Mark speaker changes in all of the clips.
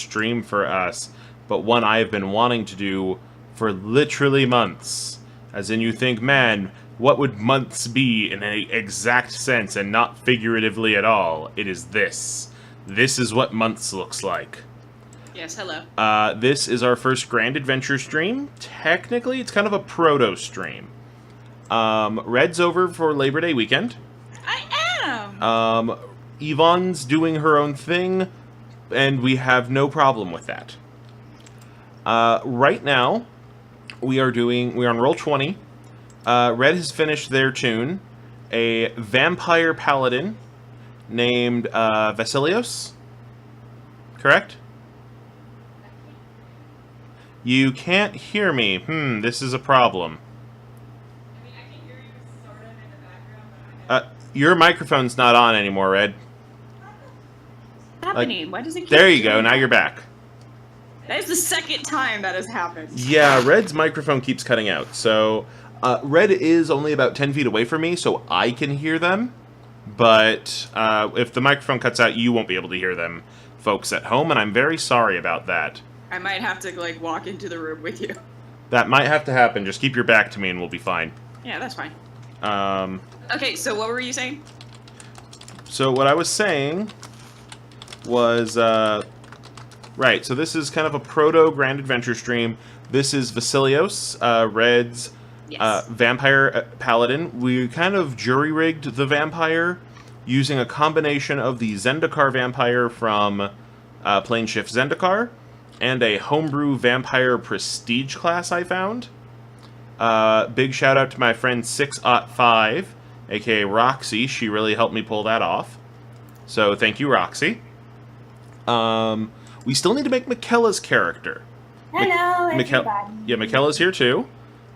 Speaker 1: stream for us, but one I have been wanting to do for literally months. As in, you think, man, what would months be in an exact sense and not figuratively at all? It is this. This is what months looks like.
Speaker 2: Yes, hello.
Speaker 1: This is our first Grand Adventure stream. Technically, it's kind of a proto-stream. Red's over for Labor Day weekend.
Speaker 2: I am!
Speaker 1: Yvonne's doing her own thing, and we have no problem with that. Right now, we're on Roll20. Red has finished their tune. A vampire paladin named Vasilios. Correct? You can't hear me. This is a problem.
Speaker 2: I mean, I can hear you sort of in the background, but
Speaker 1: Your microphone's not on anymore, Red.
Speaker 2: What's happening? Why does it keep
Speaker 1: There you go,
Speaker 2: doing
Speaker 1: now
Speaker 2: that?
Speaker 1: you're back.
Speaker 2: That is the second time that has happened.
Speaker 1: Yeah, Red's microphone keeps cutting out. So, Red is only about 10 feet away from me, so I can hear them. But if the microphone cuts out, you won't be able to hear them, folks at home, and I'm very sorry about that.
Speaker 2: I might have to, like, walk into the room with you.
Speaker 1: That might have to happen. Just keep your back to me and we'll be fine.
Speaker 2: Yeah, that's fine.
Speaker 1: Um,
Speaker 2: Okay, so what were you saying?
Speaker 1: so what I was saying was, right, so this is kind of a proto-Grand Adventure stream. This is Vasilios, Red's
Speaker 2: Yes.
Speaker 1: vampire paladin. We kind of jury-rigged the vampire using a combination of the Zendikar vampire from Plane Shift Zendikar and a homebrew vampire prestige class I found. Big shout out to my friend 605, aka Roxy. She really helped me pull that off. So thank you, Roxy. We still need to make Mikella's character.
Speaker 3: Hello, everybody.
Speaker 1: Yeah, Mikella's here too.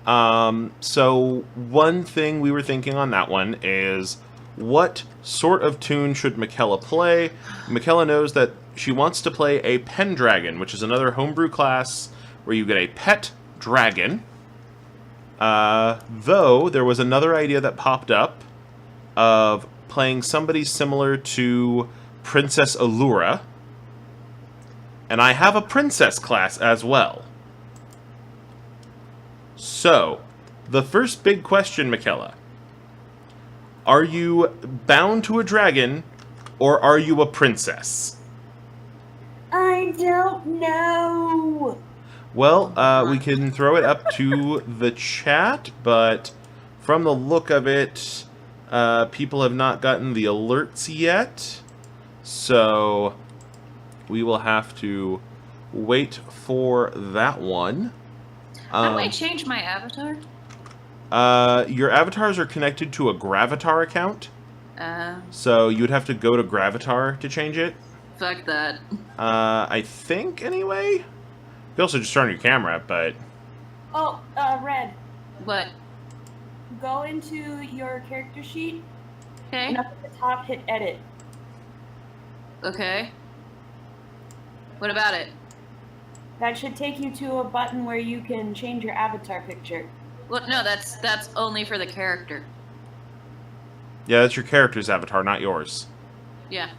Speaker 1: So one thing we were thinking on that one is, what sort of tune should Mikella play? Mikella knows that she wants to play a pendragon, which is another homebrew class where you get a pet dragon. Though there was another idea that popped up of playing somebody similar to Princess Alura. And I have a princess class as well. So, the first big question, Mikella. Are you bound to a dragon, or are you a princess?
Speaker 3: I don't know.
Speaker 1: Well, we can throw it up to the chat, but from the look of it, people have not gotten the alerts yet. So, we will have to wait for that one.
Speaker 2: How do I change my avatar?
Speaker 1: Your avatars are connected to a Gravatar account.
Speaker 2: Uh,
Speaker 1: So you would have to go to Gravatar to change it.
Speaker 2: Fuck that.
Speaker 1: I think, anyway. You can also just turn your camera, but...
Speaker 3: Oh, Red,
Speaker 2: What?
Speaker 3: go into your character sheet
Speaker 2: Okay.
Speaker 3: and up at the top hit edit.
Speaker 2: Okay. What about it?
Speaker 3: That should take you to a button where you can change your avatar picture.
Speaker 2: Well, no, that's only for the character.
Speaker 1: Yeah, that's your character's avatar, not yours.
Speaker 2: Yeah.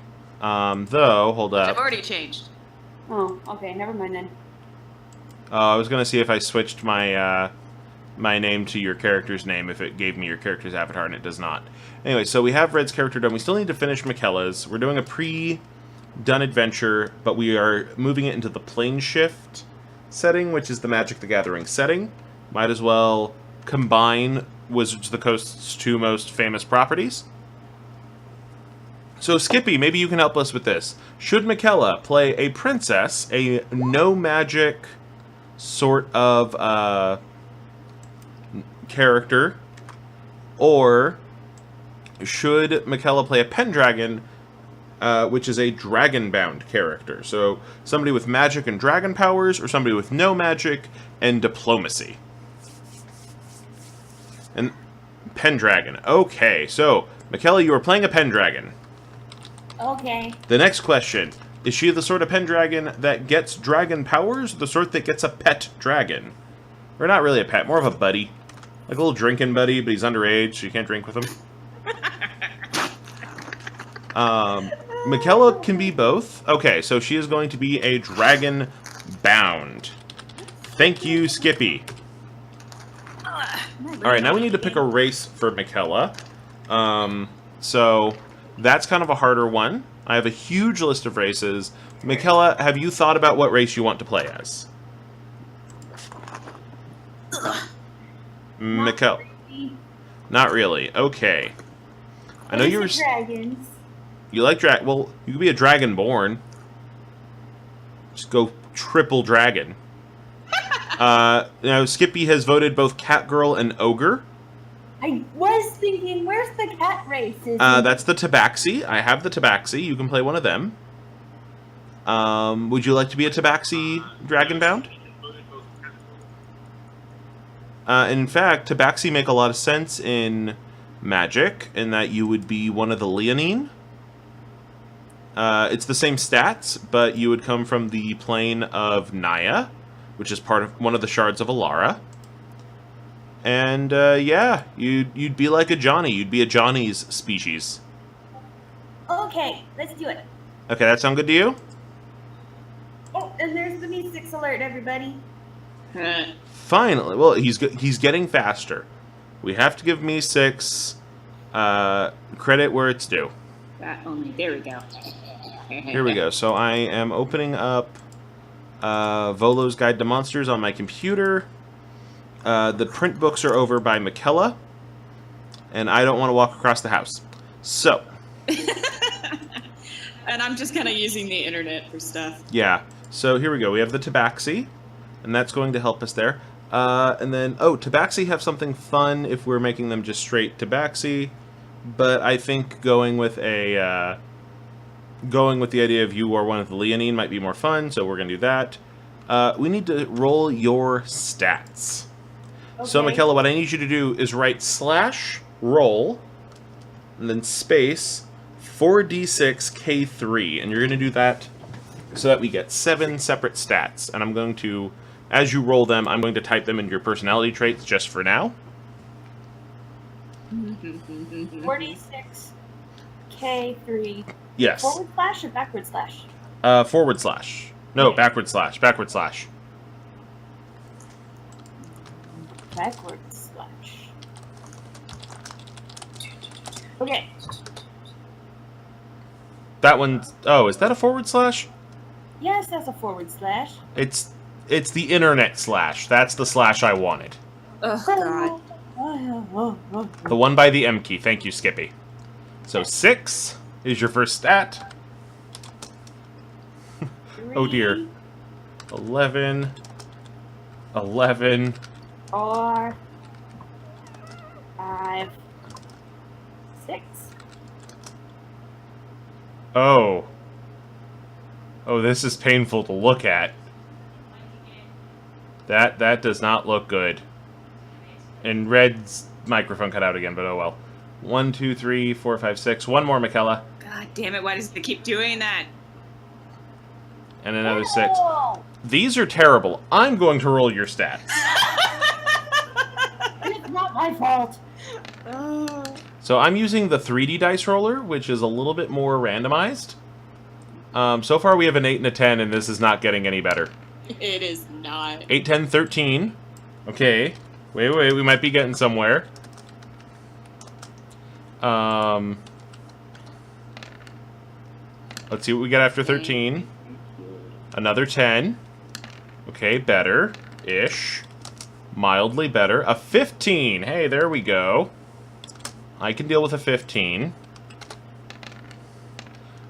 Speaker 1: Though, hold
Speaker 2: Which
Speaker 1: up.
Speaker 2: I've already changed.
Speaker 3: Oh, okay, never mind then.
Speaker 1: I was gonna see if I switched my, my name to your character's name, if it gave me your character's avatar, and it does not. Anyway, so we have Red's character done. We still need to finish Mikella's. We're doing a pre-done adventure, but we are moving it into the Plane Shift setting, which is the Magic the Gathering setting. Might as well combine Wizards of the Coast's two most famous properties. So, Skippy, maybe you can help us with this. Should Mikella play a princess, a no-magic sort of character, or should Mikella play a pendragon, which is a dragon-bound character? So, somebody with magic and dragon powers, or somebody with no magic and diplomacy? And pendragon. Okay, so, Mikella, you are playing a pendragon.
Speaker 3: Okay.
Speaker 1: The next question. Is she the sort of pendragon that gets dragon powers, or the sort that gets a pet dragon? Or not really a pet, more of a buddy. Like a little drinking buddy, but he's underage, so you can't drink with him. Mikella can be both. Okay, so she is going to be a dragon bound. Thank you, Skippy. Alright, now we need to pick a race for Mikella. So that's kind of a harder one. I have a huge list of races. Mikella, have you thought about what race you want to play as? Mikella. Not really. Okay. I know you're...
Speaker 3: dragons.
Speaker 1: You like drag... Well, you could be a dragonborn. Just go triple dragon. Now, Skippy has voted both Catgirl and Ogre.
Speaker 3: I was thinking, where's the cat races?
Speaker 1: That's the Tabaxi. I have the Tabaxi. You can play one of them. Would you like to be a Tabaxi Dragonbound? In fact, Tabaxi make a lot of sense in Magic, in that you would be one of the leonine. It's the same stats, but you would come from the plane of Naya, which is part of one of the shards of Alara. And, yeah, you'd be like a Johnny. You'd be a Johnny's species.
Speaker 3: Okay, let's do it.
Speaker 1: Okay, that sound good to you?
Speaker 3: Oh, and there's the Me6 alert, everybody.
Speaker 1: Finally. Well, he's getting faster. We have to give Me6 credit where it's due.
Speaker 4: That only. There we go.
Speaker 1: Here we go. So I am opening up Volo's Guide to Monsters on my computer. The print books are over by Mikella, and I don't want to walk across the house. So.
Speaker 4: And I'm just kind of using the internet for stuff.
Speaker 1: Yeah. So here we go. We have the Tabaxi, and that's going to help us there. And then, Tabaxi have something fun if we're making them just straight Tabaxi, but I think going with the idea of you are one of the leonine might be more fun, so we're going to do that. We need to roll your stats. Okay. So, Mikella, what I need you to do is write /roll, and then space 4d6k3, and you're going to do that so that we get 7 separate stats. And I'm going to, as you roll them, I'm going to type them into your personality traits just for now.
Speaker 3: 46k3.
Speaker 1: Yes.
Speaker 3: Forward slash or backward slash?
Speaker 1: Forward slash. No, okay. Backward slash. Backward slash.
Speaker 3: Backward slash. Okay.
Speaker 1: That one's... Oh, is that a forward slash?
Speaker 3: Yes, that's a forward slash.
Speaker 1: It's the internet slash. That's the slash I wanted.
Speaker 4: Oh,
Speaker 3: God.
Speaker 1: The one by the M key. Thank you, Skippy. So 6 is your first stat. Oh dear. 11. 11.
Speaker 3: 4. 5. 6.
Speaker 1: Oh. Oh, this is painful to look at. That does not look good. And Red's microphone cut out again, but oh well. 1, 2, 3, 4, 5, 6. One more, Mikella.
Speaker 4: God damn it, why does it keep doing that?
Speaker 1: And another 6. These are terrible. I'm going to roll your stats.
Speaker 3: It's not my fault.
Speaker 1: So I'm using the 3D dice roller, which is a little bit more randomized. So far we have an 8 and a 10, and this is not getting any better.
Speaker 4: It is not.
Speaker 1: 8, 10, 13. Okay. Wait, we might be getting somewhere. Let's see what we get after 13. Another 10. Okay, better-ish. Mildly better. A 15! Hey, there we go. I can deal with a 15.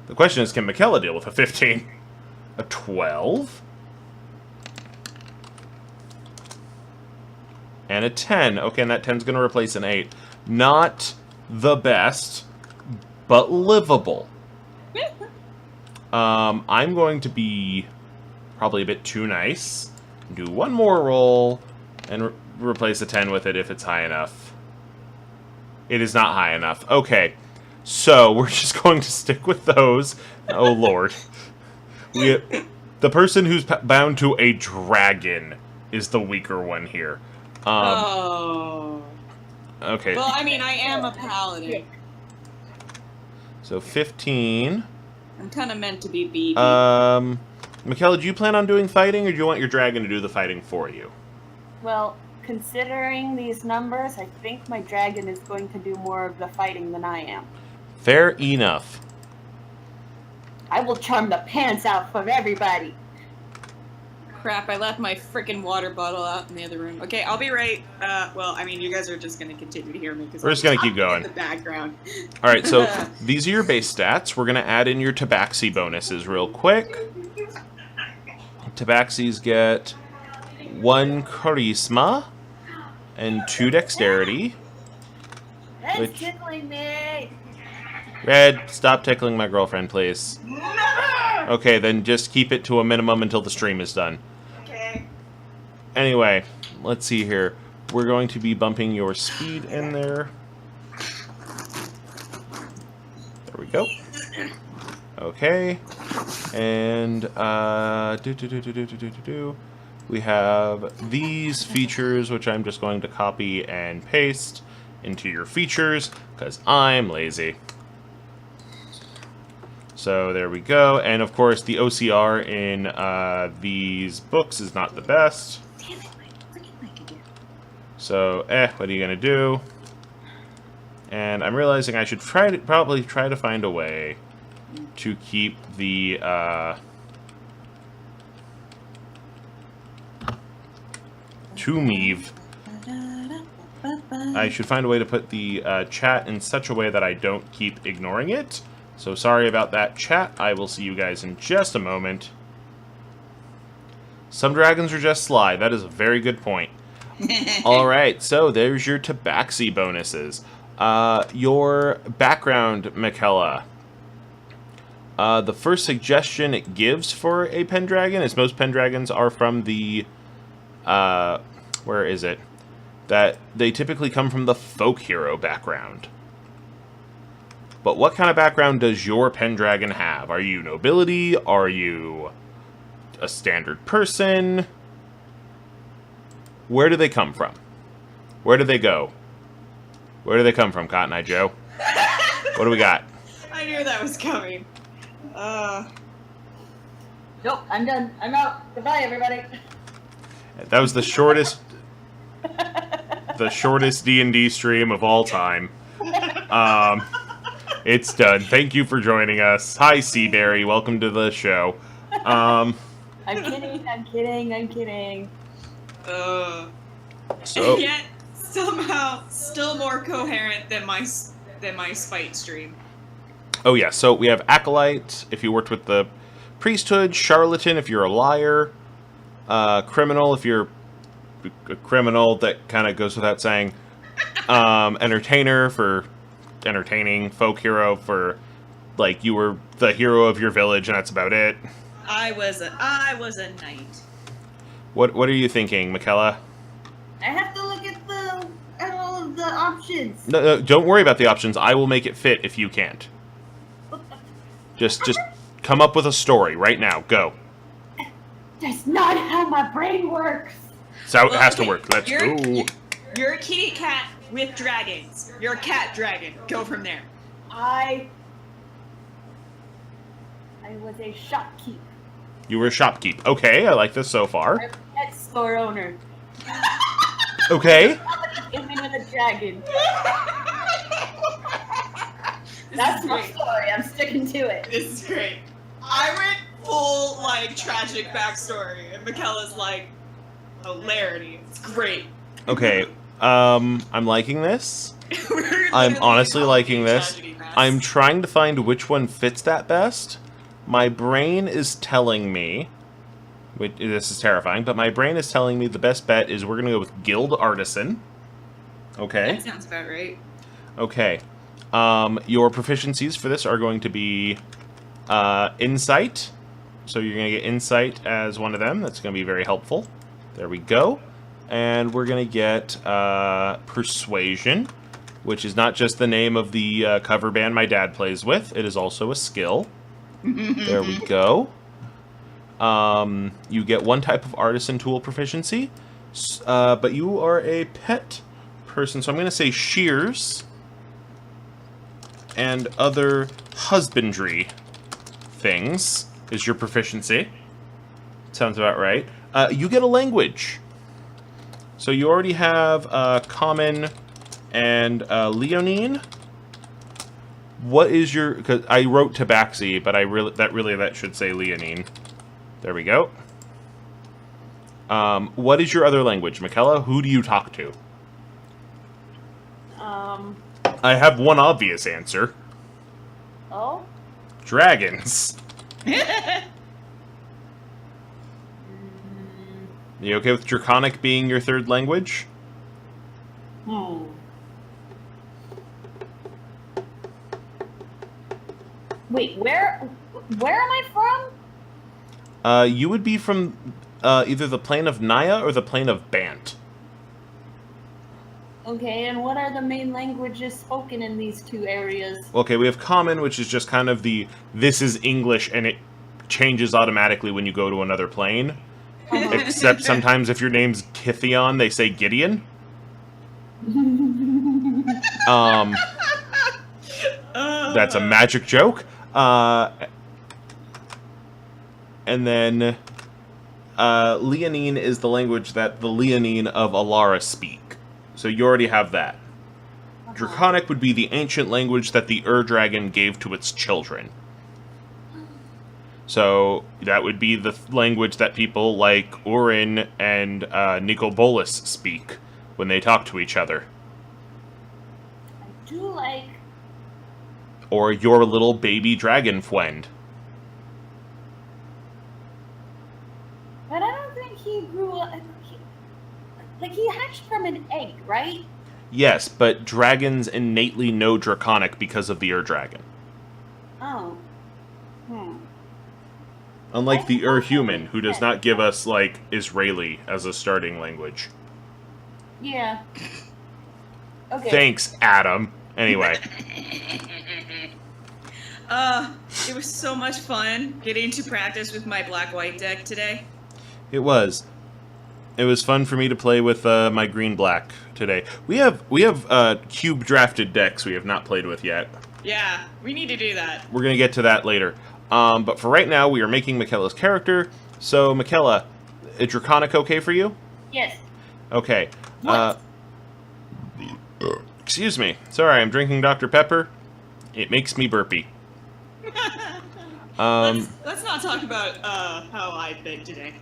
Speaker 1: The question is, can Mikella deal with a 15? A 12? And a 10. Okay, and that 10's going to replace an 8. Not the best, but livable. I'm going to be probably a bit too nice. Do one more roll and replace a 10 with it if it's high enough. It is not high enough. Okay, so we're just going to stick with those. Oh, Lord. The person who's bound to a dragon is the weaker one here.
Speaker 4: Oh.
Speaker 1: Okay.
Speaker 4: Well, I mean, I am a paladin.
Speaker 1: So 15.
Speaker 4: I'm kind of meant to be BB.
Speaker 1: Mikella, do you plan on doing fighting, or do you want your dragon to do the fighting for you?
Speaker 3: Well, considering these numbers, I think my dragon is going to do more of the fighting than I am.
Speaker 1: Fair enough.
Speaker 3: I will charm the pants out of everybody.
Speaker 4: Crap, I left my freaking water bottle out in the other room. Okay, I'll be right. Well, I mean, you guys are just going to continue to hear me.
Speaker 1: We're just going to keep going.
Speaker 4: In the background.
Speaker 1: All right, so these are your base stats. We're going to add in your tabaxi bonuses real quick. Tabaxis get 1 charisma and 2 dexterity.
Speaker 3: That's tickling me.
Speaker 1: Red, stop tickling my girlfriend, please. Okay, then just keep it to a minimum until the stream is done.
Speaker 4: Okay.
Speaker 1: Anyway, let's see here. We're going to be bumping your speed in there. There we go. Okay. And, we have these features, which I'm just going to copy and paste into your features, because I'm lazy. So there we go. And of course, the OCR in these books is not the best.
Speaker 4: Damn it, freaking Mike again.
Speaker 1: So, what are you going to do? And I'm realizing I should probably try to find a way to keep the Tumeeve. I should find a way to put the chat in such a way that I don't keep ignoring it. So sorry about that, chat. I will see you guys in just a moment. Some dragons are just sly. That is a very good point. Alright, so there's your tabaxi bonuses. Your background, Mikella. The first suggestion it gives for a pendragon is most pendragons are from the... where is it? That they typically come from the folk hero background. But what kind of background does your pendragon have? Are you nobility? Are you a standard person? Where do they come from? Where do they go? Where do they come from, Cotton Eye Joe? What do we got?
Speaker 4: I knew that was coming.
Speaker 3: Nope, I'm done. I'm out. Goodbye, everybody.
Speaker 1: That was the shortest D&D stream of all time. It's done. Thank you for joining us. Hi, Seaberry. Welcome to the show.
Speaker 3: I'm kidding. I'm kidding. I'm kidding.
Speaker 1: So,
Speaker 4: Yet somehow still more coherent than my spite stream.
Speaker 1: oh yeah, so we have Acolyte, if you worked with the priesthood, Charlatan, if you're a liar, Criminal, if you're a criminal, that kind of goes without saying, Entertainer for entertaining, Folk Hero for, like, you were the hero of your village and that's about it.
Speaker 4: I was a knight.
Speaker 1: What are you thinking, Mikella?
Speaker 3: I have to look at all of the options.
Speaker 1: No, don't worry about the options. I will make it fit if you can't. Just come up with a story right now. Go.
Speaker 3: That's not how my brain works.
Speaker 1: So it has to work. Let's go.
Speaker 4: You're a kitty cat with dragons. You're a cat dragon. Go from there.
Speaker 3: I was a shopkeep.
Speaker 1: You were a shopkeep. Okay, I like this so far.
Speaker 3: I'm a pet store owner.
Speaker 1: Okay.
Speaker 3: Hit me with a dragon.
Speaker 4: This
Speaker 3: That's
Speaker 4: is
Speaker 3: my
Speaker 4: great.
Speaker 3: story. I'm sticking to it.
Speaker 4: This is great. I went full, like, tragic backstory, and Mikella's like, hilarity. It's great.
Speaker 1: Okay. I'm liking this. I'm honestly liking this. I'm trying to find which one fits that best. My brain is telling me, this is terrifying, but my brain is telling me the best bet is we're going to go with Guild Artisan. Okay.
Speaker 4: That sounds about right.
Speaker 1: Okay. Your proficiencies for this are going to be Insight. So you're going to get Insight as one of them. That's going to be very helpful. There we go. And we're going to get Persuasion, which is not just the name of the cover band my dad plays with. It is also a skill. There we go. You get one type of artisan tool proficiency, but you are a pet person, so I'm going to say shears and other husbandry things is your proficiency. Sounds about right. You get a language. So you already have common and leonine. What is your... Because I wrote tabaxi, but that should say leonine. There we go. What is your other language, Mikella? Who do you talk to? I have one obvious answer.
Speaker 3: Oh?
Speaker 1: Dragons. You okay with Draconic being your third language?
Speaker 3: Wait, where am I from?
Speaker 1: You would be from either the plane of Naya or the plane of Bant.
Speaker 3: Okay, and what are the main languages spoken in these two areas?
Speaker 1: Okay, we have Common, which is just kind of this is English, and it changes automatically when you go to another plane. Except sometimes if your name's Kithion, they say Gideon. That's a magic joke. And then Leonine is the language that the Leonine of Alara speak. So you already have that. Draconic would be the ancient language that the Ur-Dragon gave to its children. So that would be the language that people like Urin and Nicobolus speak when they talk to each other.
Speaker 3: I do like...
Speaker 1: Or your little baby dragon friend.
Speaker 3: But I don't think he grew up... he hatched from an egg, right?
Speaker 1: Yes, but dragons innately know Draconic because of the Ur-Dragon.
Speaker 3: Oh.
Speaker 1: Unlike the Ur-Human, who does not give us, like, Israeli as a starting language.
Speaker 3: Yeah. Okay.
Speaker 1: Thanks, Adam. Anyway.
Speaker 4: It was so much fun getting to practice with my black-white deck today.
Speaker 1: It was. It was fun for me to play with my green-black today. We have cube-drafted decks we have not played with yet.
Speaker 4: Yeah, we need to do that.
Speaker 1: We're going to get to that later. But for right now, we are making Mikella's character. So, Mikella, is Draconic okay for you?
Speaker 3: Yes.
Speaker 1: Okay.
Speaker 3: What?
Speaker 1: Excuse me. Sorry, I'm drinking Dr. Pepper. It makes me burpy.
Speaker 4: Let's not talk about how I've been today.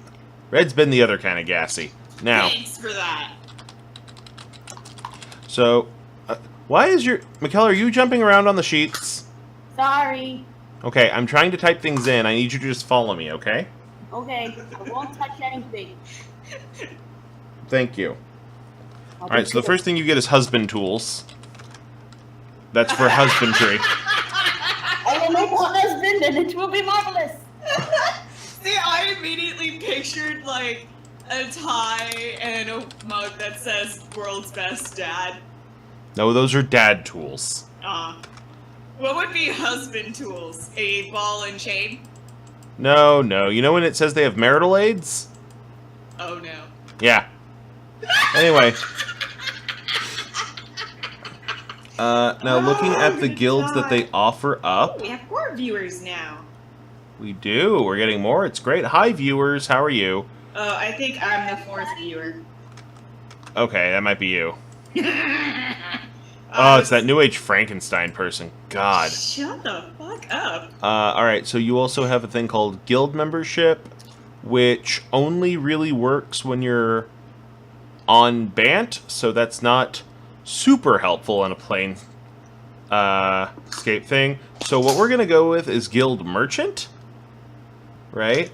Speaker 1: Red's been the other kind of gassy. Now.
Speaker 4: Thanks for that.
Speaker 1: So, why is Mikella, are you jumping around on the sheets?
Speaker 3: Sorry.
Speaker 1: Okay, I'm trying to type things in. I need you to just follow me, okay?
Speaker 3: Okay, I won't touch anything.
Speaker 1: Thank you. Alright, so the first thing you get is husband tools. That's for husbandry.
Speaker 3: I will make one husband and it will be marvelous.
Speaker 4: See, I immediately pictured, like, a tie and a mug that says "World's Best Dad."
Speaker 1: No, those are dad tools.
Speaker 4: What would be husband tools? A ball and chain?
Speaker 1: No. You know when it says they have marital aids?
Speaker 4: Oh, no.
Speaker 1: Yeah. Anyway. Now looking at the guilds that they offer up.
Speaker 4: We have 4 viewers now.
Speaker 1: We do. We're getting more. It's great. Hi, viewers. How are you?
Speaker 4: I think I'm the 4th viewer.
Speaker 1: Okay, that might be you. Oh, it's that New Age Frankenstein person. God.
Speaker 4: Shut the fuck up.
Speaker 1: Alright, so you also have a thing called guild membership, which only really works when you're on Bant, so that's not super helpful in a plane escape thing. So what we're going to go with is guild merchant, right?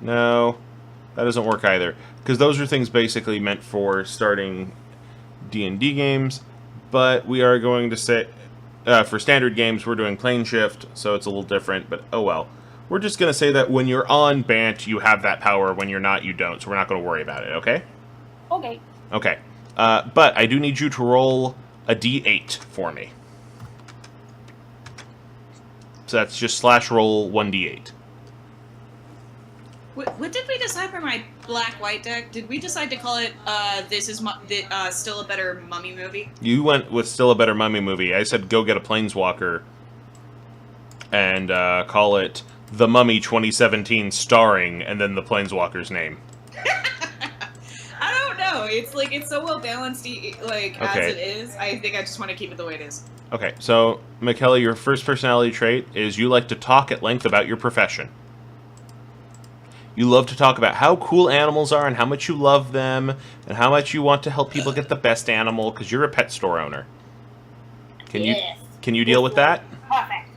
Speaker 1: No, that doesn't work either, because those are things basically meant for starting D&D games, but we are going to say, for standard games, we're doing Plane Shift, so it's a little different, but oh well. We're just going to say that when you're on Bant, you have that power, when you're not, you don't, so we're not going to worry about it, okay?
Speaker 3: Okay.
Speaker 1: Okay, but I do need you to roll a d8 for me. So that's just /roll 1d8.
Speaker 4: What did we decide for my black-white deck? Did we decide to call it, this is still a better mummy movie?
Speaker 1: You went with still a better mummy movie. I said go get a planeswalker and call it The Mummy 2017 starring, and then the planeswalker's name.
Speaker 4: I don't know. It's like, it's so well balanced, like, as
Speaker 1: Okay.
Speaker 4: it is. I think I just want to keep it the way it is.
Speaker 1: Okay, so, Mikella, your first personality trait is you like to talk at length about your profession. You love to talk about how cool animals are and how much you love them and how much you want to help people get the best animal because you're a pet store owner.
Speaker 3: Yes.
Speaker 1: Can you deal with that?
Speaker 3: Perfect.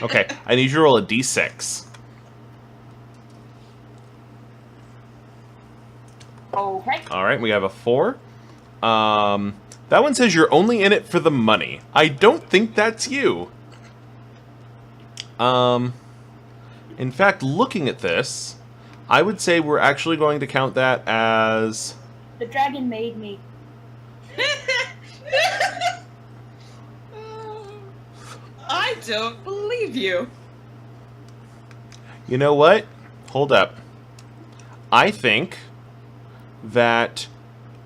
Speaker 1: Okay, I need you to roll a d6.
Speaker 3: Okay.
Speaker 1: All right, we have a 4. That one says you're only in it for the money. I don't think that's you. In fact, looking at this, I would say we're actually going to count that as...
Speaker 3: The dragon made me.
Speaker 4: I don't believe you.
Speaker 1: You know what? Hold up. I think that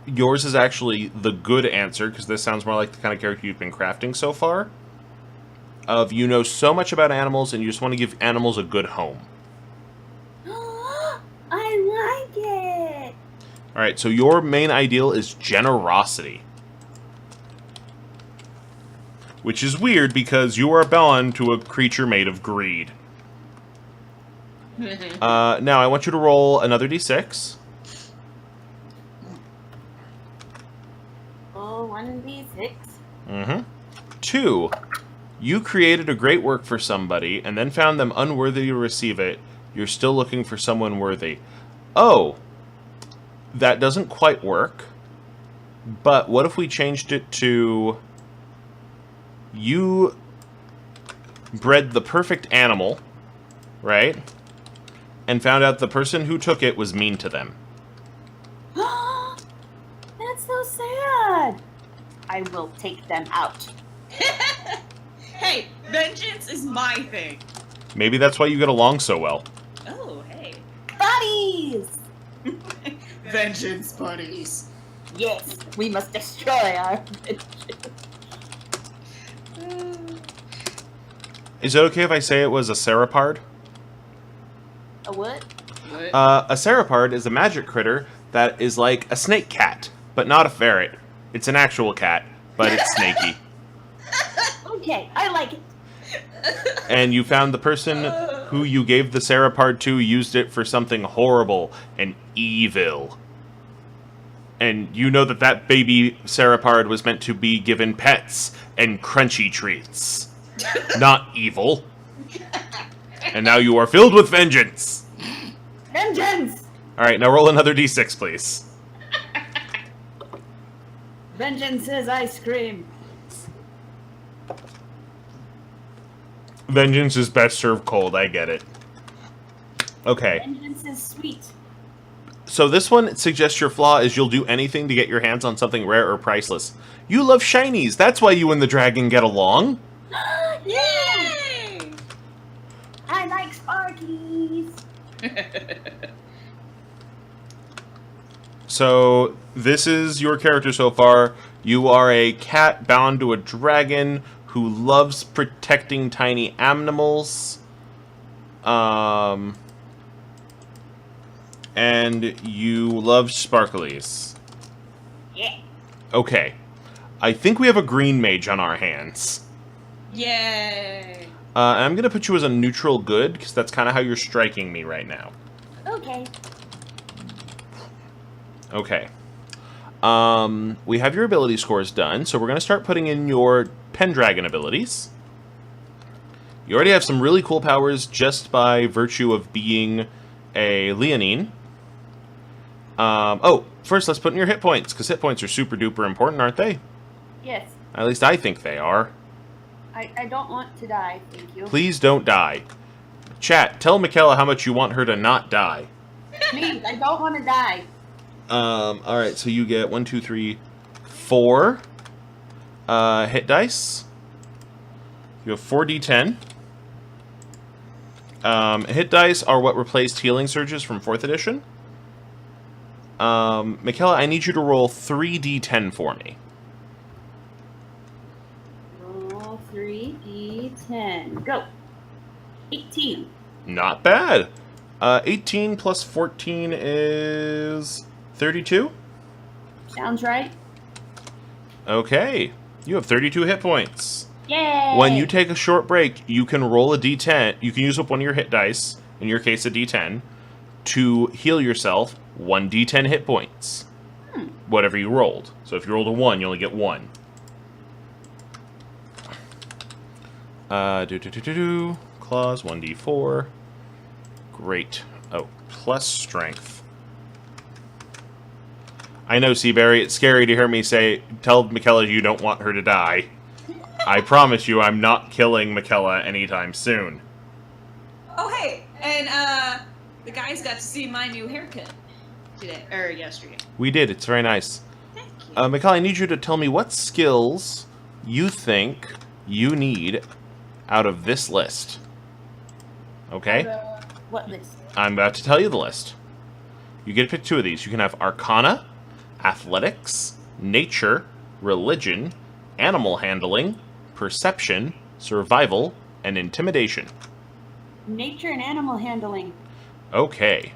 Speaker 1: yours is actually the good answer, because this sounds more like the kind of character you've been crafting so far. Of you know so much about animals, and you just want to give animals a good home.
Speaker 3: I like it.
Speaker 1: Alright, so your main ideal is generosity. Which is weird, because you are bound to a creature made of greed. Now, I want you to roll another d6.
Speaker 3: Oh, 1d6.
Speaker 1: Mm-hmm. 2. You created a great work for somebody, and then found them unworthy to receive it. You're still looking for someone worthy. Oh, that doesn't quite work. But what if we changed it to... You bred the perfect animal, right? And found out the person who took it was mean to them.
Speaker 3: That's so sad. I will take them out.
Speaker 4: Hey, vengeance is my thing.
Speaker 1: Maybe that's why you get along so well.
Speaker 4: Oh, hey.
Speaker 3: Buddies!
Speaker 4: Vengeance buddies.
Speaker 3: Yes, we must destroy our...
Speaker 1: Is it okay if I say it was a Serapard?
Speaker 3: A what?
Speaker 4: What?
Speaker 1: A Serapard is a magic critter that is like a snake cat, but not a ferret. It's an actual cat, but it's snaky.
Speaker 3: Okay, I like it.
Speaker 1: And you found the person who you gave the Serapard to used it for something horrible and evil. And you know that that baby Serapard was meant to be given pets and crunchy treats. Not evil. And now you are filled with vengeance.
Speaker 3: Vengeance!
Speaker 1: Alright, now roll another d6, please.
Speaker 3: Vengeance is ice cream.
Speaker 1: Vengeance is best served cold, I get it. Okay.
Speaker 3: Vengeance is sweet.
Speaker 1: So this one suggests your flaw is you'll do anything to get your hands on something rare or priceless. You love shinies. That's why you and the dragon get along.
Speaker 3: Yay! I like sparkies.
Speaker 1: So this is your character so far. You are a cat bound to a dragon who loves protecting tiny animals. And you love sparklies.
Speaker 3: Yeah.
Speaker 1: Okay. I think we have a green mage on our hands.
Speaker 4: Yay!
Speaker 1: I'm going to put you as a neutral good, because that's kind of how you're striking me right now.
Speaker 3: Okay.
Speaker 1: Okay. We have your ability scores done, so we're going to start putting in your pendragon abilities. You already have some really cool powers just by virtue of being a leonine. Oh, first let's put in your hit points, because hit points are super duper important, aren't they?
Speaker 3: Yes.
Speaker 1: At least I think they are.
Speaker 3: I don't want to die, thank you.
Speaker 1: Please don't die. Chat, tell Mikella how much you want her to not die.
Speaker 3: Please, I don't want to die.
Speaker 1: Alright, so you get 1, 2, 3, 4 hit dice. You have 4d10. Hit dice are what replaced healing surges from 4th edition. Mikella, I need you to roll 3d10 for me.
Speaker 3: Roll 3d10. Go. 18.
Speaker 1: Not bad. 18 plus 14 is 32.
Speaker 3: Sounds right.
Speaker 1: Okay. You have 32 hit points.
Speaker 3: Yay!
Speaker 1: When you take a short break, you can roll a d10. You can use up one of your hit dice, in your case a d10, to heal yourself 1 d10 hit points. Whatever you rolled. So if you rolled a 1, you only get 1. Claws, 1d4. Great. Oh, plus strength. I know, Seaberry, it's scary to hear me tell Mikella you don't want her to die. I promise you I'm not killing Mikella anytime soon.
Speaker 4: Oh, hey, and the guys got to see my new haircut today, or yesterday.
Speaker 1: We did, it's very nice.
Speaker 4: Thank you.
Speaker 1: Mikella, I need you to tell me what skills you think you need out of this list. Okay?
Speaker 3: What list?
Speaker 1: I'm about to tell you the list. You get to pick 2 of these. You can have Arcana, Athletics, Nature, Religion, Animal Handling, Perception, Survival, and Intimidation.
Speaker 3: Nature and animal handling.
Speaker 1: Okay.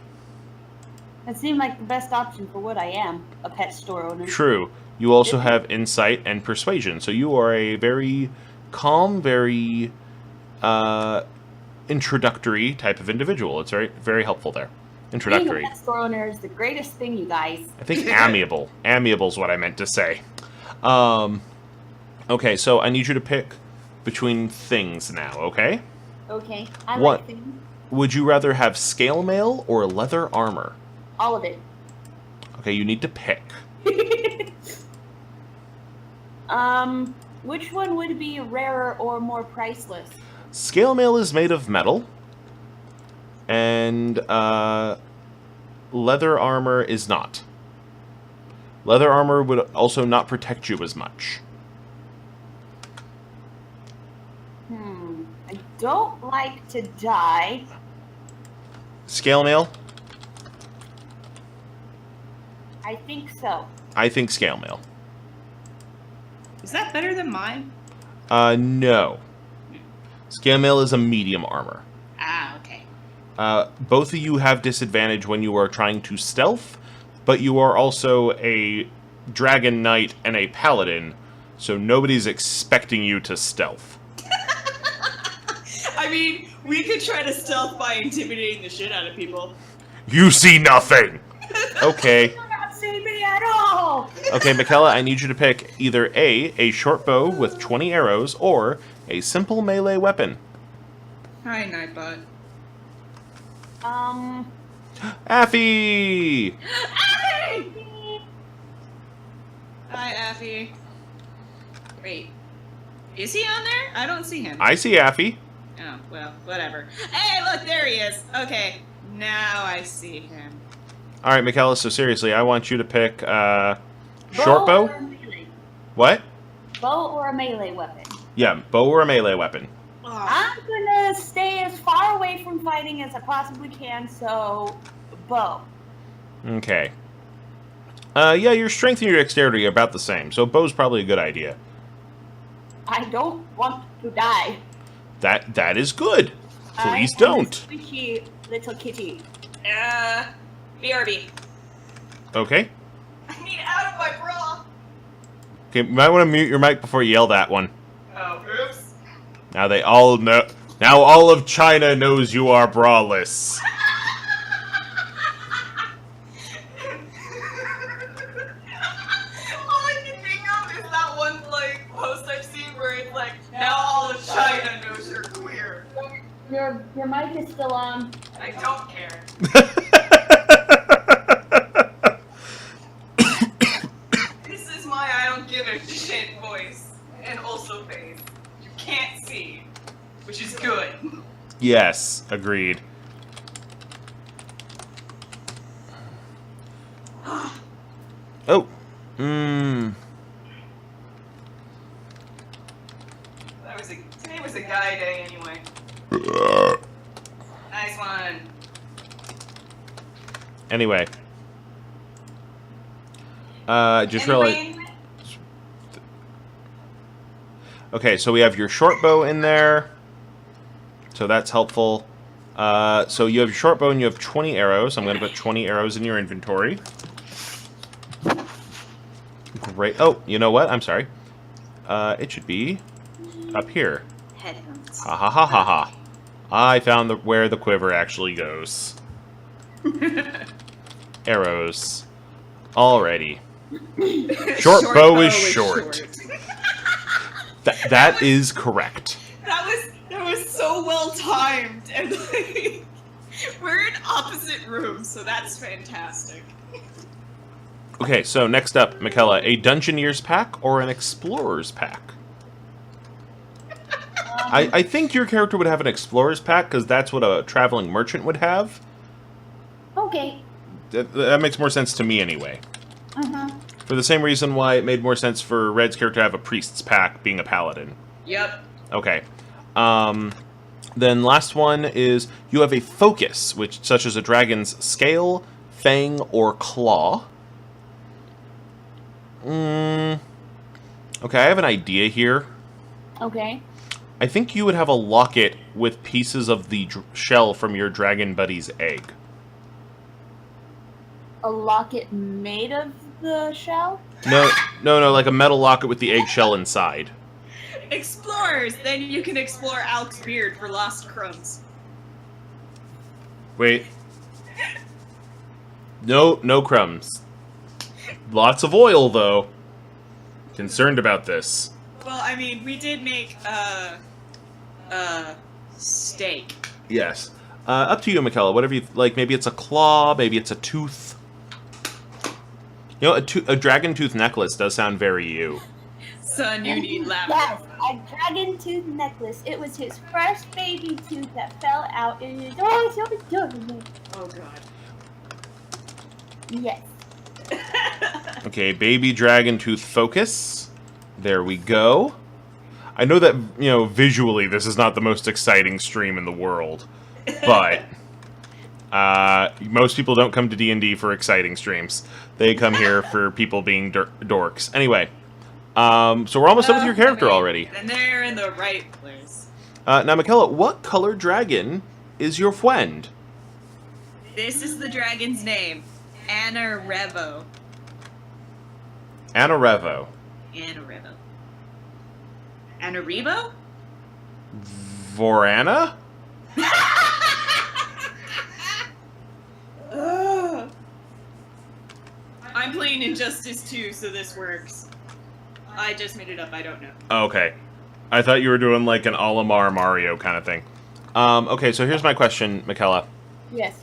Speaker 3: That seemed like the best option for what I am, a pet store owner.
Speaker 1: True. You also have Insight and Persuasion, so you are a very calm, very introductory type of individual. It's very, very helpful there. Introductory.
Speaker 3: Being a pet store owner is the greatest thing, you guys.
Speaker 1: I think amiable. Amiable's what I meant to say. Okay, so I need you to pick between things now, okay?
Speaker 3: Okay. I
Speaker 1: What?
Speaker 3: like things.
Speaker 1: Would you rather have scale mail or leather armor?
Speaker 3: All of it.
Speaker 1: Okay, you need to pick.
Speaker 3: Which one would be rarer or more priceless?
Speaker 1: Scale mail is made of metal. And leather armor is not. Leather armor would also not protect you as much.
Speaker 3: I don't like to die.
Speaker 1: Scale mail?
Speaker 3: I think so.
Speaker 1: I think scale mail.
Speaker 4: Is that better than mine?
Speaker 1: No. Scale mail is a medium armor.
Speaker 4: Ah, okay.
Speaker 1: Both of you have disadvantage when you are trying to stealth, but you are also a dragon knight and a paladin, so nobody's expecting you to stealth.
Speaker 4: I mean, we could try to stealth by intimidating the shit out of people.
Speaker 1: You see nothing! Okay.
Speaker 3: You not see me at all.
Speaker 1: Okay, Mikella, I need you to pick either a short bow with 20 arrows, or a simple melee weapon.
Speaker 4: Hi, Nightbot.
Speaker 1: Affy!
Speaker 4: Affy! Hi, Affy. Wait. Is he on there? I don't see him.
Speaker 1: I see Affy.
Speaker 4: Oh, well, whatever. Hey, look, there he is. Okay, now I see him.
Speaker 1: Alright, Mikella, so seriously, I want you to pick, short bow?
Speaker 3: Or melee?
Speaker 1: What?
Speaker 3: Bow or a melee weapon?
Speaker 1: Yeah, bow or a melee weapon.
Speaker 4: Oh,
Speaker 3: I'm gonna stay as far away from fighting as I possibly can, so bow.
Speaker 1: Okay. Yeah, your strength and your dexterity are about the same, so bow's probably a good idea.
Speaker 3: I don't want to die.
Speaker 1: That is good. Please
Speaker 3: I am a
Speaker 1: don't.
Speaker 3: squishy little kitty.
Speaker 4: BRB.
Speaker 1: Okay.
Speaker 4: I need out of my bra.
Speaker 1: Okay, you might want to mute your mic before you yell that one.
Speaker 4: Oh, oops.
Speaker 1: Now they all know. Now all of China knows you are braless.
Speaker 4: All I can think of is that one, like, post I've seen where it's like, now all of China knows you're queer.
Speaker 3: Your mic is still on.
Speaker 4: I don't care. This is my I don't give a shit voice. And also face. You can't see. Which is good.
Speaker 1: Yes, agreed. Oh.
Speaker 4: Today was a guy day anyway. Nice one.
Speaker 1: Anyway. Just realized... Okay, so we have your short bow in there. So that's helpful. So you have your short bow and you have 20 arrows. I'm going to put 20 arrows in your inventory. Great. Oh, you know what? I'm sorry. It should be up here.
Speaker 4: Headphones.
Speaker 1: Ha ha ha ha ha. I found where the quiver actually goes. Arrows. Alrighty. Short bow is short. That is correct.
Speaker 4: That was so well timed, and like, we're in opposite rooms, so that's fantastic.
Speaker 1: Okay, so next up, Mikella, a Dungeoneer's pack or an Explorer's pack? I think your character would have an Explorer's pack, because that's what a traveling merchant would have.
Speaker 3: Okay.
Speaker 1: That makes more sense to me, anyway. For the same reason why it made more sense for Red's character to have a Priest's pack, being a Paladin.
Speaker 4: Yep.
Speaker 1: Okay. Then last one is, you have a focus, such as a dragon's scale, fang, or claw. Okay, I have an idea here.
Speaker 3: Okay.
Speaker 1: I think you would have a locket with pieces of the shell from your dragon buddy's egg.
Speaker 3: A locket made of the shell?
Speaker 1: No, like a metal locket with the eggshell inside.
Speaker 4: Explorers, then you can explore Alch's beard for lost crumbs.
Speaker 1: Wait. No crumbs. Lots of oil, though. Concerned about this.
Speaker 4: Well, I mean, we did make steak.
Speaker 1: Yes. Up to you, Mikella. Whatever you like. Maybe it's a claw. Maybe it's a tooth. You know, a dragon tooth necklace does sound very you.
Speaker 4: Son, you need laughter.
Speaker 3: Yes, a dragon tooth necklace. It was his first baby tooth that fell out in his... Oh, so adorable.
Speaker 4: Oh, God.
Speaker 3: Yes.
Speaker 1: Okay, baby dragon tooth focus. There we go. I know that, visually this is not the most exciting stream in the world, but most people don't come to D&D for exciting streams. They come here for people being dorks. Anyway, so we're almost done with your character already.
Speaker 4: And they're in the right place.
Speaker 1: Now, Mikella, what color dragon is your friend?
Speaker 4: This is the dragon's name. Anarevo.
Speaker 1: Anarevo.
Speaker 4: Anarevo. Anaribo?
Speaker 1: Vorana?
Speaker 4: I'm playing Injustice 2, so this works. I just made it up, I don't know.
Speaker 1: Okay. I thought you were doing like an Alamar Mario kind of thing. Okay, so here's my question, Mikella.
Speaker 3: Yes.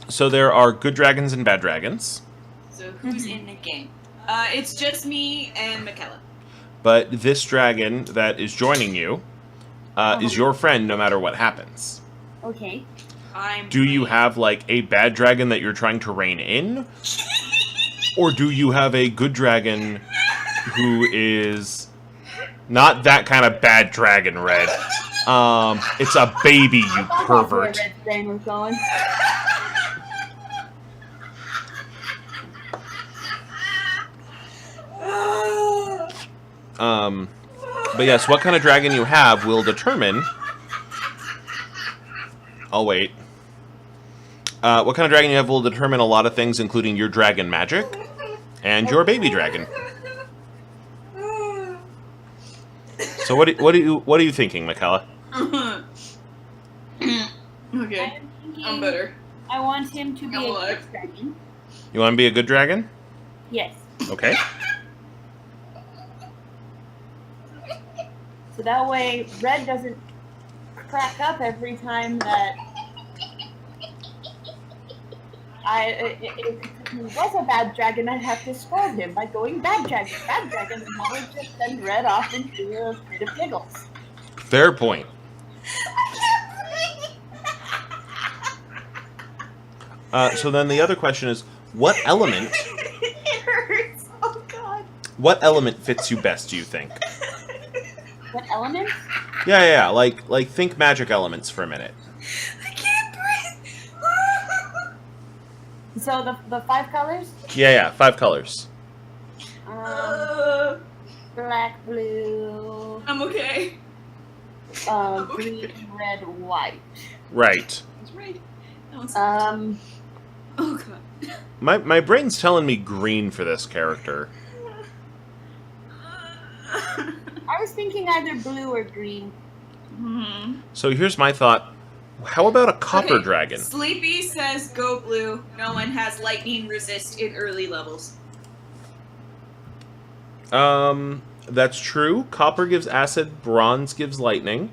Speaker 1: So there are good dragons and bad dragons.
Speaker 4: So who's in the game? It's just me and Mikella.
Speaker 1: But this dragon that is joining you is your friend no matter what happens.
Speaker 3: Okay.
Speaker 1: Do you have, like, a bad dragon that you're trying to rein in? Or do you have a good dragon who is not that kind of bad dragon, Red? It's a baby, you pervert.
Speaker 3: That's where Red's brain was going.
Speaker 1: But yes, what kind of dragon you have will determine... I'll wait. What kind of dragon you have will determine a lot of things, including your dragon magic and your baby dragon. So what are you thinking, Mikella?
Speaker 4: Okay, I'm better.
Speaker 3: I want him to be
Speaker 4: I'm
Speaker 3: a
Speaker 4: alive.
Speaker 3: good dragon.
Speaker 1: You want to be a good dragon?
Speaker 3: Yes.
Speaker 1: Okay.
Speaker 3: So that way, Red doesn't crack up every time that if he was a bad dragon, I'd have to scold him by going bad dragon, and that would just send Red off into a pit of giggles.
Speaker 1: Fair point. So then the other question is, what element?
Speaker 4: It hurts. Oh God.
Speaker 1: What element fits you best? Do you think?
Speaker 3: What element?
Speaker 1: Yeah. Like think magic elements for a minute.
Speaker 4: I can't breathe.
Speaker 3: So the 5 colors?
Speaker 1: Yeah, 5 colors.
Speaker 3: Black, blue,
Speaker 4: I'm okay.
Speaker 3: green, red, white.
Speaker 1: Right.
Speaker 4: That's right. That one's- oh god.
Speaker 1: My brain's telling me green for this character.
Speaker 3: I was thinking either blue or green.
Speaker 1: So here's my thought. How about a copper
Speaker 4: Okay,
Speaker 1: dragon?
Speaker 4: Sleepy says go blue. No one has lightning resist in early levels.
Speaker 1: That's true. Copper gives acid, bronze gives lightning.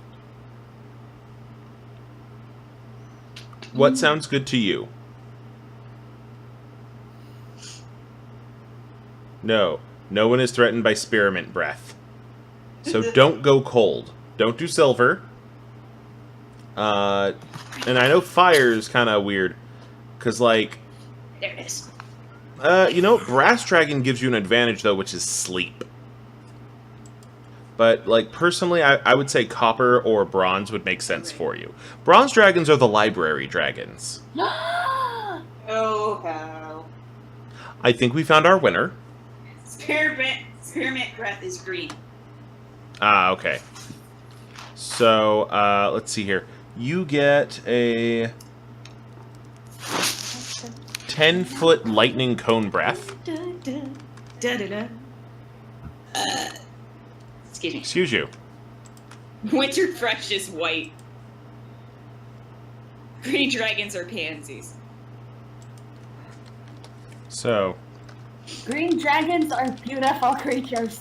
Speaker 1: What sounds good to you? No. No one is threatened by spearmint breath. So don't go cold. Don't do silver. And I know fire is kind of weird. Because, like...
Speaker 4: There it is.
Speaker 1: You know, brass dragon gives you an advantage, though, which is sleep. But, like, personally, I would say copper or bronze would make sense for you. Bronze dragons are the library dragons.
Speaker 4: Oh, pal.
Speaker 1: I think we found our winner.
Speaker 4: Spearmint breath is green.
Speaker 1: Ah, okay. So, let's see here. You get a 10-foot lightning cone breath.
Speaker 4: Excuse me.
Speaker 1: Excuse you.
Speaker 4: Winter Fresh is white. Green dragons are pansies.
Speaker 1: So,
Speaker 3: Green dragons are beautiful creatures.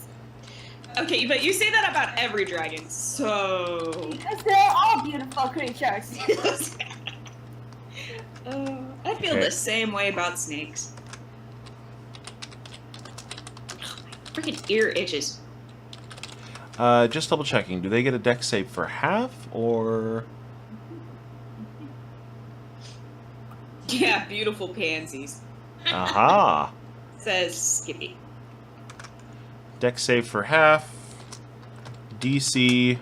Speaker 4: Okay, but you say that about every dragon, so...
Speaker 3: Because they're all beautiful creatures.
Speaker 4: I feel
Speaker 1: Okay.
Speaker 4: the same way about snakes. Oh, my freaking ear itches.
Speaker 1: just double checking. Do they get a dex save for half, or...
Speaker 4: Yeah, beautiful pansies.
Speaker 1: Aha!
Speaker 4: Says Skippy.
Speaker 1: Dex save for half. DC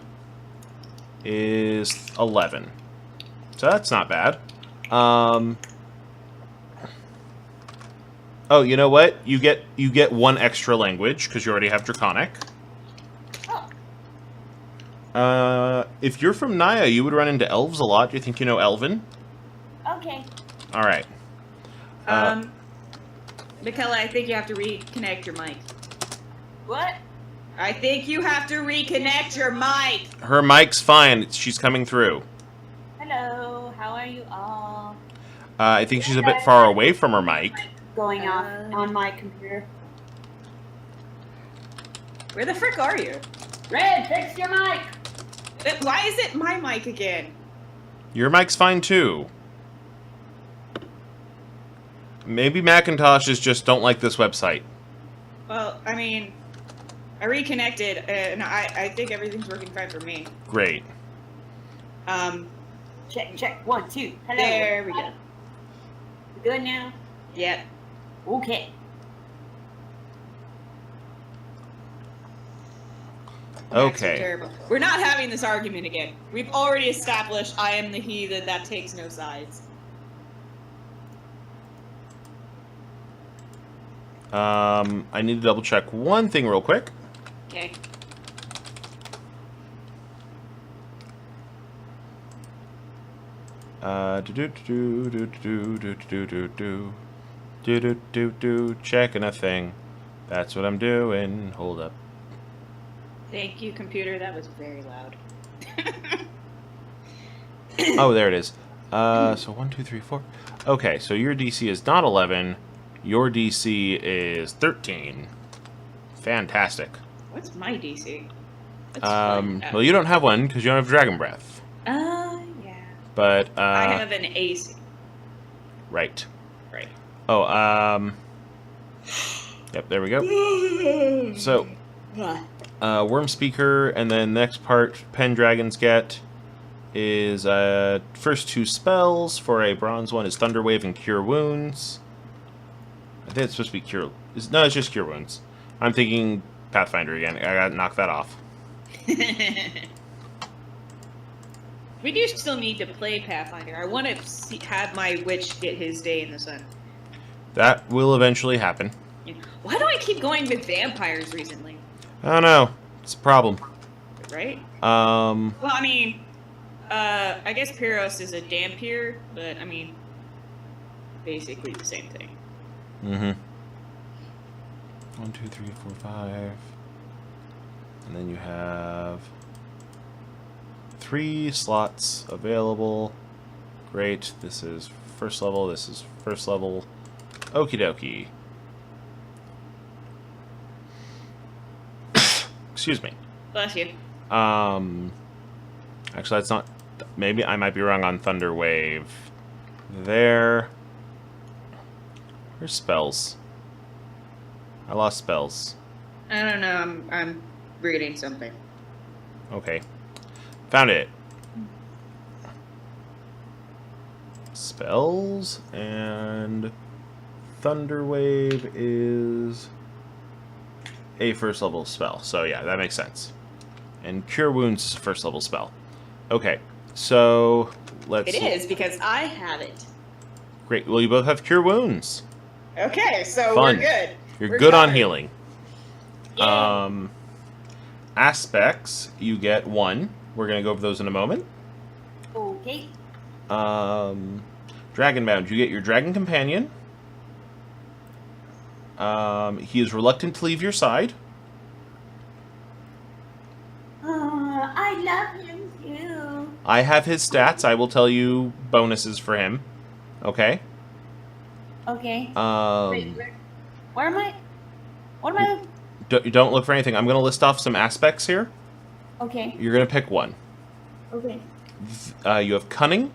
Speaker 1: is 11. So that's not bad. Oh, you know what? You get 1 extra language because you already have Draconic. If you're from Naya, you would run into elves a lot. Do you think you know Elven?
Speaker 3: Okay.
Speaker 1: All right.
Speaker 4: Mikella, I think you have to reconnect your mic.
Speaker 3: What?
Speaker 4: I think you have to reconnect your mic.
Speaker 1: Her mic's fine. She's coming through.
Speaker 3: Hello, how are you all?
Speaker 1: I think she's a bit far away from her mic.
Speaker 3: Going off on my computer.
Speaker 4: Where the frick are you?
Speaker 3: Red, fix your mic!
Speaker 4: Why is it my mic again?
Speaker 1: Your mic's fine too. Maybe Macintoshes just don't like this website.
Speaker 4: Well, I mean, I reconnected, and I think everything's working fine for me.
Speaker 1: Great.
Speaker 3: Check, 1, 2. Hello.
Speaker 4: There we go.
Speaker 3: Good now?
Speaker 4: Yep.
Speaker 3: Okay.
Speaker 4: That's so
Speaker 1: Okay.
Speaker 4: terrible. We're not having this argument again. We've already established I am the heathen that takes no sides.
Speaker 1: I need to double check one thing real quick.
Speaker 4: Okay.
Speaker 1: Checking a thing. That's what I'm doing. Hold up.
Speaker 4: Thank you, computer. That was very loud.
Speaker 1: Oh, there it is. So 1, 2, 3, 4. Okay, so your DC is not 11. Your DC is 13. Fantastic.
Speaker 4: What's my DC? Let's find out.
Speaker 1: Well, you don't have one because you don't have Dragon Breath.
Speaker 4: Yeah.
Speaker 1: But,
Speaker 4: I have an AC.
Speaker 1: Right.
Speaker 4: Right.
Speaker 1: Oh, yep, there we go. So, Worm Speaker, and then next part Pendragons get is, first 2 spells. For a bronze one is Thunder Wave and Cure Wounds. I think it's supposed to be Cure... No, it's just Cure Wounds. I'm thinking Pathfinder again. I gotta knock that off.
Speaker 5: We do still need to play Pathfinder. I want to have my witch get his day in the sun.
Speaker 1: That will eventually happen.
Speaker 5: Yeah. Why do I keep going with vampires recently?
Speaker 1: I don't know. It's a problem.
Speaker 5: Right?
Speaker 1: Um,
Speaker 5: Well, I mean, I guess Pyros is a Dhampir, but I mean, basically the same thing.
Speaker 1: mm-hmm. 1, 2, 3, 4, 5. And then you have 3 slots available. Great. This is first level. This is first level. Okie dokie. Excuse me.
Speaker 5: Bless you.
Speaker 1: Actually, that's not... Maybe I might be wrong on Thunder Wave. There. Where's spells? I lost spells.
Speaker 5: I don't know. I'm reading something.
Speaker 1: Okay. Found it. Spells and Thunder Wave is a first level spell. So yeah, that makes sense. And Cure Wounds is a first level spell. Okay, so let's...
Speaker 5: It is, because I have it.
Speaker 1: Great. Well, you both have Cure Wounds.
Speaker 5: Okay, so
Speaker 1: Fun.
Speaker 5: we're good.
Speaker 1: You're
Speaker 5: We're
Speaker 1: good on
Speaker 5: covered.
Speaker 1: healing.
Speaker 5: Yeah.
Speaker 1: Aspects, you get 1. We're going to go over those in a moment.
Speaker 3: Okay.
Speaker 1: Dragonbound, you get your Dragon Companion. He is reluctant to leave your side.
Speaker 3: I love him too.
Speaker 1: I have his stats. I will tell you bonuses for him. Okay?
Speaker 3: Okay.
Speaker 1: Um,
Speaker 3: Where am I? What am I?
Speaker 1: don't look for anything. I'm going to list off some aspects here.
Speaker 3: Okay.
Speaker 1: You're going to pick one.
Speaker 3: Okay.
Speaker 1: You have Cunning,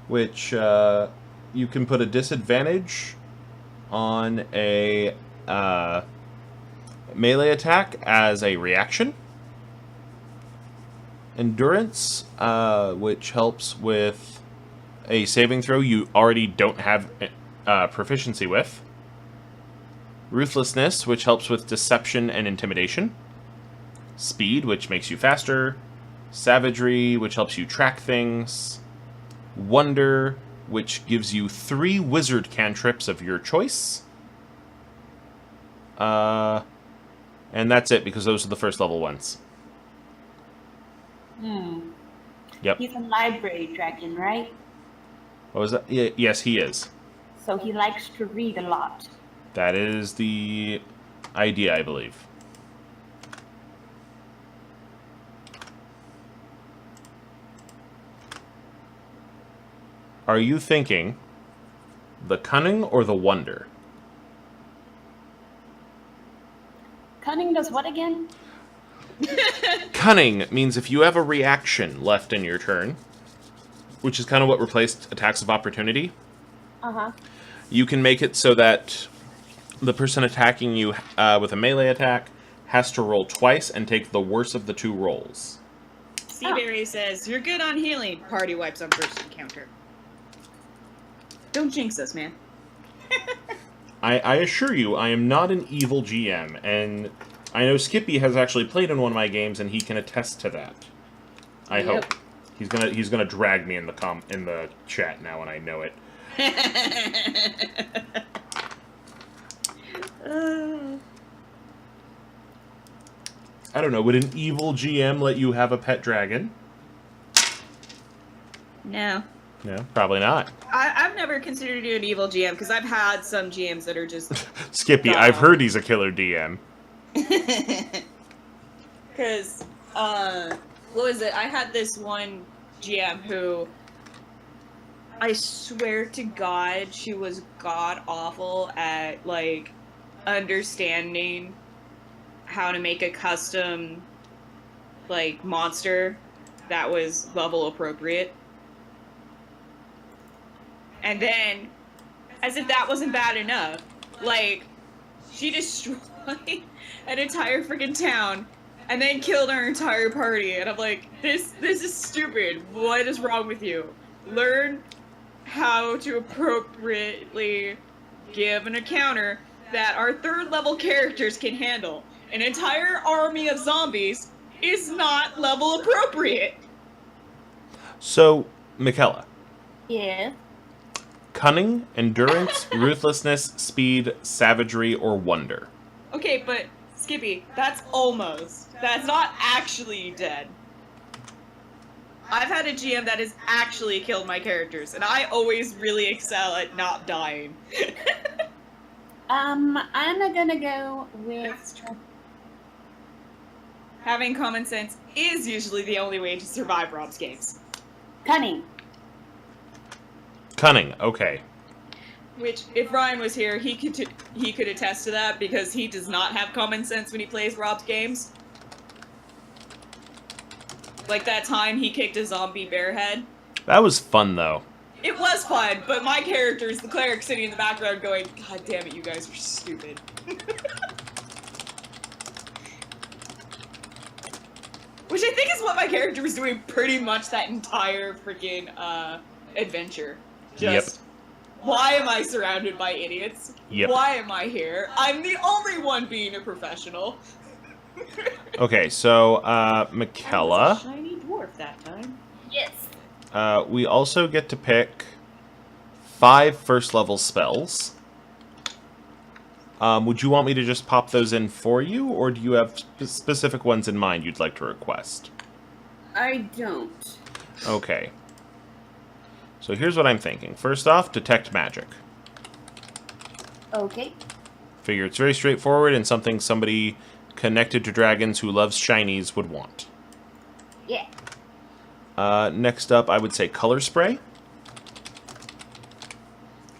Speaker 1: which you can put a disadvantage on a melee attack as a reaction. Endurance, which helps with a saving throw you already don't have proficiency with. Ruthlessness, which helps with deception and intimidation. Speed, which makes you faster. Savagery, which helps you track things. Wonder, which gives you 3 wizard cantrips of your choice. And that's it, because those are the first level ones. Yep.
Speaker 3: He's a library dragon, right?
Speaker 1: What was that? Yes, he is.
Speaker 3: So he likes to read a lot.
Speaker 1: That is the idea, I believe. Are you thinking the Cunning or the Wonder?
Speaker 3: Cunning does what again?
Speaker 1: Cunning means if you have a reaction left in your turn, which is kind of what replaced attacks of opportunity, you can make it so that the person attacking you with a melee attack has to roll twice and take the worst of the 2 rolls.
Speaker 5: Seaberry says, "You're good on healing." Party wipes on first encounter. Don't jinx us, man.
Speaker 1: I assure you, I am not an evil GM, and I know Skippy has actually played in one of my games, and he can attest to that. I hope. He's gonna drag me in the chat now, and I know it. I don't know. Would an evil GM let you have a pet dragon?
Speaker 5: No.
Speaker 1: No, probably not.
Speaker 5: I've never considered you an evil GM, because I've had some GMs that are just...
Speaker 1: Skippy, I've heard he's a killer DM.
Speaker 5: Because, what was it? I had this one GM who... I swear to God, she was god-awful at, like, understanding how to make a custom, like, monster that was level appropriate. And then, as if that wasn't bad enough, like, she destroyed an entire freaking town and then killed our entire party. And I'm like, this is stupid. What is wrong with you? Learn how to appropriately give an encounter that our 3rd level characters can handle. An entire army of zombies is not level appropriate.
Speaker 1: So, Mikella.
Speaker 3: Yeah.
Speaker 1: Cunning, endurance, ruthlessness, speed, savagery, or wonder.
Speaker 5: Okay, but Skippy, that's almost. That's not actually dead. I've had a GM that has actually killed my characters, and I always really excel at not dying.
Speaker 3: I'm gonna go with
Speaker 5: Having common sense is usually the only way to survive Rob's games.
Speaker 3: cunning.
Speaker 1: Cunning, okay.
Speaker 5: Which, if Ryan was here, he could attest to that because he does not have common sense when he plays Rob's games. Like that time he kicked a zombie bear head.
Speaker 1: That was fun, though.
Speaker 5: It was fun, but my character is the cleric sitting in the background going, God damn it, you guys are stupid. Which I think is what my character was doing pretty much that entire freaking adventure. Just, why am I surrounded by idiots?
Speaker 1: Yep.
Speaker 5: Why am I here? I'm the only one being a professional.
Speaker 1: Okay, so,
Speaker 5: I was a
Speaker 1: Mikella.
Speaker 5: shiny dwarf that time.
Speaker 3: Yes.
Speaker 1: We also get to pick 5 first-level spells. Would you want me to just pop those in for you, or do you have specific ones in mind you'd like to request?
Speaker 3: I don't.
Speaker 1: Okay. So here's what I'm thinking. First off, detect magic.
Speaker 3: Okay.
Speaker 1: Figure it's very straightforward and something somebody connected to dragons who loves shinies would want.
Speaker 3: Yeah.
Speaker 1: Next up, I would say color spray.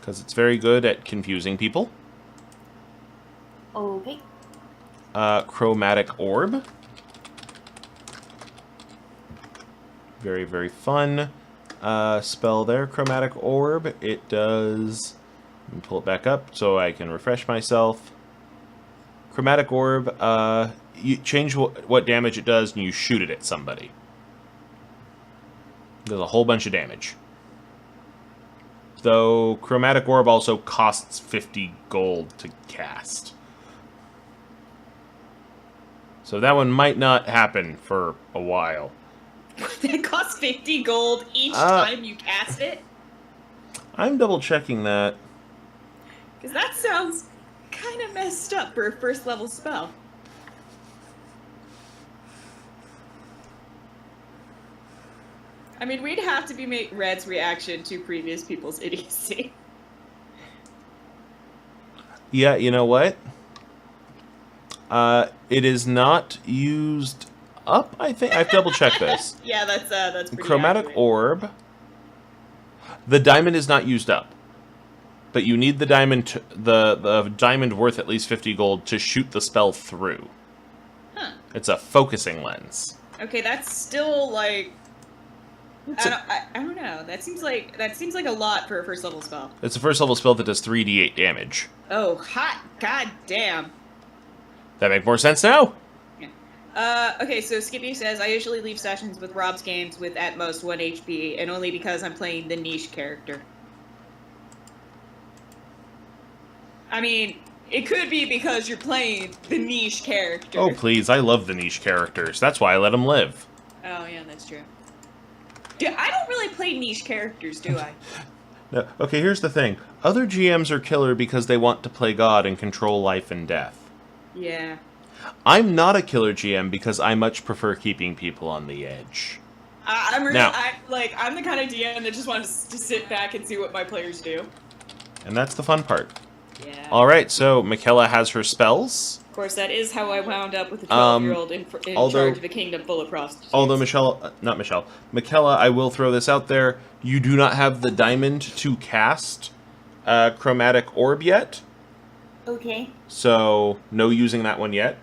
Speaker 1: Because it's very good at confusing people.
Speaker 3: Okay.
Speaker 1: Chromatic orb. Very, very fun spell there. Chromatic orb. It does... Let me pull it back up so I can refresh myself. Chromatic orb, you change what damage it does and you shoot it at somebody. There's a whole bunch of damage. Though Chromatic Orb also costs 50 gold to cast. So that one might not happen for a while.
Speaker 5: That costs 50 gold each time you cast it?
Speaker 1: I'm double checking that.
Speaker 5: Because that sounds kind of messed up for a first level spell. I mean, we'd have to be Red's reaction to previous people's idiocy.
Speaker 1: Yeah, you know what? It is not used up, I think. I've double checked this.
Speaker 5: Yeah, that's pretty
Speaker 1: Chromatic
Speaker 5: accurate.
Speaker 1: Orb. The diamond is not used up. But you need the diamond, the diamond worth at least 50 gold to shoot the spell through.
Speaker 5: Huh.
Speaker 1: It's a focusing lens.
Speaker 5: Okay, that's still like... I don't know. That seems like a lot for a first level spell.
Speaker 1: It's a first level spell that does 3d8 damage.
Speaker 5: Oh, hot god damn.
Speaker 1: That make more sense now?
Speaker 5: Yeah. Okay, so Skippy says, I usually leave sessions with Rob's games with at most 1 HP, and only because I'm playing the niche character. I mean, it could be because you're playing the niche character.
Speaker 1: Oh, please. I love the niche characters. That's why I let them live.
Speaker 5: Oh, yeah, that's true. Dude, I don't really play niche characters, do I?
Speaker 1: No. Okay, here's the thing. Other GMs are killer because they want to play God and control life and death.
Speaker 5: Yeah.
Speaker 1: I'm not a killer GM because I much prefer keeping people on the edge.
Speaker 5: I'm
Speaker 1: Now-
Speaker 5: I'm the kind of DM that just wants to sit back and see what my players do.
Speaker 1: And that's the fun part.
Speaker 5: Yeah.
Speaker 1: Alright, so Mikella has her spells.
Speaker 5: Of course, that is how I wound up with a 12-year-old in
Speaker 1: although-
Speaker 5: charge of a kingdom full of prostitutes.
Speaker 1: Although Mikella, I will throw this out there. You do not have the diamond to cast Chromatic Orb yet.
Speaker 3: Okay.
Speaker 1: So, no using that one yet.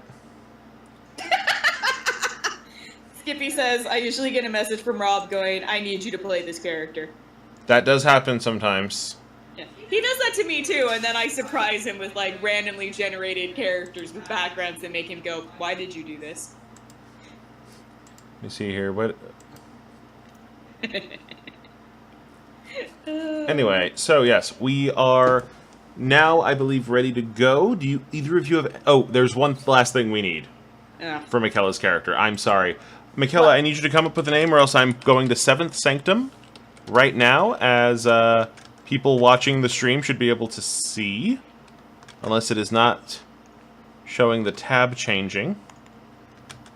Speaker 5: Skippy says, I usually get a message from Rob going, I need you to play this character.
Speaker 1: That does happen sometimes.
Speaker 5: Yeah. He does that to me too, and then I surprise him with like randomly generated characters with backgrounds that make him go, why did you do this?
Speaker 1: Let me see here. What? Anyway, so yes, we are now, I believe, ready to go. Do you, either of you have... Oh, there's one last thing we need for Mikella's character. I'm sorry. Mikella, I need you to come up with a name, or else I'm going to 7th Sanctum right now, as people watching the stream should be able to see. Unless it is not showing the tab changing.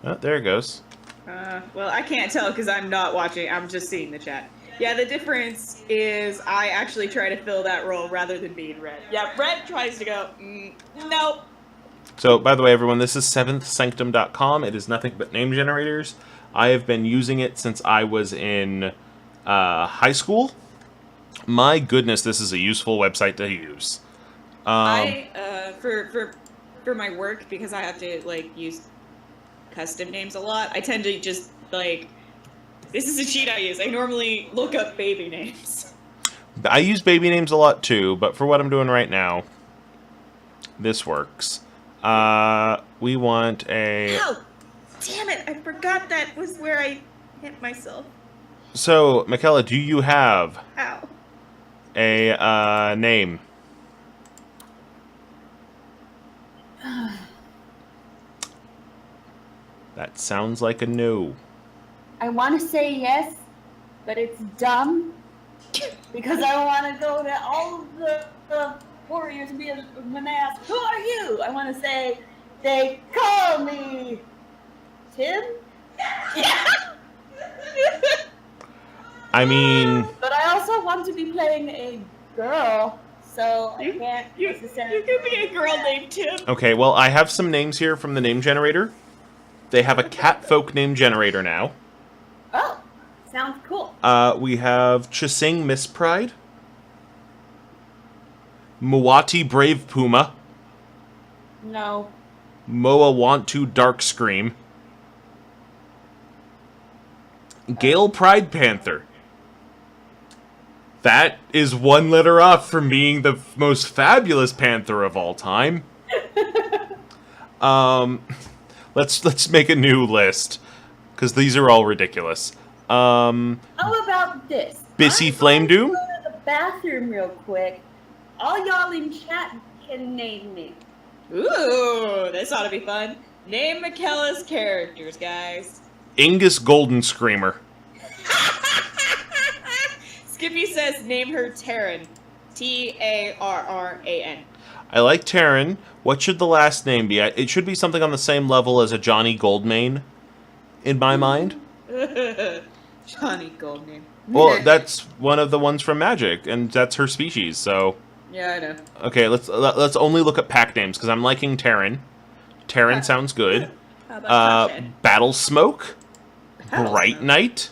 Speaker 1: Oh, there it goes.
Speaker 5: Well, I can't tell because I'm not watching. I'm just seeing the chat. Yeah, the difference is I actually try to fill that role rather than being Red. Yeah, Red tries to go, nope.
Speaker 1: So, by the way, everyone, this is 7thsanctum.com. It is nothing but name generators. I have been using it since I was in high school. My goodness, this is a useful website to use.
Speaker 5: For my work, because I have to, like, use custom names a lot, I tend to just, like, this is a cheat I use. I normally look up baby names.
Speaker 1: I use baby names a lot, too, but for what I'm doing right now, this works. We want a...
Speaker 5: Ow! Damn it, I forgot that was where I hit myself.
Speaker 1: So, Mikella, do you have
Speaker 5: Ow.
Speaker 1: a name? That sounds like a no.
Speaker 3: I want to say yes, but it's dumb because I want to go to all of the warriors and be when they ask, "Who are you?" I want to say, "They call me Tim."
Speaker 1: I mean...
Speaker 3: But I also want to be playing a girl, so I can't
Speaker 5: You
Speaker 3: necessarily.
Speaker 5: could be a girl named Tim.
Speaker 1: Okay, well, I have some names here from the name generator. They have a catfolk name generator now.
Speaker 3: Oh, sounds cool.
Speaker 1: We have Chising Miss Pride. Muwati Brave Puma.
Speaker 3: No.
Speaker 1: Moa Want to Dark Scream. Gale Pride Panther. That is one letter off from being the most fabulous panther of all time. Let's make a new list, because these are all ridiculous.
Speaker 3: How about this?
Speaker 1: Bissy Flame Doom?
Speaker 3: I'm going to go to the bathroom real quick. All y'all in chat can name me.
Speaker 5: Ooh, this ought to be fun. Name Mikella's characters, guys.
Speaker 1: Ingus Golden Screamer.
Speaker 5: Skippy says name her Tarran. Tarran.
Speaker 1: I like Tarran. What should the last name be? It should be something on the same level as a Johnny Goldmane, in my mind.
Speaker 5: Johnny Goldname.
Speaker 1: Well, that's one of the ones from Magic, and that's her species, so...
Speaker 5: Yeah, I know.
Speaker 1: Okay, let's only look at pack names, because I'm liking Tarran. Tarran sounds good.
Speaker 5: How about Tasha?
Speaker 1: Battle Smoke.
Speaker 5: Battle
Speaker 1: Bright
Speaker 5: Smoke.
Speaker 1: Knight.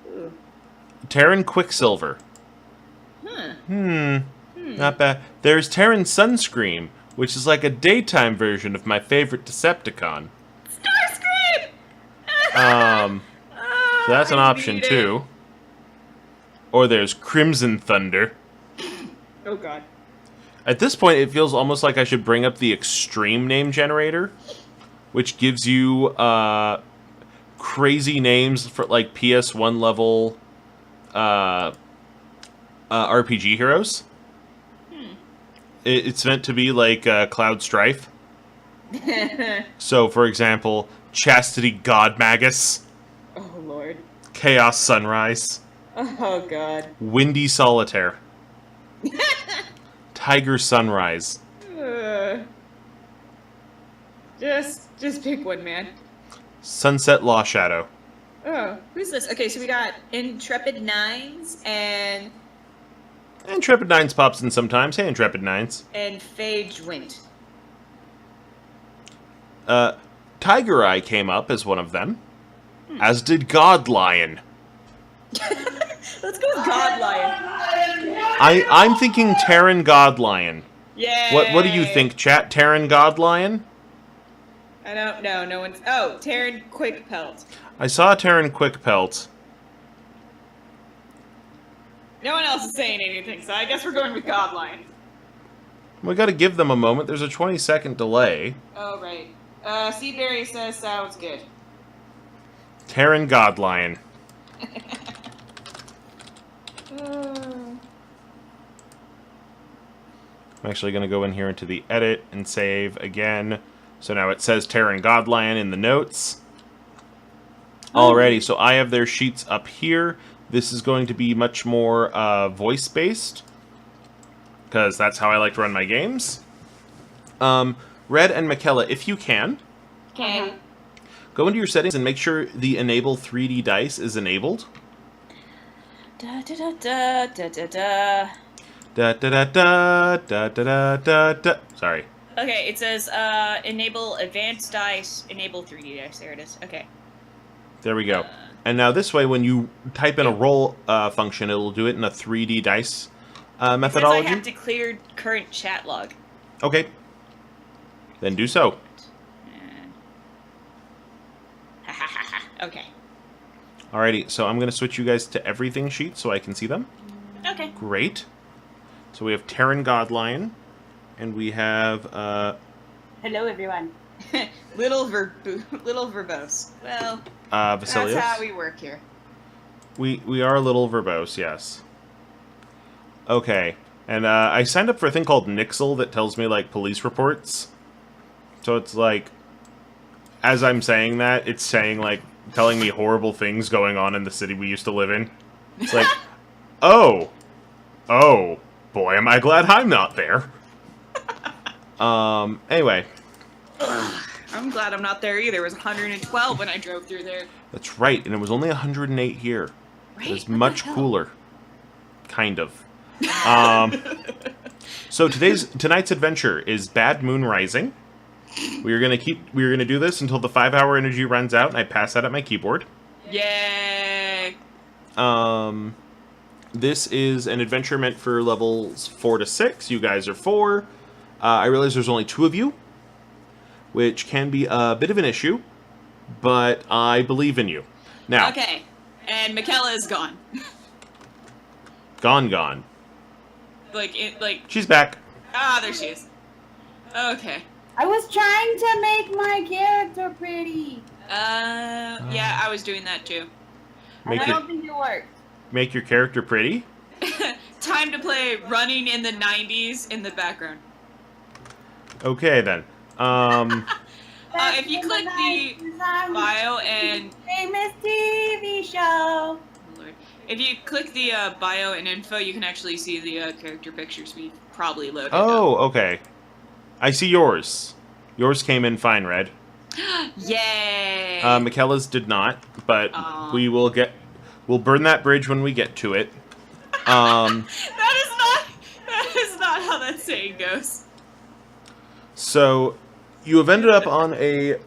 Speaker 5: Ooh.
Speaker 1: Tarran Quicksilver. Not bad. There's Tarran Sunscream, which is like a daytime version of my favorite Decepticon.
Speaker 5: Starscream!
Speaker 1: So that's an option, too. Or there's Crimson Thunder.
Speaker 5: Oh, God.
Speaker 1: At this point, it feels almost like I should bring up the Extreme Name Generator, which gives you crazy names for, like, PS1 level RPG heroes. It's meant to be like Cloud Strife. So, for example, Chastity God Magus,
Speaker 5: Oh, Lord.
Speaker 1: Chaos Sunrise,
Speaker 5: Oh, God.
Speaker 1: Windy Solitaire, Tiger Sunrise,
Speaker 5: Just pick one, man.
Speaker 1: Sunset Law Shadow.
Speaker 5: Oh, who's this? Okay, so we got Intrepid Nines and
Speaker 1: Intrepid Nines pops in sometimes. Hey, Intrepid Nines.
Speaker 5: Phage Wint.
Speaker 1: Tiger Eye came up as one of them, as did Godlion.
Speaker 5: Let's go with Godlion.
Speaker 1: I'm thinking Tarran Godlion.
Speaker 5: Yeah.
Speaker 1: What do you think, chat? Tarran Godlion?
Speaker 5: I don't know. No one's. Oh, Tarran Quickpelt.
Speaker 1: I saw Tarran Quickpelt.
Speaker 5: No one else is saying anything, so I guess we're going with Godlion.
Speaker 1: We gotta give them a moment. There's a 20-second delay.
Speaker 5: Oh, right. Seaberry says sounds good.
Speaker 1: Tarran Godlion.
Speaker 5: Oh.
Speaker 1: I'm actually gonna go in here into the edit and save again. So now it says Tarran Godlion in the notes. Alrighty, so I have their sheets up here. This is going to be much more voice-based, because that's how I like to run my games. Red and Mikella, if you can,
Speaker 5: Okay.
Speaker 1: go into your settings and make sure the Enable 3D Dice is enabled.
Speaker 5: Da da da da da da da.
Speaker 1: Da da da da da da da da. Sorry.
Speaker 5: Okay, it says enable advanced dice, enable 3D dice. There it is. Okay.
Speaker 1: There we go. And now this way, when you type in a roll function, it'll do it in a 3D dice methodology.
Speaker 5: It says I have to clear current chat log.
Speaker 1: Okay. Then do so.
Speaker 5: Okay.
Speaker 1: Alrighty, so I'm going to switch you guys to everything sheet so I can see them.
Speaker 5: Okay.
Speaker 1: Great. So we have Tarran Godlion, and we have
Speaker 3: Hello, everyone.
Speaker 5: little verbose. Well,
Speaker 1: Vasilios.
Speaker 5: that's how we work here.
Speaker 1: We are a little verbose, yes. Okay, and I signed up for a thing called Nixle that tells me, like, police reports. So it's like, as I'm saying that, it's saying, like, telling me horrible things going on in the city we used to live in. It's like, oh, boy, am I glad I'm not there. Anyway.
Speaker 5: I'm glad I'm not there either. It was 112 when I drove through there.
Speaker 1: That's right, and it was only 108 here.
Speaker 5: Right?
Speaker 1: It was
Speaker 5: What the
Speaker 1: much
Speaker 5: hell?
Speaker 1: cooler. Kind of. So tonight's adventure is Bad Moon Rising. We're gonna do this until the 5-hour energy runs out, and I pass that at my keyboard.
Speaker 5: Yay!
Speaker 1: This is an adventure meant for levels 4 to 6. You guys are 4. I realize there's only 2 of you, which can be a bit of an issue, but I believe in you. Now,
Speaker 5: Okay, and Mikella is gone.
Speaker 1: gone. She's back.
Speaker 5: There she is. Okay.
Speaker 3: I was trying to make my character pretty.
Speaker 5: Yeah, I was doing that too.
Speaker 3: And I
Speaker 1: Make
Speaker 3: don't think it worked.
Speaker 1: make your character pretty.
Speaker 5: Time to play Running in the 90s in the background.
Speaker 1: Okay then.
Speaker 5: If you click the bio and
Speaker 3: famous TV show.
Speaker 5: oh Lord. If you click the bio and info, you can actually see the character pictures we probably loaded.
Speaker 1: Oh, okay. I see yours. Yours came in fine, Red.
Speaker 5: Yay!
Speaker 1: Mikella's did not, but
Speaker 5: Aw.
Speaker 1: we'll burn that bridge when we get to it.
Speaker 5: That is not how that saying goes.
Speaker 1: So, you have ended up on a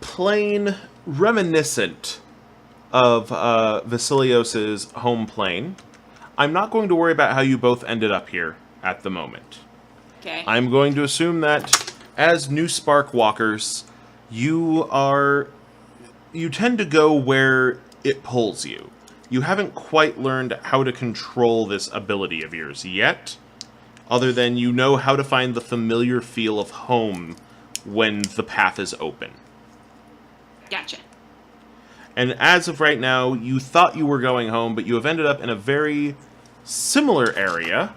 Speaker 1: plane reminiscent of Vasilios' home plane. I'm not going to worry about how you both ended up here at the moment.
Speaker 5: Okay.
Speaker 1: I'm going to assume that as new Spark Walkers, you tend to go where it pulls you. You haven't quite learned how to control this ability of yours yet, other than you know how to find the familiar feel of home when the path is open.
Speaker 5: Gotcha.
Speaker 1: And as of right now, you thought you were going home, but you have ended up in a very similar area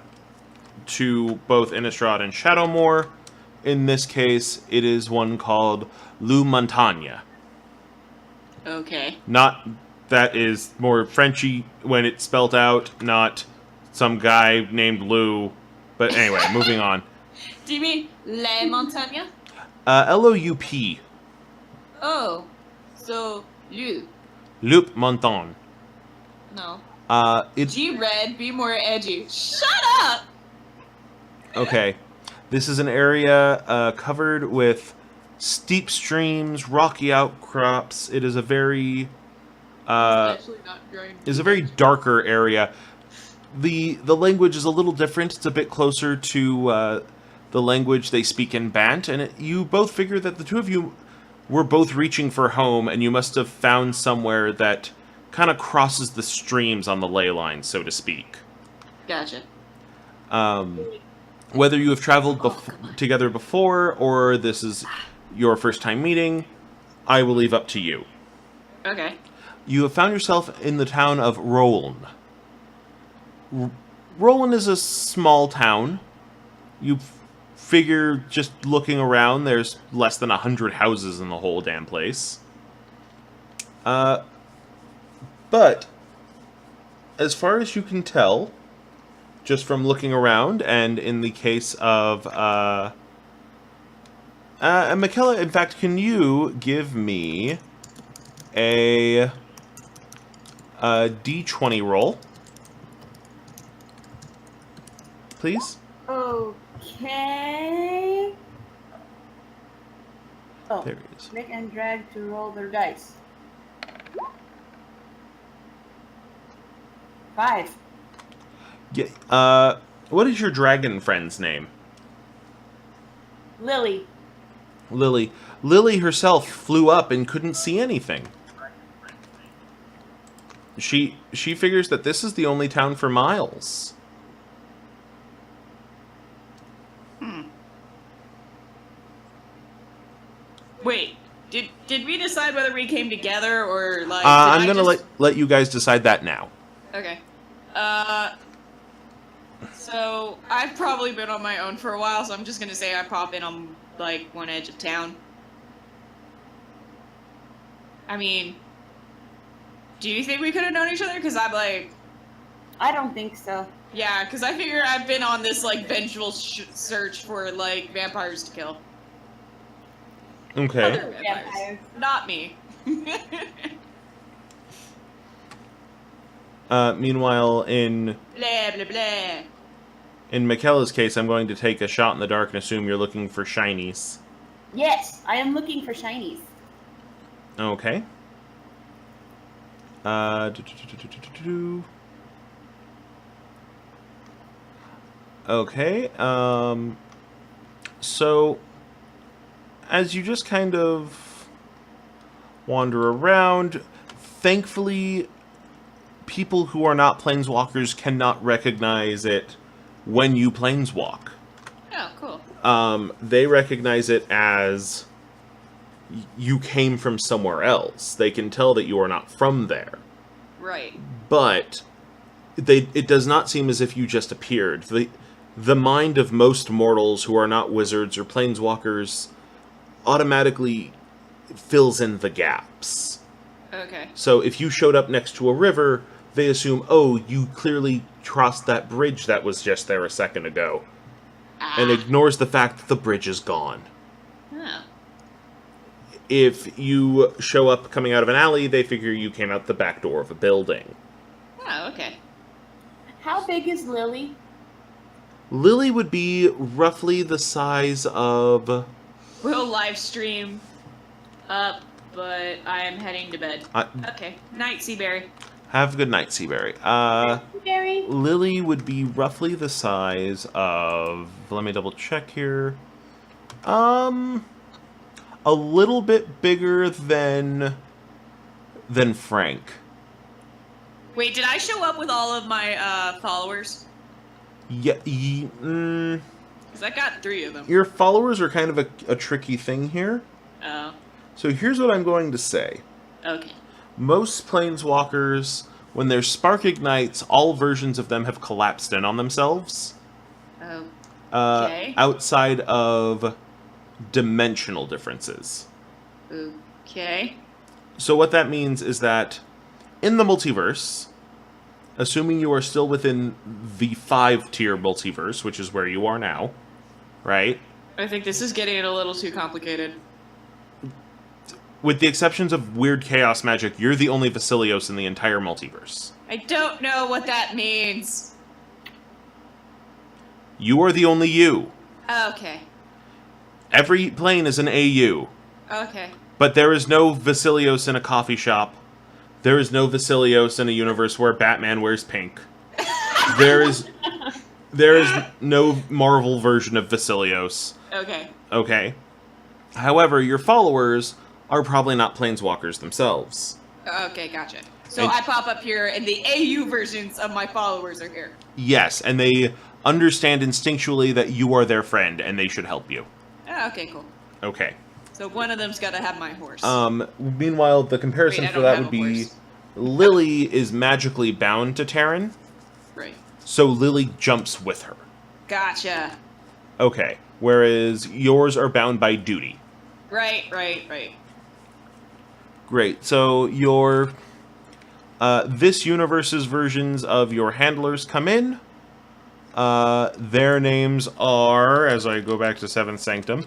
Speaker 1: to both Innistrad and Shadowmoor. In this case, it is one called Loup-Montagne.
Speaker 5: Okay.
Speaker 1: Not that is more Frenchy when it's spelt out, not some guy named Lou. But anyway, moving on.
Speaker 5: Do you mean Les Montagnes?
Speaker 1: L-O-U-P.
Speaker 5: Oh, so you.
Speaker 1: Loup-Montagne.
Speaker 5: No.
Speaker 1: It's
Speaker 5: G-Red, be more edgy. Shut up!
Speaker 1: okay. This is an area covered with steep streams, rocky outcrops. It is a very
Speaker 5: Actually not going to
Speaker 1: is a very darker area. The language is a little different. It's a bit closer to the language they speak in Bant, and you both figure that the two of you were both reaching for home, and you must have found somewhere that kind of crosses the streams on the ley line, so to speak.
Speaker 5: Gotcha.
Speaker 1: Whether you have traveled together before, or this is your first time meeting, I will leave up to you.
Speaker 5: Okay.
Speaker 1: You have found yourself in the town of Rolln. Rolln is a small town. You figure, just looking around, there's less than 100 houses in the whole damn place. But, as far as you can tell, just from looking around, and in the case of, Mikella, in fact, can you give me a D20 roll? Please?
Speaker 3: Okay. Oh,
Speaker 1: There it is.
Speaker 3: click and drag to roll their dice. 5.
Speaker 1: Yeah, what is your dragon friend's name?
Speaker 3: Lily.
Speaker 1: Lily. Lily herself flew up and couldn't see anything. She figures that this is the only town for miles.
Speaker 5: Wait, did we decide whether we came together or like?
Speaker 1: I'm gonna let you guys decide that now.
Speaker 5: Okay. So I've probably been on my own for a while, so I'm just gonna say I pop in on like one edge of town. I mean, do you think we could have known each other? Because I'm like,
Speaker 3: I don't think so.
Speaker 5: yeah, because I figure I've been on this like vengeful search for like vampires to kill.
Speaker 1: Okay.
Speaker 5: Other vampires, not me.
Speaker 1: Meanwhile, in
Speaker 5: Blah blah blah.
Speaker 1: Mikella's case, I'm going to take a shot in the dark and assume you're looking for shinies.
Speaker 3: Yes, I am looking for shinies.
Speaker 1: Okay. Okay, so, as you just kind of wander around, thankfully, people who are not planeswalkers cannot recognize it when you planeswalk.
Speaker 5: Oh, cool.
Speaker 1: They recognize it as you came from somewhere else. They can tell that you are not from there.
Speaker 5: Right.
Speaker 1: But it does not seem as if you just appeared. The mind of most mortals who are not wizards or planeswalkers automatically fills in the gaps.
Speaker 5: Okay.
Speaker 1: So if you showed up next to a river, they assume, oh, you clearly crossed that bridge that was just there a second ago. And ignores the fact that the bridge is gone.
Speaker 5: Oh.
Speaker 1: If you show up coming out of an alley, they figure you came out the back door of a building.
Speaker 5: Oh, okay.
Speaker 3: How big is Lily?
Speaker 1: Lily would be roughly the size of...
Speaker 5: We'll live stream up, but I am heading to bed. Okay. Night, Seaberry.
Speaker 1: Have a good night, Seaberry.
Speaker 3: Very.
Speaker 1: Lily would be roughly the size of... Let me double check here. A little bit bigger than Frank.
Speaker 5: Wait, did I show up with all of my followers?
Speaker 1: Yeah,
Speaker 5: Because I got 3 of them.
Speaker 1: your followers are kind of a tricky thing here.
Speaker 5: Oh,
Speaker 1: So here's what I'm going to say.
Speaker 5: okay.
Speaker 1: Most planeswalkers, when their spark ignites, all versions of them have collapsed in on themselves.
Speaker 5: Oh,
Speaker 1: Okay. Outside of dimensional differences.
Speaker 5: okay.
Speaker 1: So what that means is that in the multiverse, assuming you are still within the 5-tier multiverse, which is where you are now, right?
Speaker 5: I think this is getting a little too complicated.
Speaker 1: With the exceptions of weird chaos magic, you're the only Vasilios in the entire multiverse.
Speaker 5: I don't know what that means.
Speaker 1: You are the only you.
Speaker 5: Okay.
Speaker 1: Every plane is an AU.
Speaker 5: Okay.
Speaker 1: But there is no Vasilios in a coffee shop. There is no Vasilios in a universe where Batman wears pink. There is no Marvel version of Vasilios.
Speaker 5: Okay.
Speaker 1: Okay. However, your followers are probably not planeswalkers themselves.
Speaker 5: Okay, gotcha. So
Speaker 1: And-
Speaker 5: I pop up here, and the AU versions of my followers are here.
Speaker 1: Yes, and they understand instinctually that you are their friend and they should help you.
Speaker 5: Oh, okay, cool.
Speaker 1: Okay.
Speaker 5: So one of them's got to have my horse.
Speaker 1: Meanwhile, the comparison
Speaker 5: Wait, I
Speaker 1: for
Speaker 5: don't
Speaker 1: that
Speaker 5: have
Speaker 1: would
Speaker 5: a
Speaker 1: be
Speaker 5: horse.
Speaker 1: Lily is magically bound to Tarran,
Speaker 5: Right.
Speaker 1: so Lily jumps with her.
Speaker 5: Gotcha.
Speaker 1: Okay. Whereas yours are bound by duty.
Speaker 5: Right.
Speaker 1: Great. So your This universe's versions of your handlers come in. Their names are, as I go back to 7th Sanctum,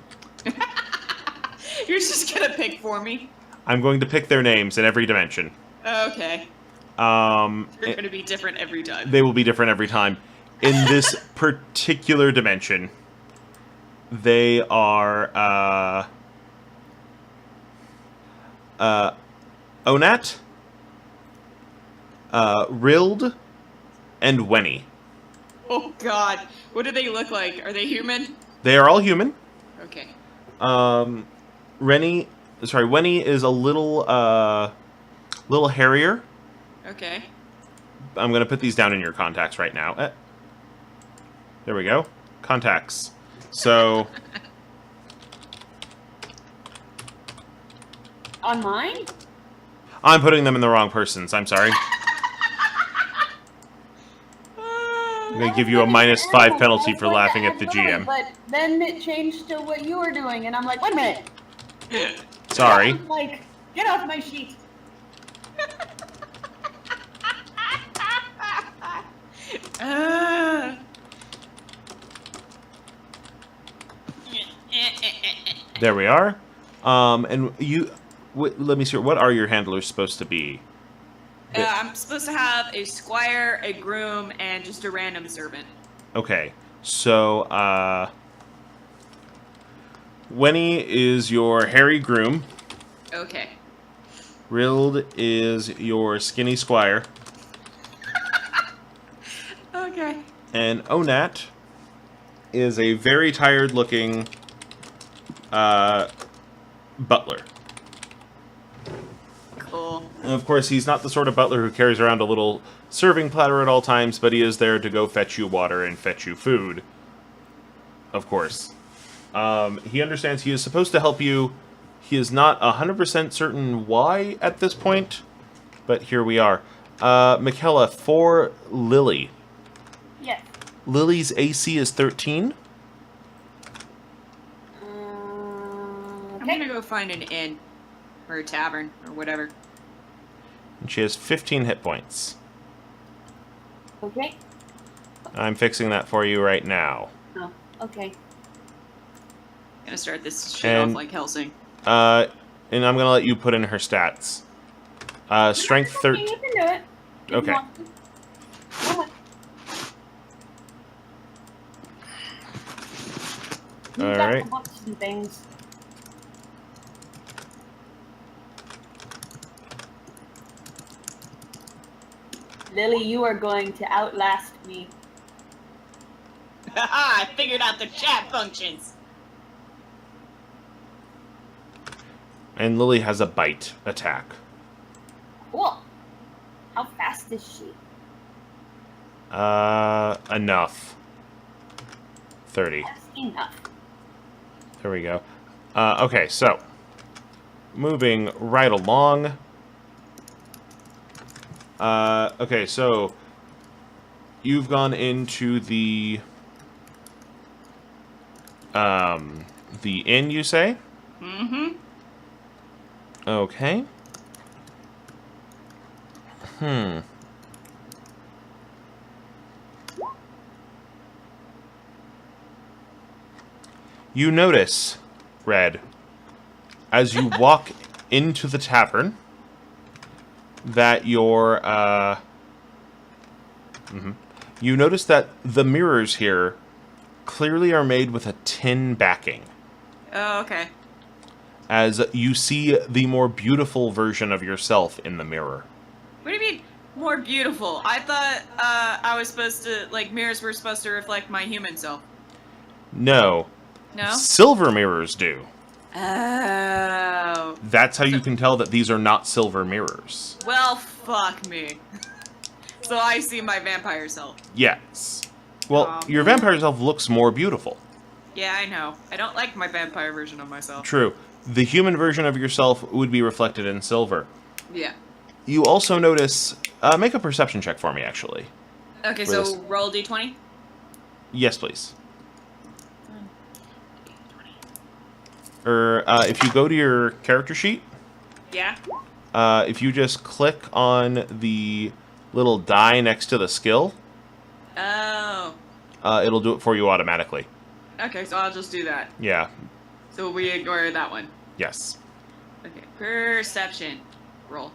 Speaker 5: You're just gonna pick for me.
Speaker 1: I'm going to pick their names in every dimension.
Speaker 5: Okay. They're gonna be different every time.
Speaker 1: They will be different every time. In this particular dimension, they are Onat, Rild, and Wenny.
Speaker 5: Oh God, what do they look like? Are they human?
Speaker 1: They are all human.
Speaker 5: Okay.
Speaker 1: Wenny is a little hairier.
Speaker 5: Okay.
Speaker 1: I'm gonna put these down in your contacts right now. There we go. Contacts. So
Speaker 3: On mine?
Speaker 1: I'm putting them in the wrong persons. I'm sorry. I'm gonna give you a -5 penalty for laughing at the GM.
Speaker 3: But then it changed to what you were doing, and I'm like, wait a minute.
Speaker 1: Sorry.
Speaker 3: I'm like, get off my sheet.
Speaker 1: There we are. And you, let me see. What are your handlers supposed to be?
Speaker 5: I'm supposed to have a squire, a groom, and just a random servant.
Speaker 1: Okay. So, Wenny is your hairy groom.
Speaker 5: Okay.
Speaker 1: Rild is your skinny squire.
Speaker 5: Okay.
Speaker 1: And Onat is a very tired-looking butler.
Speaker 5: Cool.
Speaker 1: And of course, he's not the sort of butler who carries around a little serving platter at all times, but he is there to go fetch you water and fetch you food. Of course. He understands he is supposed to help you. He is not 100% certain why at this point, but here we are. Mikella, for Lily.
Speaker 3: Yes.
Speaker 1: Lily's AC is 13.
Speaker 5: I'm
Speaker 3: Okay.
Speaker 5: gonna go find an inn. Or a tavern, or whatever.
Speaker 1: And she has 15 hit points.
Speaker 3: Okay.
Speaker 1: I'm fixing that for you right now.
Speaker 3: Oh, okay.
Speaker 5: Gonna start this shit
Speaker 1: And-
Speaker 5: off like Helsing.
Speaker 1: And I'm gonna let you put in her stats. Strength
Speaker 3: Okay,
Speaker 1: 13.
Speaker 3: you can do it. If you
Speaker 1: Okay.
Speaker 3: want to. Come on. You
Speaker 1: All
Speaker 3: got
Speaker 1: right.
Speaker 3: the books and things. Lily, you are going to outlast me.
Speaker 5: Haha, I figured out the chat functions.
Speaker 1: And Lily has a bite attack.
Speaker 3: Cool. How fast is she?
Speaker 1: Enough. 30.
Speaker 3: That's enough.
Speaker 1: There we go. Okay, so moving right along. Okay, so you've gone into the inn, you say?
Speaker 5: Mm-hmm.
Speaker 1: Okay. You notice, Red, as you walk into the tavern, that your, you notice that the mirrors here clearly are made with a tin backing,
Speaker 5: Oh, okay.
Speaker 1: as you see the more beautiful version of yourself in the mirror.
Speaker 5: What do you mean, more beautiful? I thought, I was supposed to, like, mirrors were supposed to reflect my human self.
Speaker 1: No.
Speaker 5: No?
Speaker 1: Silver mirrors do.
Speaker 5: Oh.
Speaker 1: That's how you can tell that these are not silver mirrors.
Speaker 5: Well, fuck me. So I see my vampire self.
Speaker 1: Yes. Well,
Speaker 5: Aw,
Speaker 1: your
Speaker 5: man.
Speaker 1: vampire self looks more beautiful.
Speaker 5: Yeah, I know. I don't like my vampire version of myself.
Speaker 1: True. The human version of yourself would be reflected in silver.
Speaker 5: Yeah.
Speaker 1: You also notice... make a perception check for me, actually.
Speaker 5: Okay,
Speaker 1: For
Speaker 5: so
Speaker 1: this.
Speaker 5: roll d20.
Speaker 1: Yes, please. Or, if you go to your character sheet,
Speaker 5: Yeah.
Speaker 1: if you just click on the little die next to the skill,
Speaker 5: Oh.
Speaker 1: it'll do it for you automatically.
Speaker 5: Okay, so I'll just do that.
Speaker 1: Yeah.
Speaker 5: So we ignore that one.
Speaker 1: Yes.
Speaker 5: Okay. Perception. Roll.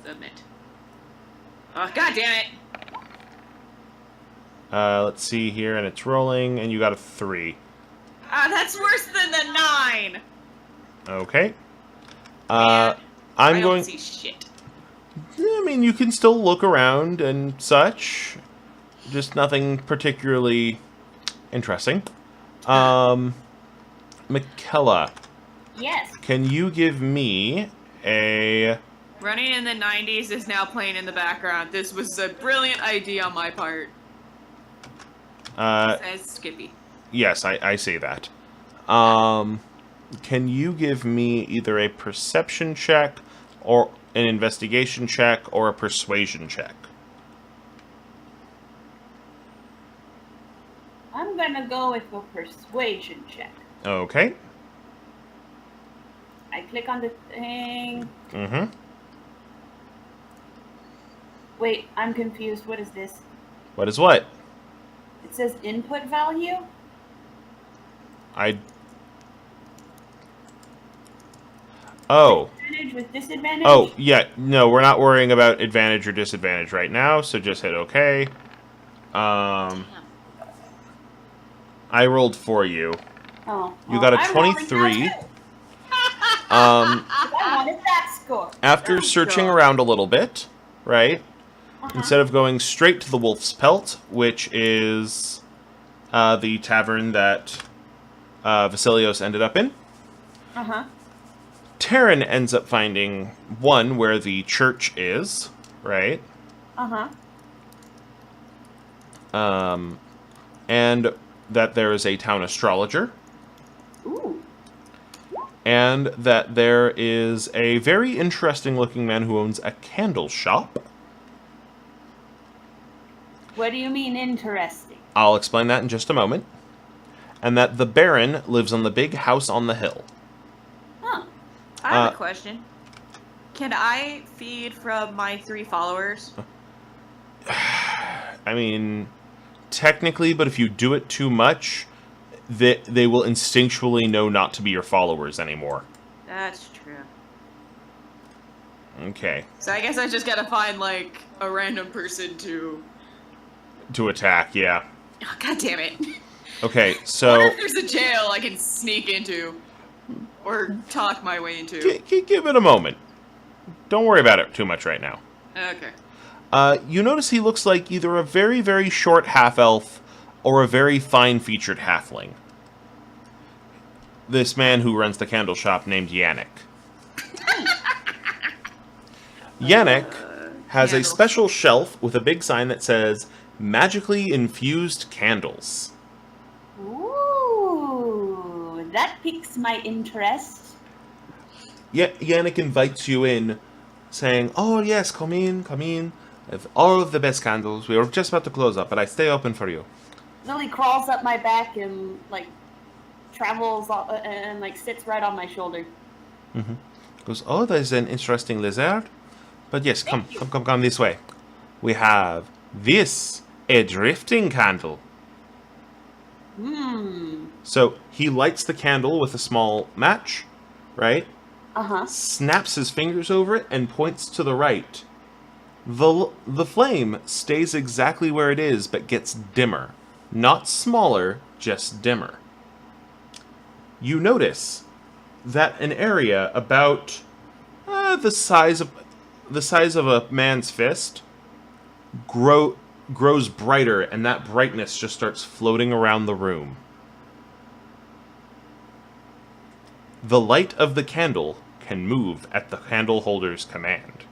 Speaker 5: Submit. Oh, god damn it!
Speaker 1: Let's see here, and it's rolling, and you got a 3.
Speaker 5: Ah, that's worse than the 9!
Speaker 1: Okay.
Speaker 5: Man,
Speaker 1: I'm
Speaker 5: I
Speaker 1: going.
Speaker 5: don't see shit.
Speaker 1: I mean, you can still look around and such. Just nothing particularly interesting. Mikella,
Speaker 3: Yes.
Speaker 1: can you give me a...
Speaker 5: Running in the 90s is now playing in the background. This was a brilliant idea on my part. Says Skippy.
Speaker 1: Yes, I see that. Can you give me either a perception check, or an investigation check, or a persuasion check?
Speaker 3: I'm gonna go with a persuasion check.
Speaker 1: Okay.
Speaker 3: I click on the thing.
Speaker 1: Mm-hmm.
Speaker 3: Wait, I'm confused. What is this?
Speaker 1: What is what?
Speaker 3: It says input value?
Speaker 1: Oh.
Speaker 3: Advantage with disadvantage?
Speaker 1: Oh, yeah. No, we're not worrying about advantage or disadvantage right now, so just hit OK. I rolled for you.
Speaker 3: Oh.
Speaker 1: You got a
Speaker 3: I'm rolling
Speaker 1: 23.
Speaker 3: that too. I wanted that score.
Speaker 1: After searching around a little bit, right? Instead of going straight to the Wolf's Pelt, which is the tavern that Vasilios ended up in, Tarran ends up finding one where the church is, right? And that there is a town astrologer.
Speaker 3: Ooh.
Speaker 1: And that there is a very interesting looking man who owns a candle shop.
Speaker 3: What do you mean interesting?
Speaker 1: I'll explain that in just a moment. And that the Baron lives on the big house on the hill.
Speaker 3: Huh.
Speaker 5: I have a question. Can I feed from my 3 followers?
Speaker 1: I mean, technically, but if you do it too much, they will instinctually know not to be your followers anymore.
Speaker 5: That's true.
Speaker 1: Okay.
Speaker 5: So I guess I just gotta find, like, a random person to...
Speaker 1: To attack, yeah.
Speaker 5: Oh, god damn it.
Speaker 1: Okay, so...
Speaker 5: What if there's a jail I can sneak into? Or talk my way into?
Speaker 1: Give it a moment. Don't worry about it too much right now.
Speaker 5: Okay.
Speaker 1: You notice he looks like either a very, very short half-elf or a very fine-featured halfling. This man who runs the candle shop named Yannick. Yannick has a special shelf with a big sign that says, Magically Infused Candles.
Speaker 3: Ooh, that piques my interest.
Speaker 1: Yannick invites you in, saying, oh yes, come in, come in. I have all of the best candles. We were just about to close up, but I stay open for you.
Speaker 3: Lily crawls up my back and, like, travels and, like, sits right on my shoulder.
Speaker 1: Goes, oh, there's an interesting lizard. But yes, come this way. We have this, a drifting candle. So he lights the candle with a small match, right? Snaps his fingers over it and points to the right. The flame stays exactly where it is, but gets dimmer. Not smaller, just dimmer. You notice that an area about the size of a man's fist grows brighter, and that brightness just starts floating around the room. The light of the candle can move at the candle holder's command.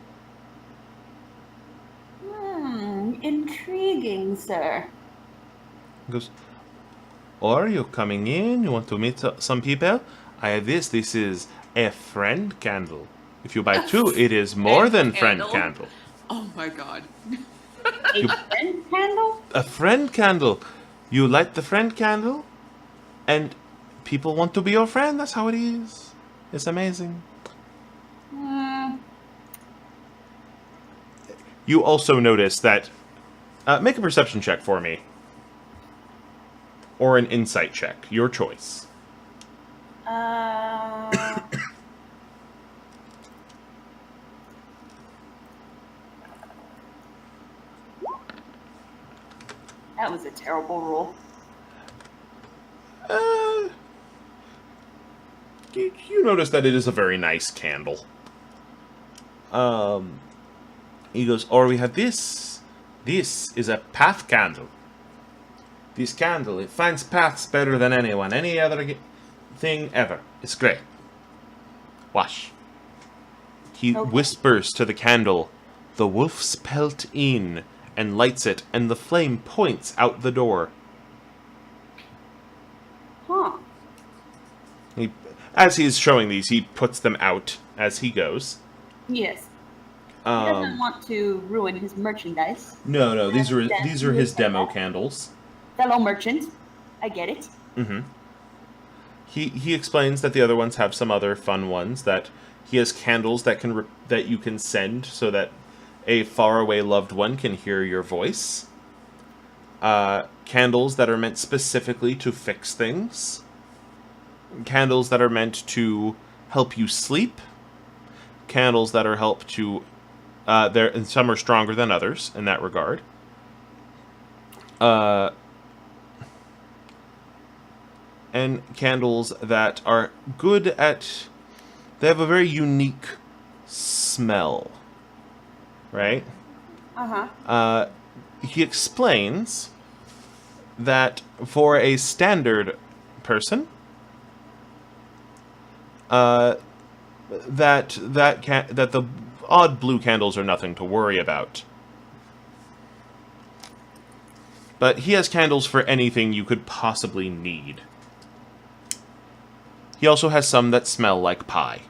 Speaker 3: Intriguing, sir.
Speaker 1: He goes, are you coming in? You want to meet some people? I have this. This is a friend candle. If you buy 2, it is more than friend candle.
Speaker 5: Oh my god.
Speaker 3: A friend candle?
Speaker 1: A friend candle. You light the friend candle, and people want to be your friend. That's how it is. It's amazing. You also notice that... make a perception check for me. Or an insight check. Your choice.
Speaker 3: That was a terrible roll.
Speaker 1: You notice that it is a very nice candle. He goes, or we have this. This is a path candle. This candle, it finds paths better than anyone. Any other thing ever. It's great. Wash. He whispers to the candle, the wolf's pelt in, and lights it, and the flame points out the door.
Speaker 3: Huh.
Speaker 1: As he is showing these, he puts them out as he goes.
Speaker 3: Yes. He doesn't want to ruin his merchandise.
Speaker 1: No, these are his demo candles.
Speaker 3: Fellow merchant. I get it.
Speaker 1: Mm-hmm. He explains that the other ones have some other fun ones, that he has candles that that you can send so that a faraway loved one can hear your voice. Candles that are meant specifically to fix things. Candles that are meant to help you sleep. Candles that are help to... and some are stronger than others in that regard. And candles that are good at... They have a very unique smell. Right?
Speaker 3: Uh-huh.
Speaker 1: He explains that for a standard person, that the odd blue candles are nothing to worry about. But he has candles for anything you could possibly need. He also has some that smell like pie.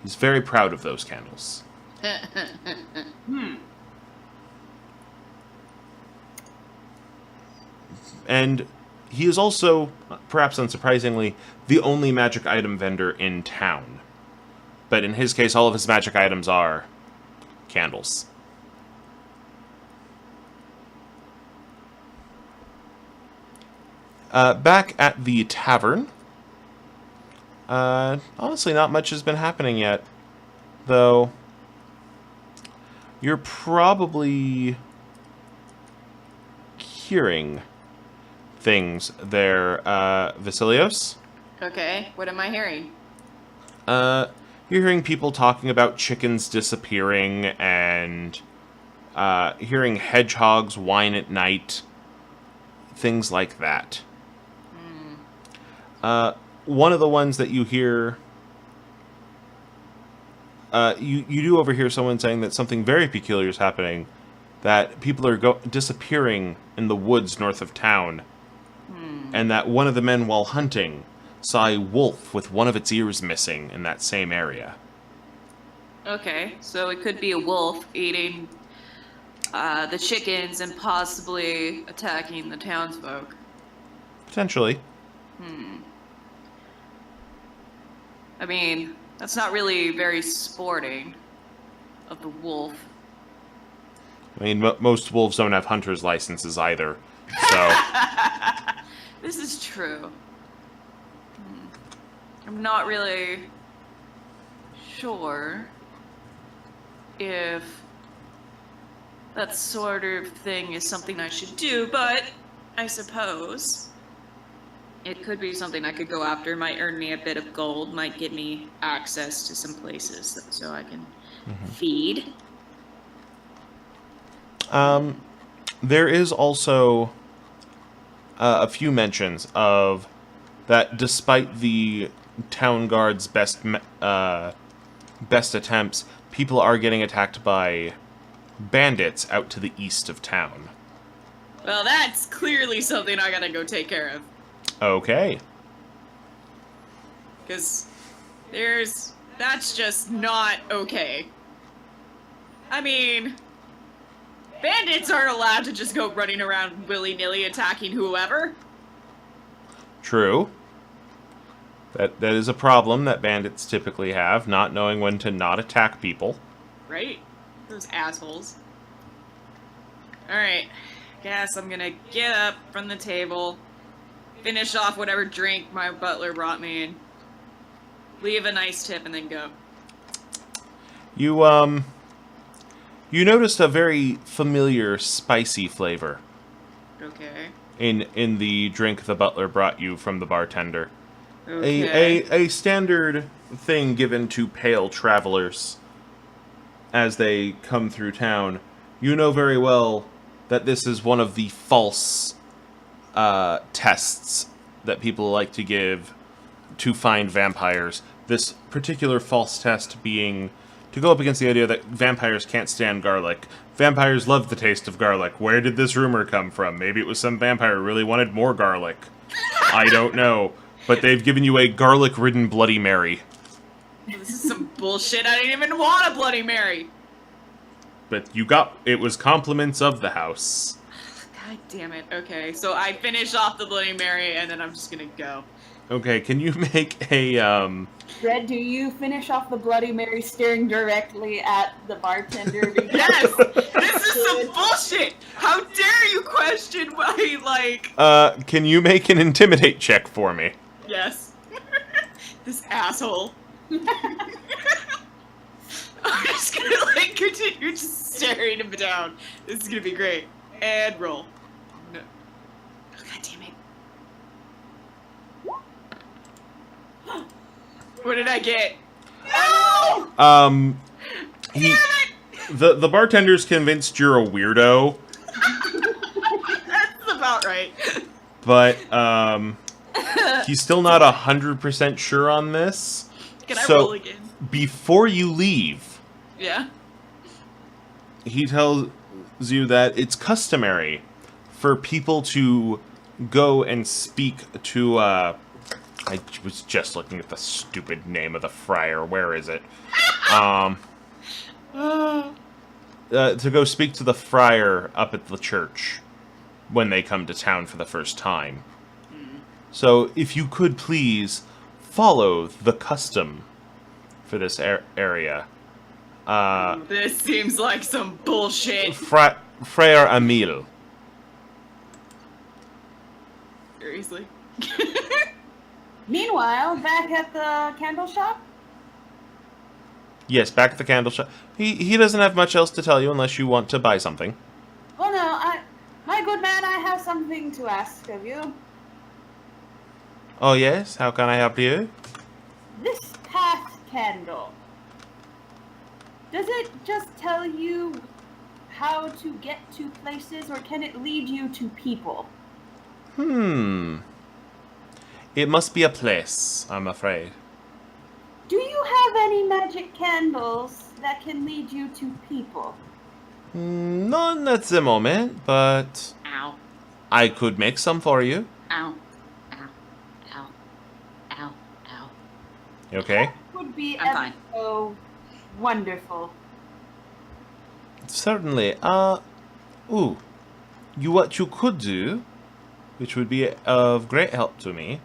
Speaker 1: He's very proud of those candles. And he is also, perhaps unsurprisingly, the only magic item vendor in town. But in his case, all of his magic items are candles. Back at the tavern, honestly, not much has been happening yet. Though, you're probably hearing things there, Vasilios.
Speaker 5: Okay, what am I hearing?
Speaker 1: You're hearing people talking about chickens disappearing and hearing hedgehogs whine at night. Things like that. One of the ones that you hear... you do overhear someone saying that something very peculiar is happening. That people are disappearing in the woods north of town. And that one of the men, while hunting, saw a wolf with one of its ears missing in that same area.
Speaker 5: Okay, so it could be a wolf eating the chickens and possibly attacking the townsfolk.
Speaker 1: Potentially.
Speaker 5: I mean, that's not really very sporting of the wolf.
Speaker 1: I mean, most wolves don't have hunter's licenses either, so...
Speaker 5: This is true. I'm not really sure if that sort of thing is something I should do, but I suppose it could be something I could go after. Might earn me a bit of gold, might get me access to some places so I can feed.
Speaker 1: There is also a few mentions of that despite the town guard's best attempts, people are getting attacked by bandits out to the east of town.
Speaker 5: Well, that's clearly something I gotta go take care of.
Speaker 1: Okay.
Speaker 5: Because that's just not okay. I mean, bandits aren't allowed to just go running around willy-nilly attacking whoever.
Speaker 1: True. That is a problem that bandits typically have, not knowing when to not attack people.
Speaker 5: Right? Those assholes. Alright. Guess I'm gonna get up from the table, finish off whatever drink my butler brought me, and leave a nice tip, and then go.
Speaker 1: You noticed a very familiar spicy flavor
Speaker 5: Okay.
Speaker 1: in the drink the butler brought you from the bartender.
Speaker 5: Okay.
Speaker 1: A standard thing given to pale travelers as they come through town. You know very well that this is one of the false tests that people like to give to find vampires. This particular false test being to go up against the idea that vampires can't stand garlic. Vampires love the taste of garlic. Where did this rumor come from? Maybe it was some vampire who really wanted more garlic. I don't know. But they've given you a garlic-ridden Bloody Mary.
Speaker 5: This is some bullshit. I didn't even want a Bloody Mary.
Speaker 1: But you got... It was compliments of the house.
Speaker 5: God damn it. Okay, so I finish off the Bloody Mary, and then I'm just gonna go.
Speaker 1: Okay, can you make a,
Speaker 3: Red, do you finish off the Bloody Mary staring directly at the bartender?
Speaker 5: Yes! This is some bullshit! How dare you question my, like...
Speaker 1: can you make an intimidate check for me?
Speaker 5: Yes. This asshole. I'm just gonna, like, continue just staring him down. This is gonna be great. And roll. No. Oh, God damn it. What did I get? No!
Speaker 1: The bartender's convinced you're a weirdo,
Speaker 5: That's about right.
Speaker 1: but, he's still not 100% sure on this.
Speaker 5: Can I
Speaker 1: So-
Speaker 5: roll again?
Speaker 1: Before you leave,
Speaker 5: Yeah?
Speaker 1: he tells you that it's customary for people to go and speak to, I was just looking at the stupid name of the friar. Where is it? To go speak to the friar up at the church when they come to town for the first time. So, if you could please follow the custom for this area.
Speaker 5: This seems like some bullshit.
Speaker 1: Friar Emil.
Speaker 5: Seriously.
Speaker 3: Meanwhile, back at the candle shop?
Speaker 1: Yes, back at the candle shop. He doesn't have much else to tell you unless you want to buy something.
Speaker 3: Well, no, my good man, I have something to ask of you.
Speaker 1: Oh, yes? How can I help you?
Speaker 3: This path candle, does it just tell you how to get to places, or can it lead you to people?
Speaker 1: It must be a place, I'm afraid.
Speaker 3: Do you have any magic candles that can lead you to people?
Speaker 1: None at the moment, but
Speaker 5: Ow.
Speaker 1: I could make some for you.
Speaker 5: Ow. Ow. Ow. Ow. Ow.
Speaker 1: You okay?
Speaker 3: Would be
Speaker 5: I'm
Speaker 3: ever
Speaker 5: fine.
Speaker 3: so wonderful.
Speaker 1: Certainly. What you could do, which would be of great help to me,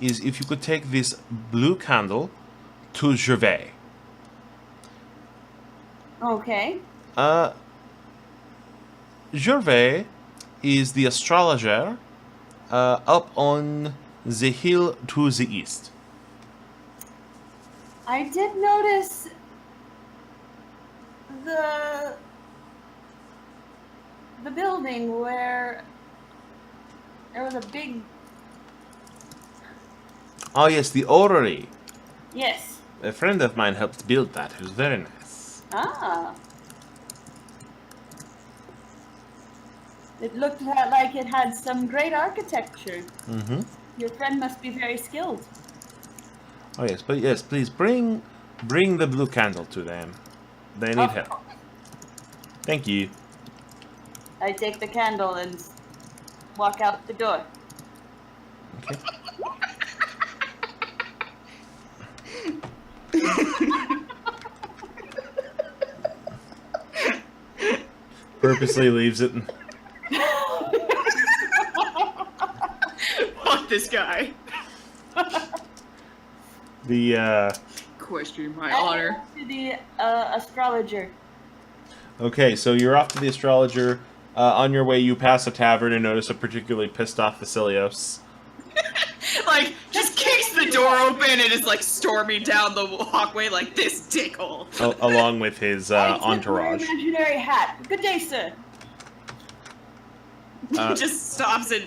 Speaker 1: is if you could take this blue candle to Gervais.
Speaker 3: Okay.
Speaker 1: Gervais is the astrologer up on the hill to the east.
Speaker 3: I did notice the building where there was a big...
Speaker 1: Oh yes, the orrery.
Speaker 3: Yes.
Speaker 1: A friend of mine helped build that. It was very nice.
Speaker 3: Ah. It looked like it had some great architecture.
Speaker 1: Mm-hmm.
Speaker 3: Your friend must be very skilled.
Speaker 1: Oh yes, but yes, please bring the blue candle to them. They need
Speaker 3: Of
Speaker 1: help.
Speaker 3: course.
Speaker 1: Thank you.
Speaker 3: I take the candle and walk out the door.
Speaker 1: Okay. Purposely leaves it.
Speaker 5: Fuck this guy.
Speaker 1: The
Speaker 5: Question my honor.
Speaker 3: To the astrologer.
Speaker 1: Okay, so you're off to the astrologer. On your way, you pass a tavern and notice a particularly pissed off Vasilios.
Speaker 4: Like, just kicks the door open and is like storming down the walkway like this dickhole.
Speaker 1: Along with his entourage.
Speaker 3: Imaginary hat. Good day, sir.
Speaker 4: Just stops and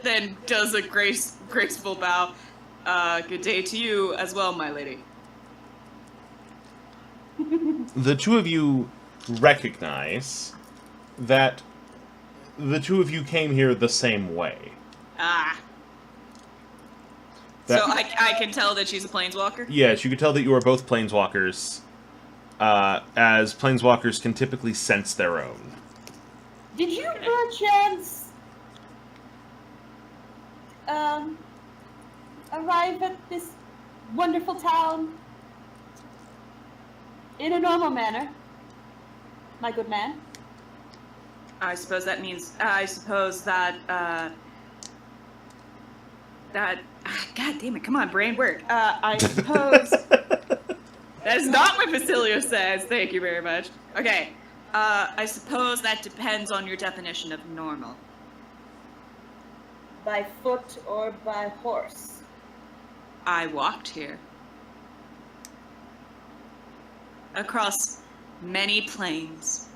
Speaker 4: then does a graceful bow. Good day to you as well, my lady.
Speaker 1: The two of you recognize that the two of you came here the same way.
Speaker 4: Ah.
Speaker 1: That-
Speaker 4: So I can tell that she's a planeswalker?
Speaker 1: Yes, you can tell that you are both planeswalkers, as planeswalkers can typically sense their own.
Speaker 3: Did you, perchance, arrive at this wonderful town in a normal manner, my good man?
Speaker 4: I suppose that means, I suppose that, God damn it, come on, brain, work. I suppose... That is not what Vasilios says, thank you very much. Okay, I suppose that depends on your definition of normal.
Speaker 3: By foot or by horse?
Speaker 4: I walked here. Across many plains.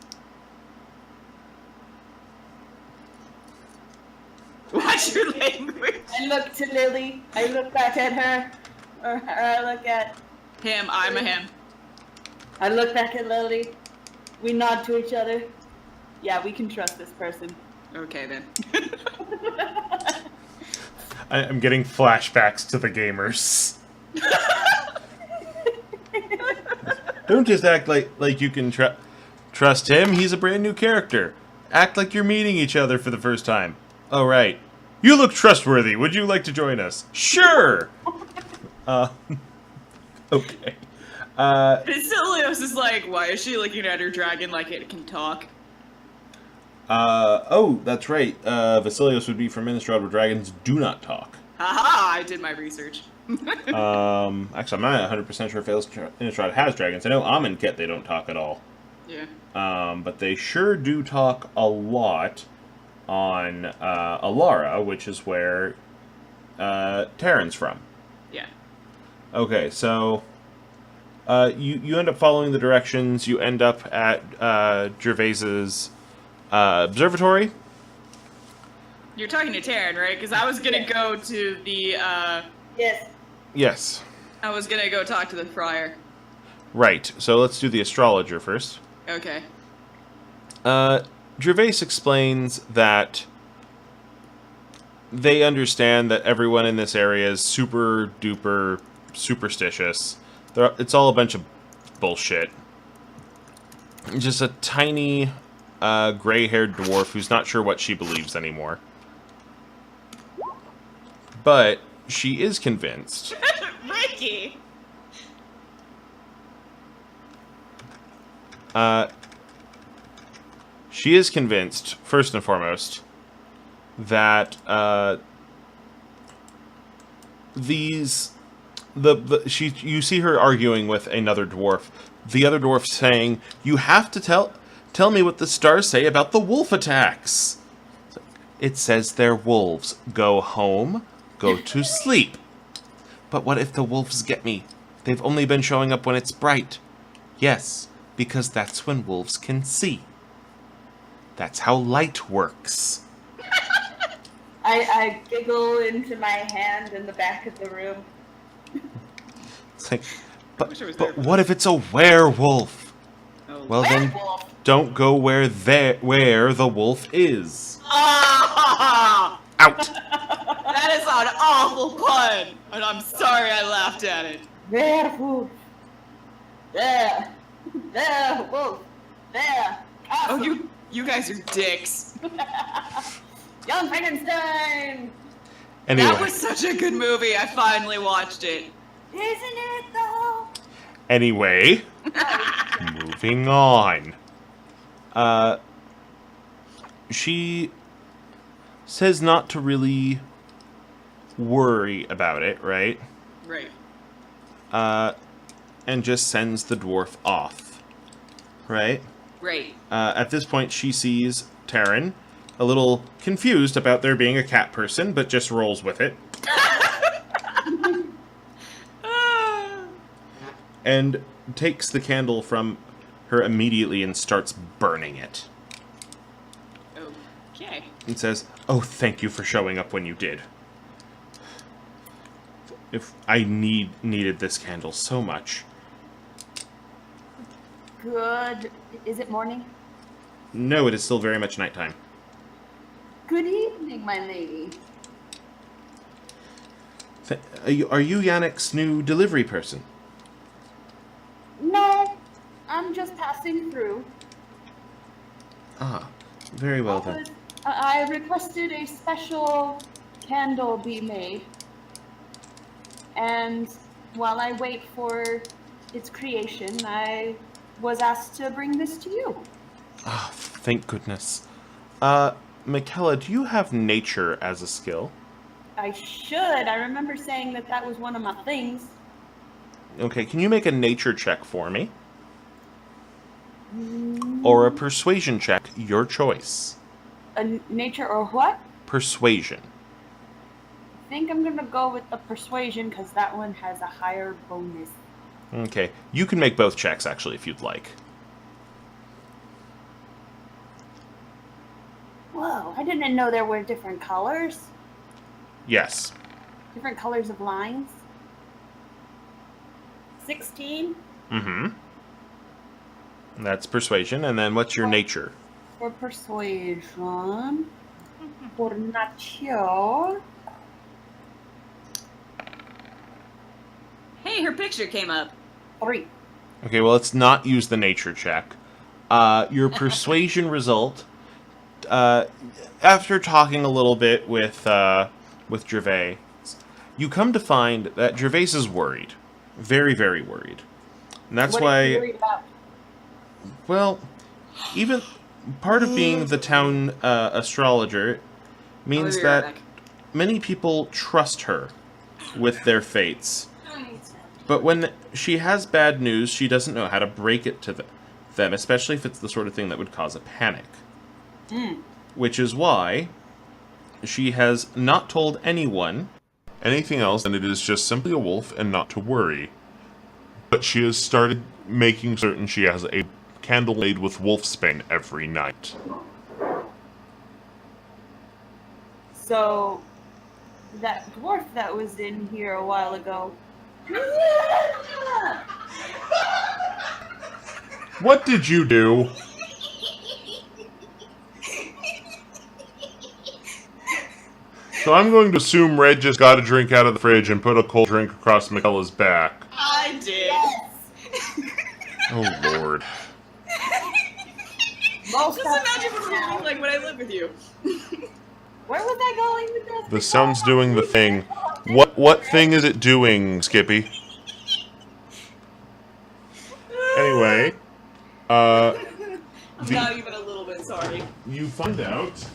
Speaker 4: Watch your language.
Speaker 3: I look to Lily, I look back at her, or I look at...
Speaker 4: Him, I'm a him.
Speaker 3: I look back at Lily, we nod to each other. Yeah, we can trust this person.
Speaker 4: Okay then.
Speaker 1: I'm getting flashbacks to the gamers. Don't just act like you can trust him. He's a brand new character. Act like you're meeting each other for the first time. Oh, right. You look trustworthy. Would you like to join us? Sure! Okay.
Speaker 4: Vasilios is like, why is she looking at her dragon like it can talk?
Speaker 1: Oh, that's right. Vasilios would be from Innistrad where dragons do not talk.
Speaker 4: Haha, I did my research.
Speaker 1: Actually, I'm not 100% sure if Innistrad has dragons. I know Amonkhet they don't talk at all.
Speaker 4: Yeah.
Speaker 1: But they sure do talk a lot on Alara, which is where Tarran's from.
Speaker 4: Yeah.
Speaker 1: Okay, so you end up following the directions. You end up at Gervais's observatory.
Speaker 4: You're talking to Tarran, right? Because I was gonna go to the,
Speaker 3: Yes.
Speaker 1: Yes.
Speaker 4: I was gonna go talk to the friar.
Speaker 1: Right, so let's do the astrologer first.
Speaker 4: Okay.
Speaker 1: Gervais explains that they understand that everyone in this area is super duper superstitious. It's all a bunch of bullshit. Just a tiny gray-haired dwarf who's not sure what she believes anymore. But she is convinced.
Speaker 4: Ricky!
Speaker 1: She is convinced, first and foremost, that you see her arguing with another dwarf. The other dwarf saying, "You have to tell me what the stars say about the wolf attacks." It says they're wolves. Go home, go to sleep. But what if the wolves get me? They've only been showing up when it's bright. Yes, because that's when wolves can see. That's how light works.
Speaker 3: I giggle into my hand in the back of the room.
Speaker 1: It's like,
Speaker 4: wish I was there
Speaker 1: but
Speaker 4: for
Speaker 1: what if it's a werewolf?
Speaker 4: Oh.
Speaker 1: Well then,
Speaker 3: Werewolf!
Speaker 1: don't go where the wolf is.
Speaker 4: Ah!
Speaker 1: Out!
Speaker 4: That is an awful pun! And I'm sorry I laughed at it.
Speaker 3: Werewolf! There! There, wolf! There!
Speaker 4: Oh,
Speaker 3: Castle!
Speaker 4: you guys are dicks.
Speaker 3: Young Frankenstein!
Speaker 1: Anyway,
Speaker 4: That was such a good movie, I finally watched it.
Speaker 3: Isn't it though?
Speaker 1: anyway, moving on. She says not to really worry about it, right?
Speaker 4: Right.
Speaker 1: And just sends the dwarf off, right?
Speaker 4: Right.
Speaker 1: At this point, she sees Tarran, a little confused about there being a cat person, but just rolls with it. And takes the candle from her immediately and starts burning it.
Speaker 4: Okay.
Speaker 1: And says, "Oh, thank you for showing up when you did. If I needed this candle so much."
Speaker 3: Good. Is it morning?
Speaker 1: No, it is still very much nighttime.
Speaker 3: Good evening, my lady.
Speaker 1: Are you Yannick's new delivery person?
Speaker 3: No, I'm just passing through.
Speaker 1: Ah, very well then.
Speaker 3: I requested a special candle be made. And while I wait for its creation, I was asked to bring this to you.
Speaker 1: Ah, thank goodness. Mikella, do you have nature as a skill?
Speaker 3: I should. I remember saying that was one of my things.
Speaker 1: Okay, can you make a nature check for me? Or a persuasion check, your choice.
Speaker 3: A nature or what?
Speaker 1: Persuasion.
Speaker 3: I think I'm gonna go with the persuasion because that one has a higher bonus.
Speaker 1: Okay, you can make both checks actually if you'd like.
Speaker 3: Whoa, I didn't know there were different colors.
Speaker 1: Yes.
Speaker 3: Different colors of lines. 16
Speaker 1: Mm-hmm. That's persuasion, and then what's your nature?
Speaker 3: for persuasion. For nature.
Speaker 4: Hey, her picture came up.
Speaker 3: 3.
Speaker 1: Okay, well, let's not use the nature check. Your persuasion result, after talking a little bit with Gervais, you come to find that Gervais is worried. Very, very worried. And that's
Speaker 3: What
Speaker 1: why...
Speaker 3: are you worried about?
Speaker 1: Well, even part of being the town astrologer means
Speaker 4: I'll be right
Speaker 1: that
Speaker 4: back.
Speaker 1: many people trust her with their fates. But when she has bad news, she doesn't know how to break it to them, especially if it's the sort of thing that would cause a panic. Which is why she has not told anyone anything else, and it is just simply a wolf and not to worry. But she has started making certain she has a candle made with wolfsbane every night.
Speaker 3: So, that dwarf that was in here a while ago.
Speaker 1: What did you do? So I'm going to assume Red just got a drink out of the fridge and put a cold drink across Mikella's back.
Speaker 4: I did.
Speaker 1: Oh, Lord.
Speaker 3: Most
Speaker 4: Just
Speaker 3: of
Speaker 4: imagine what it would
Speaker 3: now.
Speaker 4: look like when I lived with you.
Speaker 3: Where was I going with this?
Speaker 1: The sun's doing the thing. What thing is it doing, Skippy? Anyway,
Speaker 4: I'm not even a little bit sorry.
Speaker 1: you find out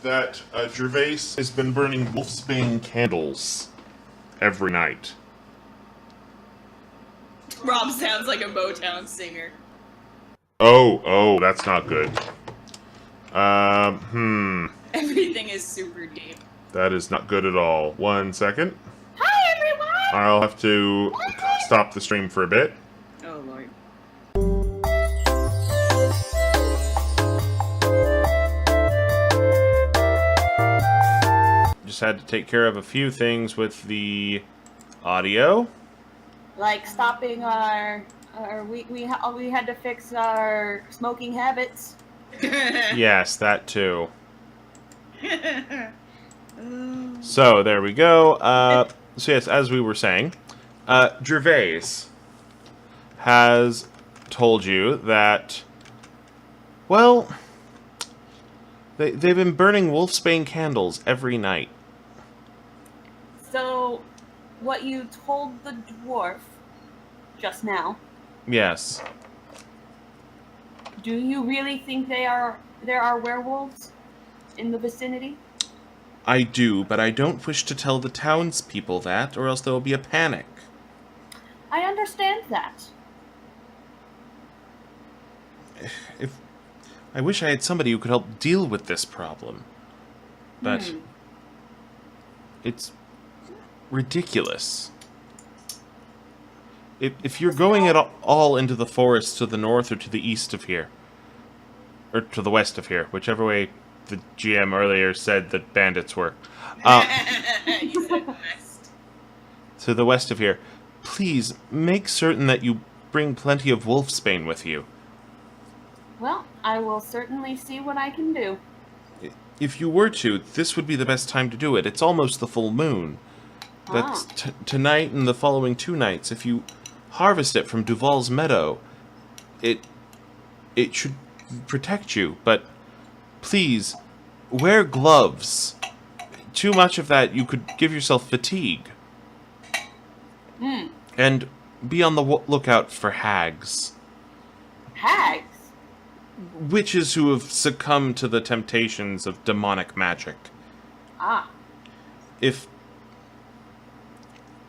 Speaker 1: that Gervais has been burning wolfsbane candles every night.
Speaker 4: Rob sounds like a Motown singer.
Speaker 1: Oh, that's not good.
Speaker 4: Everything is super deep.
Speaker 1: That is not good at all. 1 second.
Speaker 3: Hi, everyone!
Speaker 1: I'll have to stop the stream for a bit.
Speaker 4: Oh lord.
Speaker 1: Just had to take care of a few things with the audio.
Speaker 3: Like stopping we had to fix our smoking habits.
Speaker 1: Yes, that too. So, there we go. So yes, as we were saying, Gervais has told you that, well, they've been burning wolfsbane candles every night.
Speaker 3: So, what you told the dwarf just now,
Speaker 1: Yes.
Speaker 3: do you really think there are werewolves in the vicinity?
Speaker 1: I do, but I don't wish to tell the townspeople that, or else there will be a panic.
Speaker 3: I understand that.
Speaker 1: I wish I had somebody who could help deal with this problem. But it's ridiculous. If you're going at all into the forest to the north or to the east of here, or to the west of here, whichever way the GM earlier said that bandits were,
Speaker 4: You said west.
Speaker 1: to the west of here, please make certain that you bring plenty of wolfsbane with you.
Speaker 3: Well, I will certainly see what I can do.
Speaker 1: If you were to, this would be the best time to do it. It's almost the full moon. But tonight and the following 2 nights, if you harvest it from Duval's meadow, it should protect you. But please, wear gloves. Too much of that, you could give yourself fatigue. And be on the lookout for hags.
Speaker 3: Hags?
Speaker 1: Witches who have succumbed to the temptations of demonic magic.
Speaker 3: Ah.
Speaker 1: If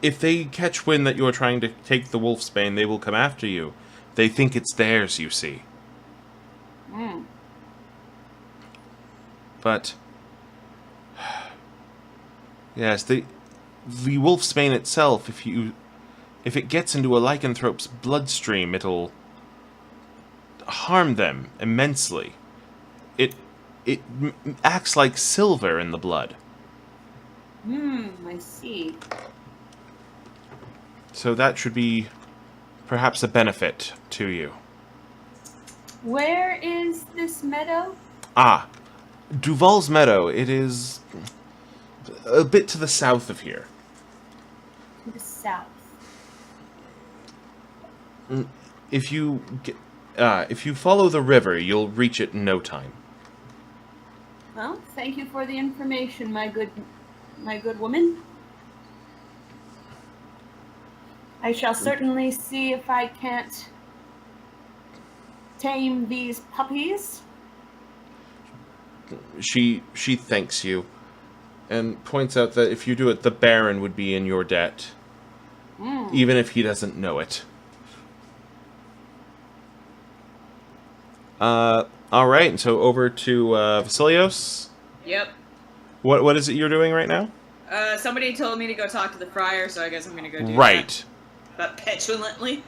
Speaker 1: they catch wind that you are trying to take the wolfsbane, they will come after you. They think it's theirs, you see. But yes, the wolfsbane itself, if it gets into a lycanthrope's bloodstream, it'll harm them immensely. It acts like silver in the blood.
Speaker 3: I see.
Speaker 1: So that should be perhaps a benefit to you.
Speaker 3: Where is this meadow?
Speaker 1: Ah, Duval's Meadow. It is a bit to the south of here.
Speaker 3: To the south.
Speaker 1: If you follow the river, you'll reach it in no time.
Speaker 3: Well, thank you for the information, my good woman. I shall certainly see if I can't tame these puppies.
Speaker 1: She thanks you, and points out that if you do it, the Baron would be in your debt, even if he doesn't know it. All right, so over to Vasilios.
Speaker 4: Yep.
Speaker 1: What is it you're doing right now?
Speaker 4: Somebody told me to go talk to the friar, so I guess I'm gonna go do that.
Speaker 1: Right.
Speaker 4: But petulantly.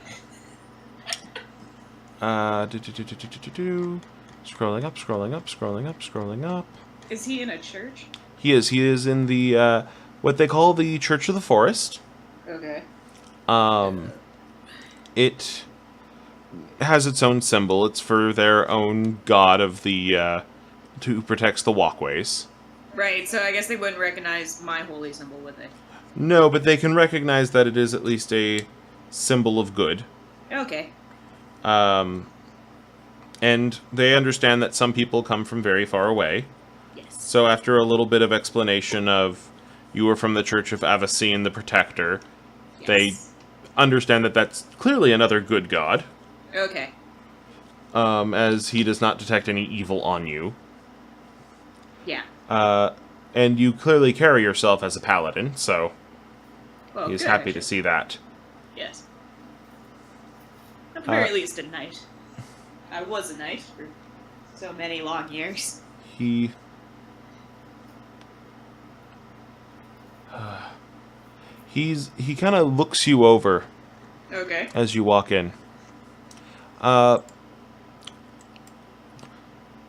Speaker 1: Scrolling up, scrolling up, scrolling up, scrolling up.
Speaker 4: Is he in a church?
Speaker 1: He is. He is in the what they call the Church of the Forest.
Speaker 4: Okay.
Speaker 1: It has its own symbol. It's for their own god of the who protects the walkways.
Speaker 4: Right, so I guess they wouldn't recognize my holy symbol, would they?
Speaker 1: No, but they can recognize that it is at least a symbol of good.
Speaker 4: Okay.
Speaker 1: And they understand that some people come from very far away.
Speaker 4: Yes.
Speaker 1: So after a little bit of explanation of you were from the Church of Avacyn the Protector,
Speaker 4: Yes.
Speaker 1: they understand that that's clearly another good god.
Speaker 4: Okay.
Speaker 1: As he does not detect any evil on you.
Speaker 4: Yeah.
Speaker 1: And you clearly carry yourself as a paladin, so
Speaker 4: Well,
Speaker 1: he's
Speaker 4: good,
Speaker 1: happy to
Speaker 4: actually.
Speaker 1: see that.
Speaker 4: Yes. At the very least, a knight. I was a knight for so many long years.
Speaker 1: He kind of looks you over
Speaker 4: Okay.
Speaker 1: as you walk in.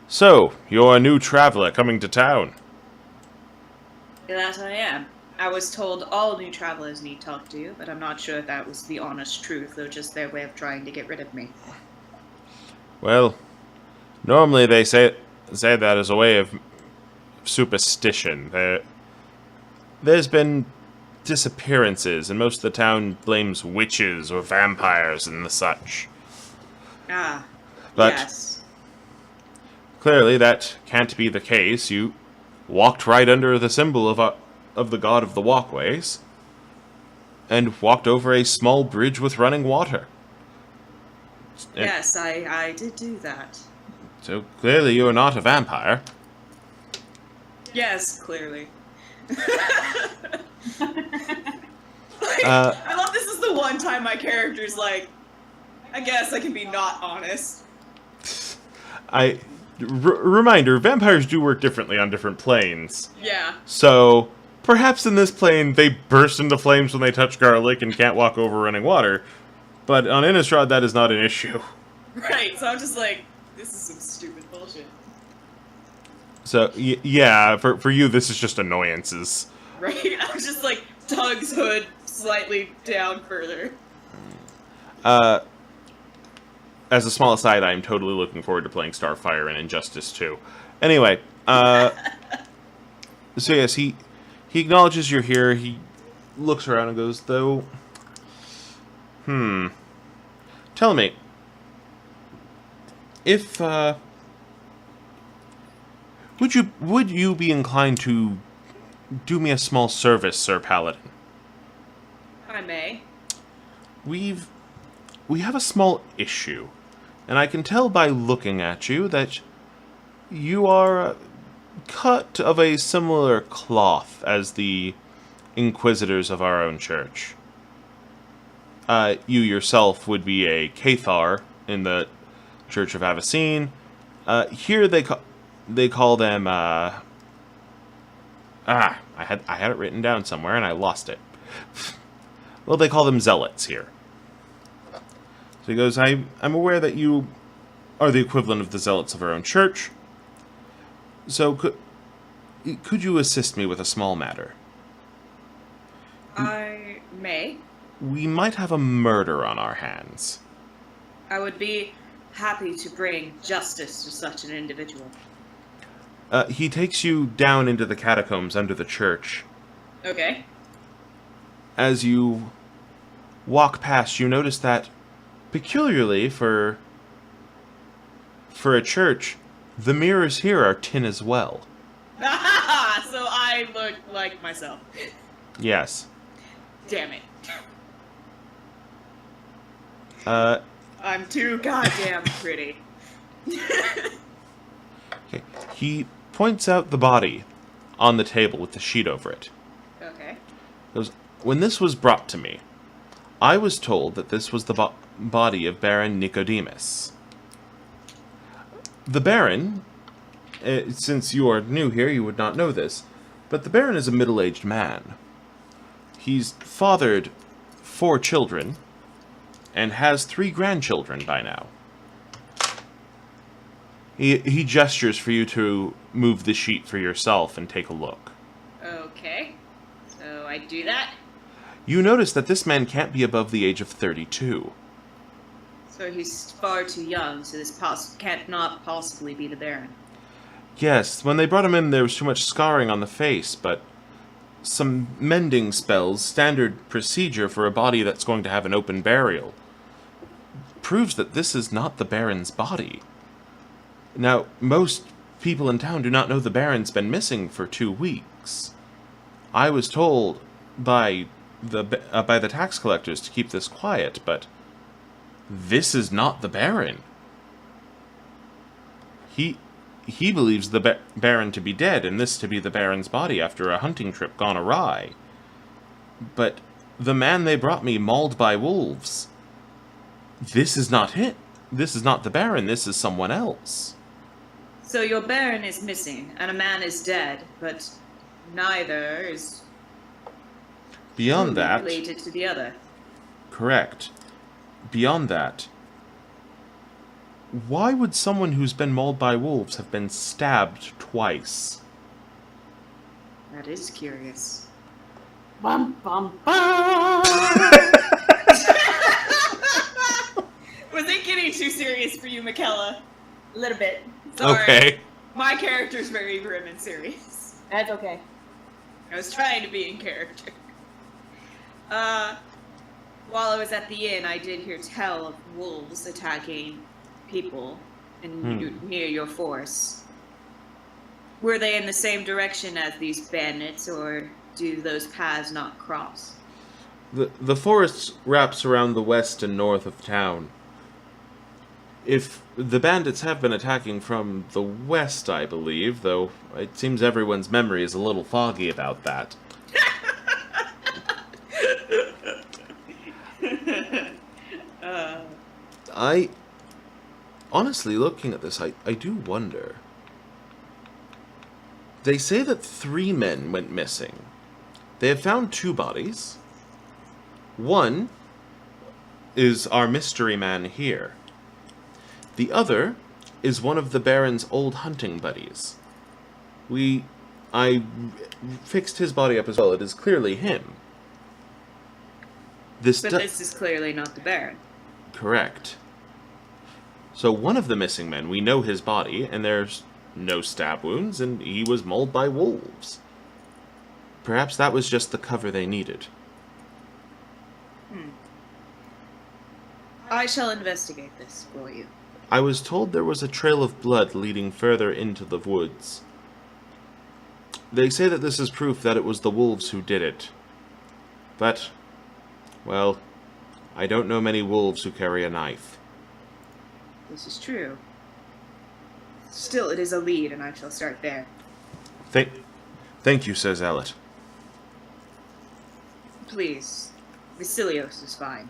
Speaker 1: So, you're a new traveler coming to town.
Speaker 4: That I am. I was told all new travelers need talk to you, but I'm not sure if that was the honest truth or just their way of trying to get rid of me.
Speaker 1: Well, normally they say that as a way of superstition. There's been disappearances, and most of the town blames witches or vampires and the such.
Speaker 4: Ah,
Speaker 1: But
Speaker 4: yes.
Speaker 1: clearly that can't be the case. You walked right under the symbol of the god of the walkways, and walked over a small bridge with running water. And
Speaker 4: Yes, I did do that.
Speaker 1: so clearly you are not a vampire.
Speaker 4: Yes, clearly.
Speaker 1: Uh,
Speaker 4: I love this is the one time my character's like, I guess I can be not honest.
Speaker 1: Reminder, vampires do work differently on different planes.
Speaker 4: Yeah.
Speaker 1: So, perhaps in this plane, they burst into flames when they touch garlic and can't walk over running water. But on Innistrad, that is not an issue.
Speaker 4: Right, so I'm just like, this is some stupid bullshit.
Speaker 1: So, yeah, for you, this is just annoyances.
Speaker 4: Right? I was just like, tugs hood slightly down further.
Speaker 1: As a small aside, I'm totally looking forward to playing Starfire and Injustice 2. Anyway, so yes, he acknowledges you're here. He looks around and goes, though, tell me, if, would you be inclined to do me a small service, Sir Paladin?
Speaker 4: I may.
Speaker 1: We have a small issue, and I can tell by looking at you that you are cut of a similar cloth as the inquisitors of our own church. You yourself would be a Cathar in the Church of Avicenne. Here they call them I had it written down somewhere and I lost it. Well, they call them zealots here. So he goes, I'm aware that you are the equivalent of the zealots of our own church. So could you assist me with a small matter?
Speaker 4: I may.
Speaker 1: We might have a murder on our hands.
Speaker 4: I would be happy to bring justice to such an individual.
Speaker 1: He takes you down into the catacombs under the church.
Speaker 4: Okay.
Speaker 1: As you walk past, you notice that, peculiarly for a church, the mirrors here are tin as well.
Speaker 4: So I look like myself.
Speaker 1: Yes.
Speaker 4: Damn it.
Speaker 1: I'm
Speaker 4: too goddamn pretty.
Speaker 1: Okay. He points out the body on the table with the sheet over it.
Speaker 4: Okay.
Speaker 1: Goes, when this was brought to me, I was told that this was the body of Baron Nicodemus. The Baron, since you are new here, you would not know this, but the Baron is a middle-aged man. He's fathered 4 children, and has 3 grandchildren by now. He gestures for you to move the sheet for yourself and take a look.
Speaker 4: Okay. So I do that.
Speaker 1: You notice that this man can't be above the age of 32.
Speaker 4: So he's far too young, so this can't not possibly be the Baron.
Speaker 1: Yes, when they brought him in, there was too much scarring on the face, but some mending spells, standard procedure for a body that's going to have an open burial, proves that this is not the Baron's body. Now, most people in town do not know the Baron's been missing for 2 weeks. I was told by the tax collectors to keep this quiet, but this is not the Baron. He believes the Baron to be dead, and this to be the Baron's body after a hunting trip gone awry. But the man they brought me mauled by wolves. This is not him. This is not the Baron. This is someone else.
Speaker 4: So your Baron is missing, and a man is dead, but neither is
Speaker 1: Beyond that,
Speaker 4: related to the other.
Speaker 1: correct. Beyond that, why would someone who's been mauled by wolves have been stabbed twice?
Speaker 4: That is curious.
Speaker 3: Bum, bum, bum.
Speaker 4: Was it getting too serious for you, Mikella?
Speaker 3: A little bit.
Speaker 4: Sorry.
Speaker 1: Okay.
Speaker 4: My character's very grim and serious.
Speaker 3: That's okay.
Speaker 4: I was trying to be in character. While I was at the inn, I did hear tell of wolves attacking people near your force. Were they in the same direction as these bandits, or do those paths not cross?
Speaker 1: The forest wraps around the west and north of town. If the bandits have been attacking from the west, I believe, though it seems everyone's memory is a little foggy about that. honestly, looking at this, I do wonder. They say that 3 men went missing. They have found 2 bodies. One is our mystery man here. The other is one of the Baron's old hunting buddies. I fixed his body up as well. It is clearly him.
Speaker 4: But this is clearly not the Baron.
Speaker 1: Correct. So one of the missing men, we know his body, and there's no stab wounds, and he was mauled by wolves. Perhaps that was just the cover they needed.
Speaker 4: I shall investigate this for you.
Speaker 1: I was told there was a trail of blood leading further into the woods. They say that this is proof that it was the wolves who did it. But, well, I don't know many wolves who carry a knife.
Speaker 4: This is true. Still, it is a lead, and I shall start there.
Speaker 1: Thank you, Sir Zealot.
Speaker 4: Please. Vasilios is fine.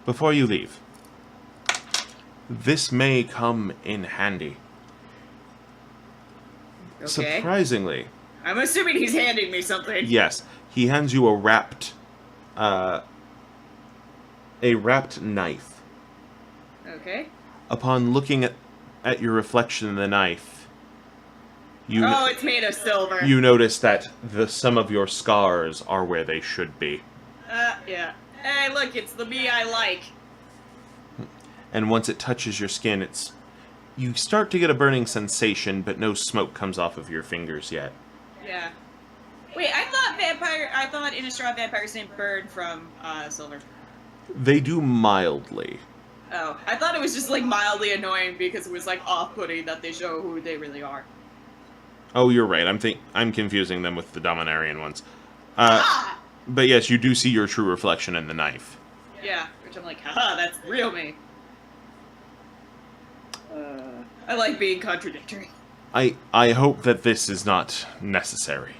Speaker 1: Before you leave, this may come in handy.
Speaker 4: Okay.
Speaker 1: Surprisingly,
Speaker 4: I'm assuming he's handing me something.
Speaker 1: yes, he hands you a wrapped knife.
Speaker 4: Okay.
Speaker 1: Upon looking at your reflection in the knife,
Speaker 4: it's made of silver.
Speaker 1: you notice that some of your scars are where they should be.
Speaker 4: Yeah. Hey, look, it's the me I like.
Speaker 1: And once it touches your skin, you start to get a burning sensation, but no smoke comes off of your fingers yet.
Speaker 4: Yeah. Wait, I thought Innistrad vampires didn't burn from silver.
Speaker 1: They do mildly.
Speaker 4: Oh, I thought it was just like mildly annoying because it was like off-putting that they show who they really are.
Speaker 1: Oh, you're right. I'm confusing them with the Dominarian ones.
Speaker 4: Ah!
Speaker 1: But yes, you do see your true reflection in the knife.
Speaker 4: Yeah, which I'm like, haha, that's real me. I like being contradictory.
Speaker 1: I hope that this is not necessary.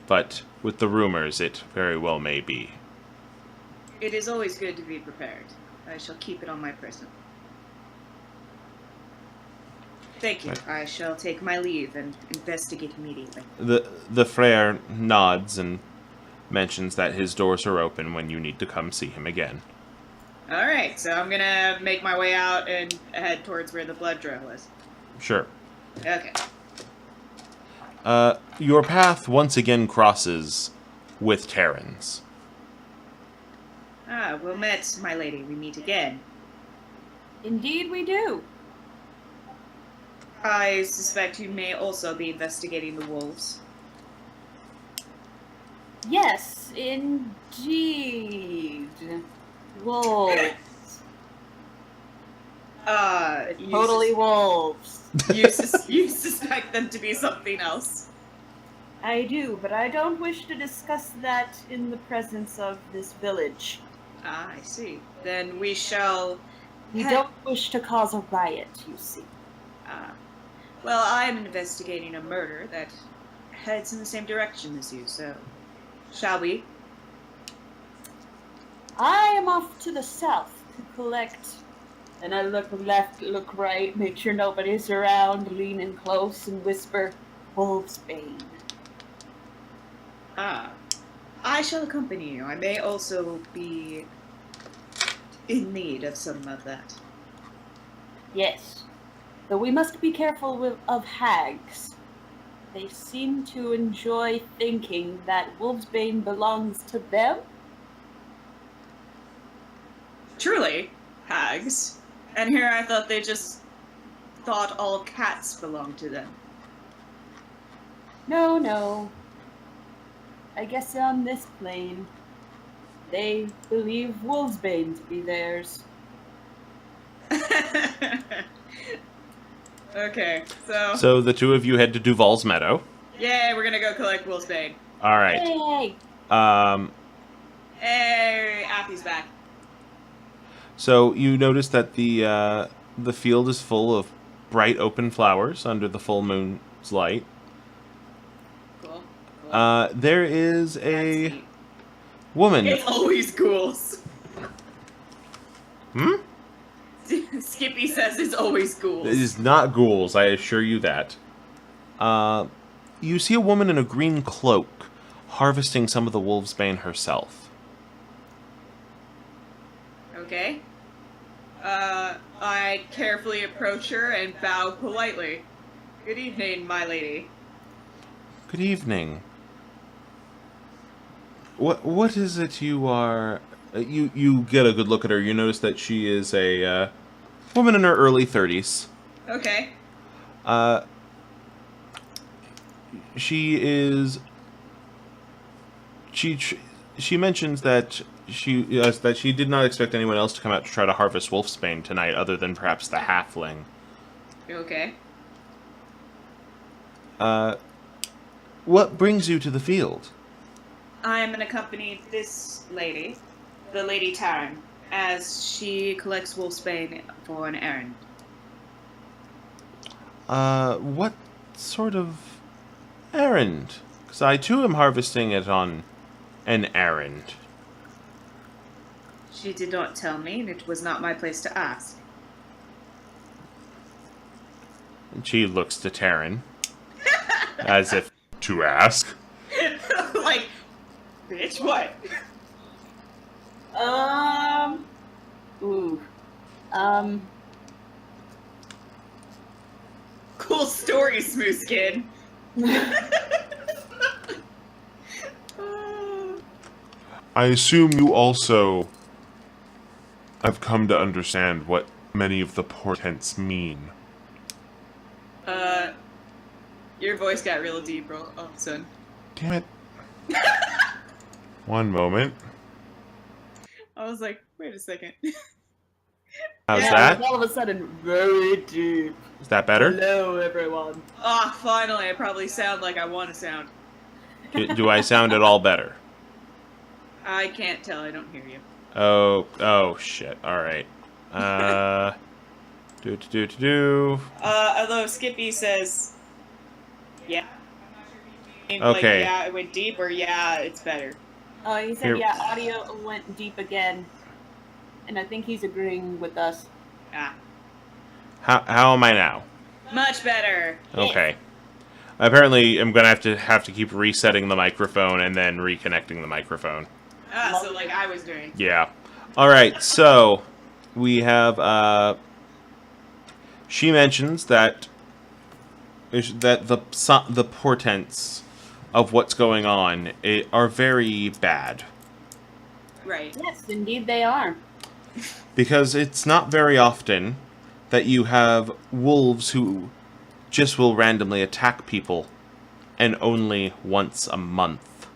Speaker 1: But with the rumors, it very well may be.
Speaker 4: It is always good to be prepared. I shall keep it on my person. Thank you.
Speaker 1: Right.
Speaker 4: I shall take my leave and investigate immediately.
Speaker 1: The Frere nods and mentions that his doors are open when you need to come see him again.
Speaker 4: Alright, so I'm gonna make my way out and head towards where the blood trail was.
Speaker 1: Sure.
Speaker 4: Okay.
Speaker 1: Your path once again crosses with Tarran's.
Speaker 4: Ah, well met, my lady. We meet again.
Speaker 3: Indeed we do.
Speaker 4: I suspect you may also be investigating the wolves.
Speaker 3: Yes, indeed. Wolves. Totally wolves.
Speaker 4: You suspect them to be something else.
Speaker 3: I do, but I don't wish to discuss that in the presence of this village.
Speaker 4: Ah, I see. Then we shall...
Speaker 3: We don't wish to cause a riot, you see.
Speaker 4: Well, I am investigating a murder that heads in the same direction as you, so... Shall we?
Speaker 3: I am off to the south to collect. And I look left, look right, make sure nobody's around, lean in close and whisper, Wolfsbane.
Speaker 4: Ah. I shall accompany you. I may also be in need of some of that.
Speaker 3: Yes. Though we must be careful of hags. They seem to enjoy thinking that Wolfsbane belongs to them.
Speaker 4: Truly, hags. And here I thought they just thought all cats belonged to them.
Speaker 3: No, no. I guess on this plane, they believe Wolfsbane to be theirs.
Speaker 4: Okay, so...
Speaker 1: So the two of you head to Duval's Meadow.
Speaker 4: Yay, we're gonna go collect Wolfsbane.
Speaker 1: All right.
Speaker 3: Hey!
Speaker 4: Hey, Appy's back.
Speaker 1: So you notice that the field is full of bright open flowers under the full moon's light.
Speaker 4: Cool.
Speaker 1: There is a
Speaker 4: That's neat.
Speaker 1: woman.
Speaker 4: It's always ghouls.
Speaker 1: Hmm?
Speaker 5: Skippy says it's always ghouls.
Speaker 1: It is not ghouls, I assure you that. You see a woman in a green cloak harvesting some of the wolfsbane herself.
Speaker 5: Okay. I carefully approach her and bow politely. Good evening, my lady.
Speaker 1: Good evening. What is it you are... You get a good look at her. You notice that she is a woman in her early 30s.
Speaker 5: Okay.
Speaker 1: She is... She mentions that she did not expect anyone else to come out to try to harvest wolfsbane tonight, other than perhaps the halfling.
Speaker 5: Okay.
Speaker 1: What brings you to the field?
Speaker 5: I'm gonna accompany this lady, the Lady Tarran, as she collects wolfsbane for an errand.
Speaker 1: What sort of errand? Because I too am harvesting it on an errand.
Speaker 5: She did not tell me, and it was not my place to ask.
Speaker 1: And she looks to Tarran, as if to ask.
Speaker 5: Like, bitch, what?
Speaker 3: Ooh.
Speaker 5: Cool story, Smooth Skin.
Speaker 6: I assume you also have come to understand what many of the portents mean.
Speaker 5: Your voice got real deep all of a sudden.
Speaker 6: Damn it. One moment.
Speaker 5: I was like, wait a second.
Speaker 1: How's
Speaker 3: Yeah,
Speaker 1: that?
Speaker 3: All of a sudden, very deep.
Speaker 1: Is that better?
Speaker 3: Hello, everyone.
Speaker 5: Ah, finally, I probably sound like I want to sound.
Speaker 1: Do I sound at all better?
Speaker 5: I can't tell, I don't hear you.
Speaker 1: Oh shit. All right. Do.
Speaker 5: Although Skippy says, yeah. Like,
Speaker 1: Okay.
Speaker 5: yeah, it went deep, or yeah, it's better.
Speaker 3: Oh, he said,
Speaker 1: Here.
Speaker 3: yeah, audio went deep again. And I think he's agreeing with us.
Speaker 5: Ah,
Speaker 1: How am I now?
Speaker 5: much better.
Speaker 1: Okay. Apparently, I'm gonna have to keep resetting the microphone and then reconnecting the microphone.
Speaker 5: Ah, so like I was doing.
Speaker 1: Yeah. All right. So we have. She mentions that the portents of what's going on are very bad,
Speaker 5: Right.
Speaker 3: Yes, indeed they are.
Speaker 1: because it's not very often that you have wolves who just will randomly attack people, and only once a month.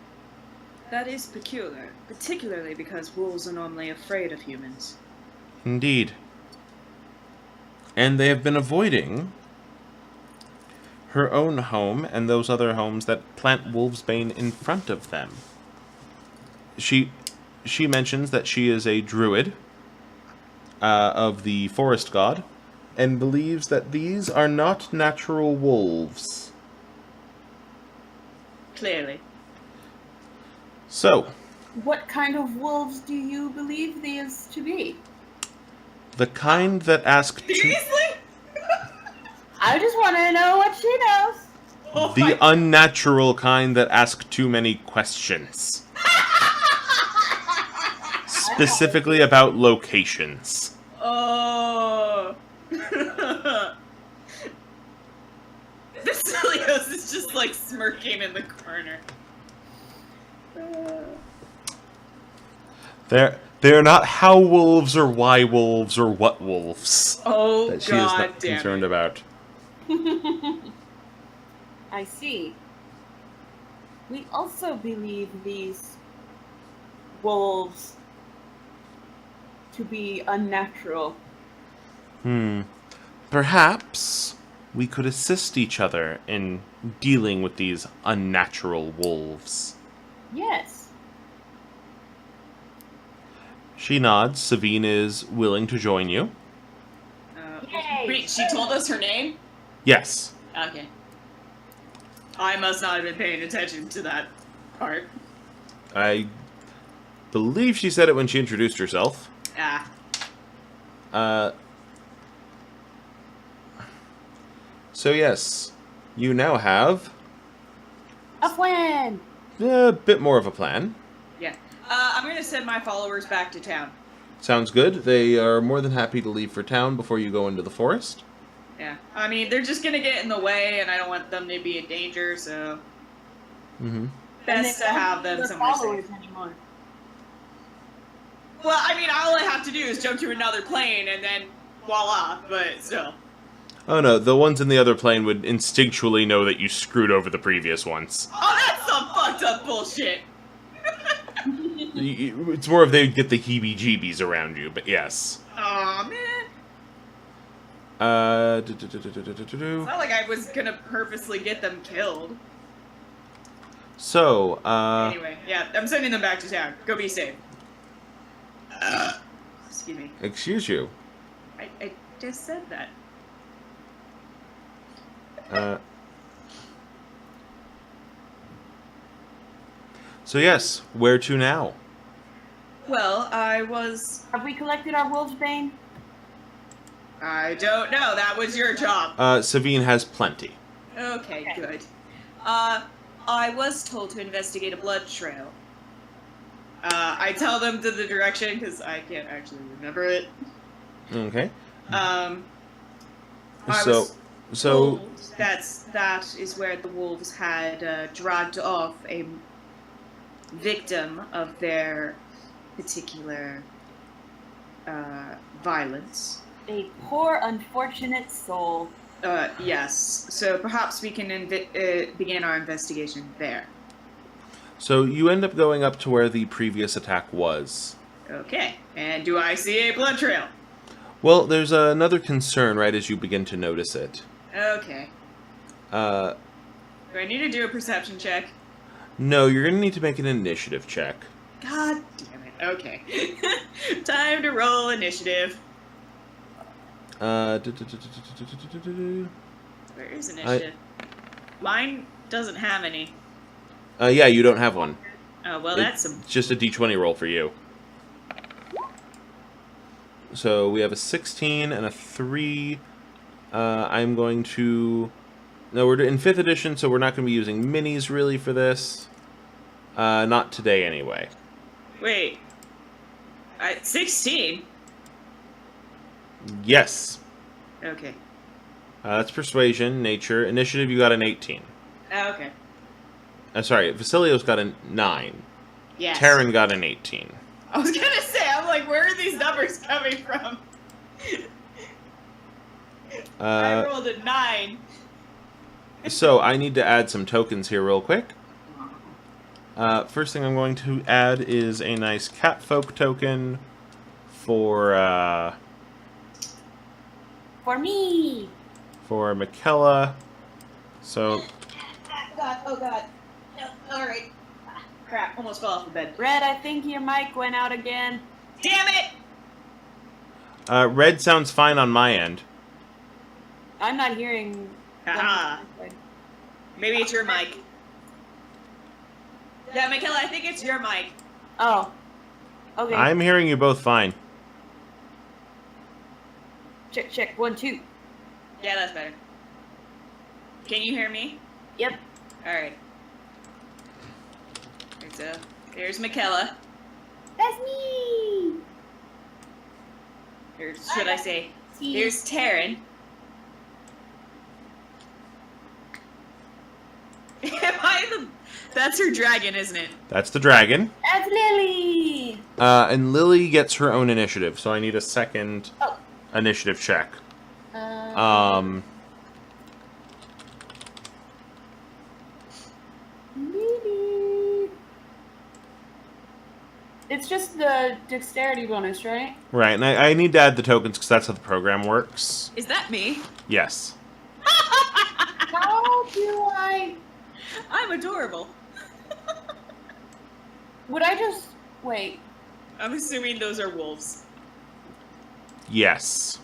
Speaker 5: That is peculiar, particularly because wolves are normally afraid of humans.
Speaker 1: Indeed. And they have been avoiding her own home and those other homes that plant wolfsbane in front of them. She mentions that she is a druid of the forest god, and believes that these are not natural wolves.
Speaker 5: Clearly.
Speaker 1: So,
Speaker 3: What kind of wolves do you believe these to be?
Speaker 1: the kind that ask
Speaker 5: Seriously?
Speaker 3: I just want to know what she knows.
Speaker 5: Oh
Speaker 1: the
Speaker 5: my-
Speaker 1: unnatural kind that ask too many questions. Specifically about locations.
Speaker 5: Oh. Vasilios is just like smirking in the corner.
Speaker 1: They're not how wolves or why wolves or what wolves
Speaker 5: Oh
Speaker 1: that she is
Speaker 5: god
Speaker 1: not
Speaker 5: damn
Speaker 1: concerned
Speaker 5: it.
Speaker 1: about.
Speaker 3: I see. We also believe these wolves to be unnatural.
Speaker 1: Perhaps we could assist each other in dealing with these unnatural wolves.
Speaker 3: Yes.
Speaker 1: She nods. Savine is willing to join you.
Speaker 3: Yay.
Speaker 5: Wait, she told us her name?
Speaker 1: Yes.
Speaker 5: Okay. I must not have been paying attention to that part.
Speaker 1: I believe she said it when she introduced herself.
Speaker 5: Ah.
Speaker 1: So yes, you now have
Speaker 3: A plan.
Speaker 1: a bit more of a plan.
Speaker 4: Yeah. I'm gonna send my followers back to town.
Speaker 1: Sounds good. They are more than happy to leave for town before you go into the forest.
Speaker 4: Yeah. I mean, they're just gonna get in the way, and I don't want them to be in danger, so
Speaker 1: Mm-hmm.
Speaker 4: best to have them somewhere safe.
Speaker 3: Anymore.
Speaker 4: Well, I mean, all I have to do is jump to another plane, and then voila, but still.
Speaker 1: Oh no, the ones in the other plane would instinctually know that you screwed over the previous ones.
Speaker 4: Oh, that's some fucked up bullshit!
Speaker 1: It's more of they'd get the heebie-jeebies around you, but yes.
Speaker 4: Aw, man. It's not like I was gonna purposely get them killed.
Speaker 1: So,
Speaker 4: Anyway, yeah, I'm sending them back to town. Go be safe. Excuse me.
Speaker 1: excuse you.
Speaker 4: I just said that.
Speaker 1: So yes, where to now?
Speaker 4: Well,
Speaker 3: Have we collected our wolf's bane?
Speaker 4: I don't know. That was your job.
Speaker 1: Savine has plenty.
Speaker 4: Okay, good. I was told to investigate a blood trail. I tell them to the direction because I can't actually remember it.
Speaker 1: Okay.
Speaker 4: I
Speaker 1: So,
Speaker 4: was
Speaker 1: so
Speaker 4: told that is where the wolves had dragged off a victim of their particular violence.
Speaker 3: A poor, unfortunate soul.
Speaker 4: Yes. So perhaps we can begin our investigation there.
Speaker 1: So you end up going up to where the previous attack was.
Speaker 4: Okay. And do I see a blood trail?
Speaker 1: Well, there's another concern right as you begin to notice it.
Speaker 4: Okay. Do I need to do a perception check?
Speaker 1: No, you're going to need to make an initiative check.
Speaker 4: God damn it. Okay. Time to roll initiative. Where is initiative? Mine doesn't have any.
Speaker 1: Yeah, you don't have one.
Speaker 4: Oh, well, that's some...
Speaker 1: It's just a d20 roll for you. So we have a 16 and a 3. I'm going to... No, we're in 5th edition, so we're not going to be using minis really for this. Not today, anyway.
Speaker 4: Wait. 16?
Speaker 1: Yes.
Speaker 4: Okay.
Speaker 1: That's persuasion, nature. Initiative, you got an 18.
Speaker 4: Okay.
Speaker 1: Sorry, Vasilios got a 9.
Speaker 4: Yes.
Speaker 1: Tarran got an 18.
Speaker 4: I was gonna say, I'm like, where are these numbers coming from? I rolled a 9.
Speaker 1: So I need to add some tokens here real quick. First thing I'm going to add is a nice catfolk token for
Speaker 3: me.
Speaker 1: For Mikella. So
Speaker 4: Oh god. No, alright. Crap, almost fell off the bed.
Speaker 3: Red, I think your mic went out again.
Speaker 4: Damn it!
Speaker 1: red sounds fine on my end.
Speaker 3: I'm not hearing.
Speaker 4: Haha. Maybe it's your mic. Yeah, Mikella, I think it's your mic.
Speaker 3: Oh. Okay.
Speaker 1: I'm hearing you both fine.
Speaker 3: Check, check. 1, 2.
Speaker 4: Yeah, that's better. Can you hear me?
Speaker 3: Yep.
Speaker 4: Alright. There's Mikella.
Speaker 3: That's me.
Speaker 4: Or should I say,
Speaker 3: See.
Speaker 4: there's Tarran. That's her dragon, isn't it?
Speaker 1: That's the dragon.
Speaker 3: That's Lily.
Speaker 1: And Lily gets her own initiative, so I need a second initiative check.
Speaker 3: Lily. It's just the dexterity bonus, right?
Speaker 1: Right, and I need to add the tokens because that's how the program works.
Speaker 4: Is that me?
Speaker 1: Yes.
Speaker 3: How do I...
Speaker 4: I'm adorable.
Speaker 3: Would I just... Wait.
Speaker 4: I'm assuming those are wolves.
Speaker 1: Yes.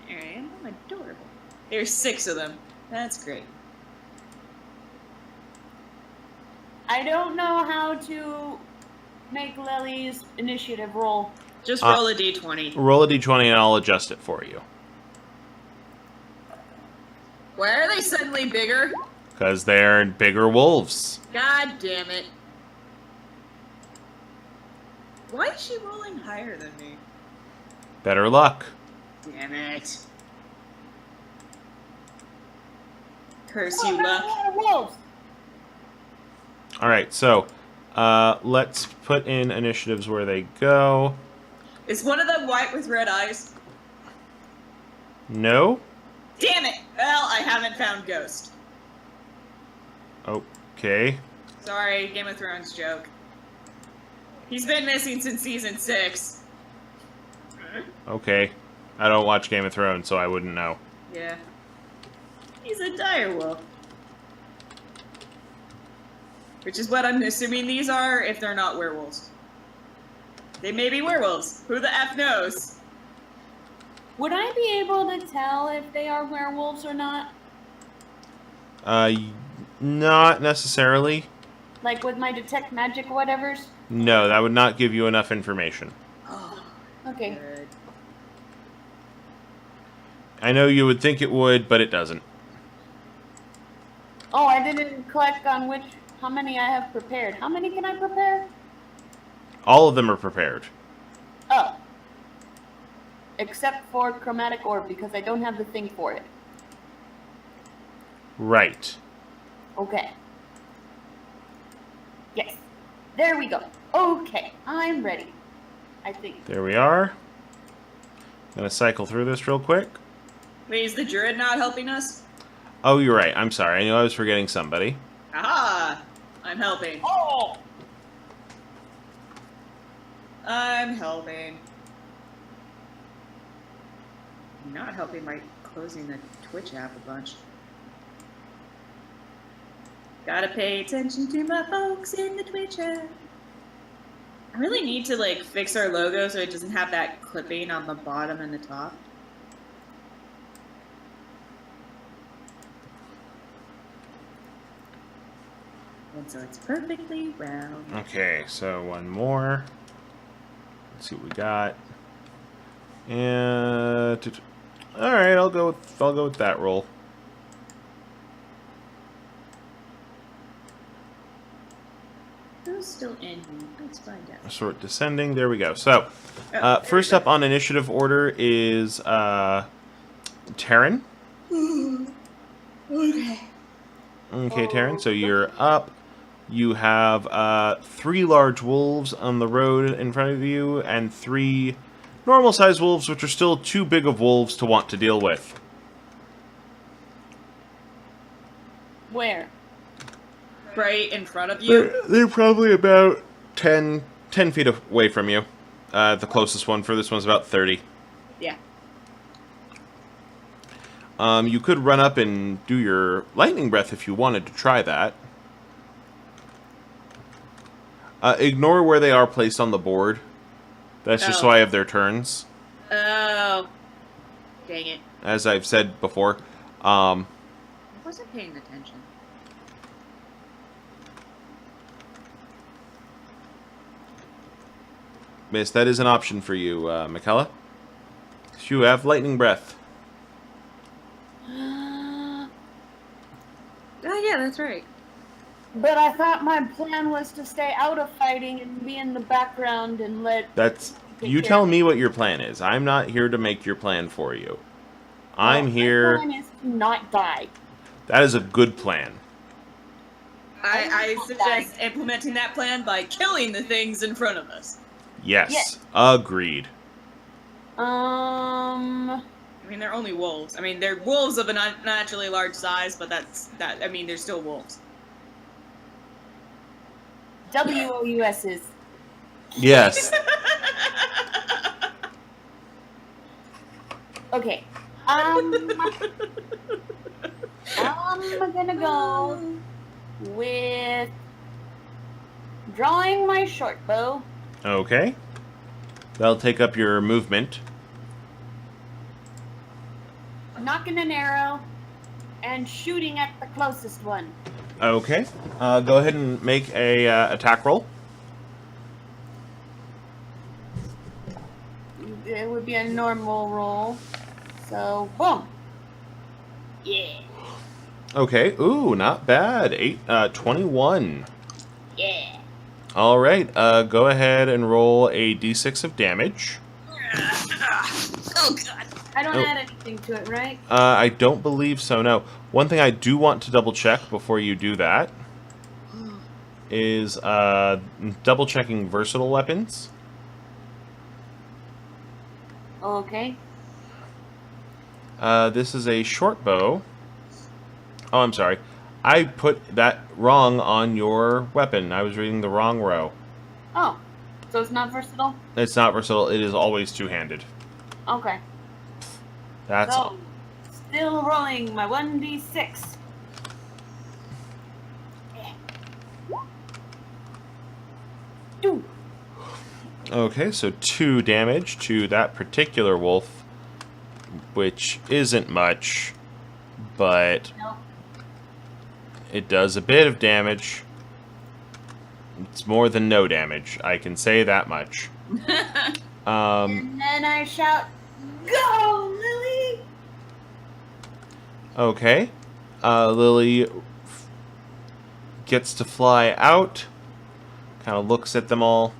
Speaker 4: Alright, I'm adorable. There's 6 of them. That's great.
Speaker 3: I don't know how to make Lily's initiative roll.
Speaker 4: Just roll a d20.
Speaker 1: Roll a d20 and I'll adjust it for you.
Speaker 4: Why are they suddenly bigger?
Speaker 1: Because they're bigger wolves.
Speaker 4: God damn it. Why is she rolling higher than me?
Speaker 1: Better luck.
Speaker 4: Damn it. Curse you, luck.
Speaker 3: Wolves.
Speaker 1: Alright, so let's put in initiatives where they go.
Speaker 4: Is one of them white with red eyes?
Speaker 1: No?
Speaker 4: Damn it! Well, I haven't found Ghost.
Speaker 1: Okay.
Speaker 4: Sorry, Game of Thrones joke. He's been missing since season 6.
Speaker 1: Okay. I don't watch Game of Thrones, so I wouldn't know.
Speaker 4: Yeah. He's a direwolf. Which is what I'm assuming these are if they're not werewolves. They may be werewolves. Who the F knows?
Speaker 3: Would I be able to tell if they are werewolves or not?
Speaker 1: Not necessarily.
Speaker 3: Like with my detect magic whatevers?
Speaker 1: No, that would not give you enough information.
Speaker 4: Oh,
Speaker 3: Okay.
Speaker 4: good.
Speaker 1: I know you would think it would, but it doesn't.
Speaker 3: Oh, I didn't click on how many I have prepared. How many can I prepare?
Speaker 1: All of them are prepared.
Speaker 3: Oh. Except for chromatic orb, because I don't have the thing for it.
Speaker 1: Right.
Speaker 3: Okay. Yes. There we go. Okay, I'm ready. I think.
Speaker 1: There we are. Gonna cycle through this real quick.
Speaker 4: Wait, is the druid not helping us?
Speaker 1: Oh, you're right. I'm sorry. I knew I was forgetting somebody.
Speaker 4: Aha! I'm helping.
Speaker 3: Oh!
Speaker 4: I'm helping. I'm not helping by closing the Twitch app a bunch. Gotta pay attention to my folks in the Twitch app. I really need to like fix our logo so it doesn't have that clipping on the bottom and the top. And so it's perfectly round.
Speaker 1: Okay, so one more. Let's see what we got. And all right, I'll go with that roll.
Speaker 4: Who's still in here? Let's find out.
Speaker 1: Sort descending. There we go. So, first up on initiative order is Tarran.
Speaker 4: Okay.
Speaker 1: Okay, Tarran. So you're up. You have 3 large wolves on the road in front of you, and 3 normal-sized wolves, which are still too big of wolves to want to deal with.
Speaker 3: Where?
Speaker 4: Right in front of you.
Speaker 1: They're probably about 10 feet away from you. The closest one for this one's about 30.
Speaker 4: Yeah.
Speaker 1: You could run up and do your lightning breath if you wanted to try that. Ignore where they are placed on the board. That's just so I have their turns.
Speaker 4: Oh. Dang it.
Speaker 1: As I've said before.
Speaker 4: I wasn't paying attention.
Speaker 1: Miss, that is an option for you, Mikella. You have lightning breath.
Speaker 4: Oh, yeah, that's right.
Speaker 3: But I thought my plan was to stay out of fighting and be in the background and let...
Speaker 1: That's...
Speaker 3: take
Speaker 1: You
Speaker 3: care
Speaker 1: tell
Speaker 3: of it.
Speaker 1: me what your plan is. I'm not here to make your plan for you. I'm
Speaker 3: My
Speaker 1: here...
Speaker 3: plan is to not die.
Speaker 1: That is a good plan.
Speaker 4: I suggest implementing that plan by killing the things in front of us.
Speaker 1: Yes.
Speaker 3: Yes.
Speaker 1: Agreed.
Speaker 4: I mean, they're only wolves. I mean, they're wolves of an unnaturally large size, but I mean, they're still wolves.
Speaker 3: WOUSs.
Speaker 1: Yes.
Speaker 3: Okay. I'm gonna go with drawing my short bow.
Speaker 1: Okay. That'll take up your movement.
Speaker 3: Knocking an arrow and shooting at the closest one.
Speaker 1: Okay. Go ahead and make a attack roll.
Speaker 3: It would be a normal roll. So, boom. Yeah.
Speaker 1: Okay. Ooh, not bad. 21.
Speaker 3: Yeah.
Speaker 1: All right. Go ahead and roll a d6 of damage.
Speaker 4: Oh god.
Speaker 3: I don't
Speaker 1: Oh.
Speaker 3: add anything to it, right?
Speaker 1: I don't believe so, no. One thing I do want to double check before you do that is double checking versatile weapons.
Speaker 3: Okay.
Speaker 1: This is a short bow. Oh, I'm sorry. I put that wrong on your weapon. I was reading the wrong row.
Speaker 3: Oh, so it's not versatile?
Speaker 1: It's not versatile. It is always two-handed.
Speaker 3: Okay.
Speaker 1: That's
Speaker 3: So, still rolling my 1d6. Yeah. 2.
Speaker 1: okay. So 2 damage to that particular wolf, which isn't much, but
Speaker 3: Nope.
Speaker 1: it does a bit of damage. It's more than no damage. I can say that much.
Speaker 3: And then I shout, "Go, Lily!"
Speaker 1: Okay. Lily gets to fly out, kind of looks at them all,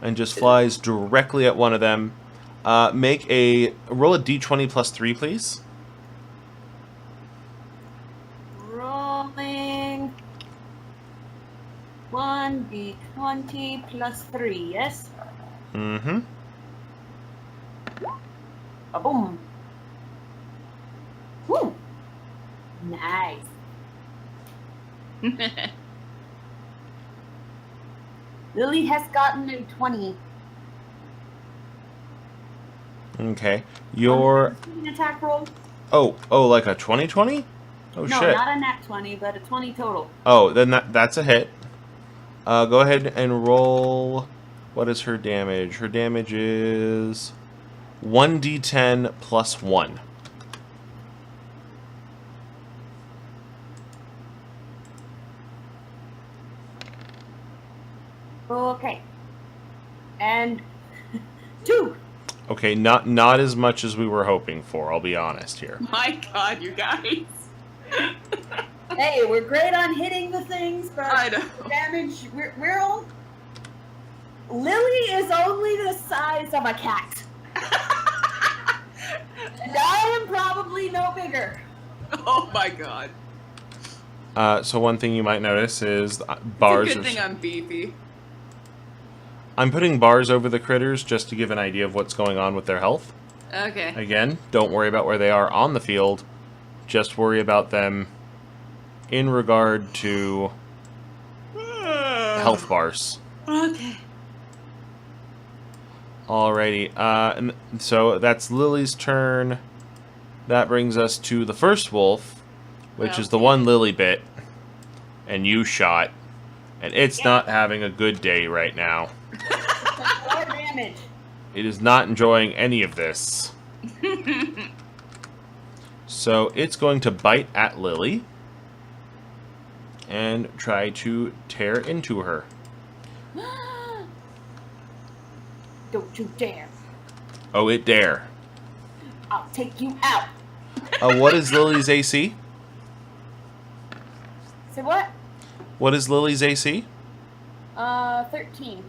Speaker 1: and just flies directly at one of them. Roll a d20 plus 3, please.
Speaker 3: Rolling 1d20 plus 3, yes?
Speaker 1: Mm-hmm.
Speaker 3: A boom. Woo! Nice. Lily has gotten a 20.
Speaker 1: Okay. Your...
Speaker 3: An attack roll?
Speaker 1: Oh, like a 20-20? Oh,
Speaker 3: No,
Speaker 1: shit.
Speaker 3: not a nat 20, but a 20 total.
Speaker 1: Oh, then that's a hit. Go ahead and roll... What is her damage? Her damage is 1d10 plus 1.
Speaker 3: Okay. And 2.
Speaker 1: Okay, not as much as we were hoping for, I'll be honest here.
Speaker 4: My god, you guys.
Speaker 3: Hey, we're great on hitting the things, but
Speaker 4: I know.
Speaker 3: damage, we're all... Lily is only the size of a cat. And I am probably no bigger.
Speaker 4: Oh my god.
Speaker 1: So one thing you might notice is
Speaker 4: It's
Speaker 1: bars
Speaker 4: a good
Speaker 1: are...
Speaker 4: thing I'm beefy.
Speaker 1: I'm putting bars over the critters just to give an idea of what's going on with their health.
Speaker 4: Okay.
Speaker 1: Again, don't worry about where they are on the field. Just worry about them in regard to health bars.
Speaker 4: Okay.
Speaker 1: Alrighty, and so that's Lily's turn. That brings us to the first wolf, which is the one Lily bit, and you shot. And it's not having a good day right now.
Speaker 3: More damage.
Speaker 1: It is not enjoying any of this. So it's going to bite at Lily and try to tear into her.
Speaker 3: Don't you dare.
Speaker 1: Oh, it dare.
Speaker 3: I'll take you out.
Speaker 1: What is Lily's AC?
Speaker 3: Say what?
Speaker 1: What is Lily's AC?
Speaker 3: 13.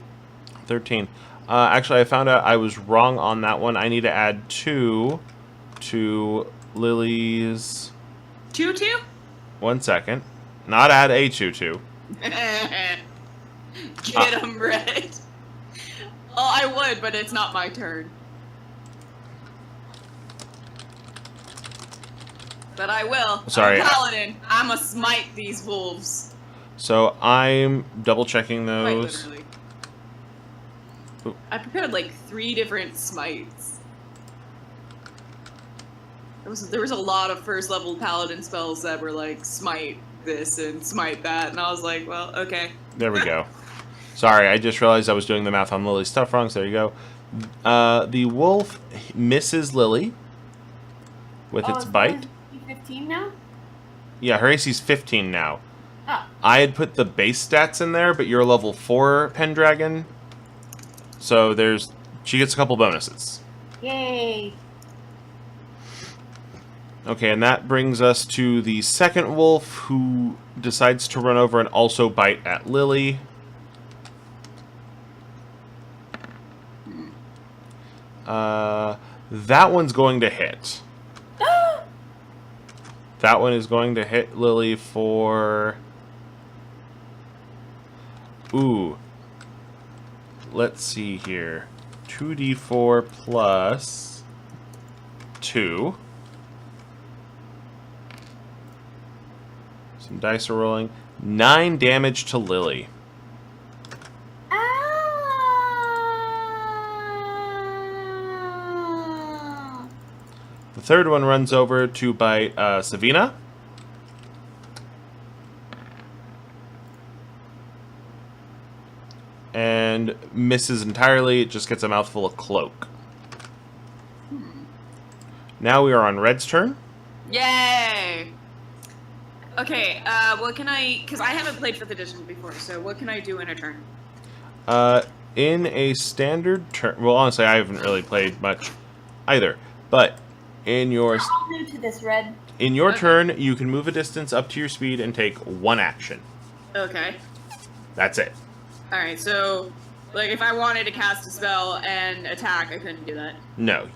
Speaker 1: 13. Actually, I found out I was wrong on that one. I need to add 2 to Lily's...
Speaker 4: 2-2?
Speaker 1: 1 second. Not add a 2-2.
Speaker 4: Get him, Red. Oh, I would, but it's not my turn. But I will.
Speaker 1: Sorry.
Speaker 4: I'm Paladin. I'ma smite these wolves.
Speaker 1: So I'm double checking
Speaker 4: Quite
Speaker 1: those.
Speaker 4: literally.
Speaker 1: Oop.
Speaker 4: I prepared like 3 different smites. There was a lot of first level paladin spells that were like smite this and smite that, and I was like, well, okay.
Speaker 1: There we go. Sorry, I just realized I was doing the math on Lily's stuff wrong, so there you go. The wolf misses Lily with its bite.
Speaker 3: 15 now?
Speaker 1: Yeah, her AC's 15 now.
Speaker 3: Oh.
Speaker 1: I had put the base stats in there, but you're level 4 pendragon. So she gets a couple bonuses.
Speaker 3: Yay.
Speaker 1: Okay, and that brings us to the second wolf, who decides to run over and also bite at Lily. That one's going to hit. That one is going to hit Lily for... Ooh. Let's see here. 2d4 plus 2. Some dice are rolling. 9 damage to Lily. The third one runs over to bite Savina. And misses entirely. It just gets a mouthful of cloak. Now we are on Red's turn.
Speaker 4: Yay! Okay, what can I... Because I haven't played 5th edition before, so what can I do in a turn?
Speaker 1: In a standard turn... Well, honestly, I haven't really played much either. But in your...
Speaker 3: I'm new to this, Red.
Speaker 1: In your turn, you can move a distance up to your speed and take 1 action.
Speaker 4: Okay.
Speaker 1: That's it.
Speaker 4: Alright, so... Like, if I wanted to cast a spell and attack, I couldn't do that.
Speaker 1: No.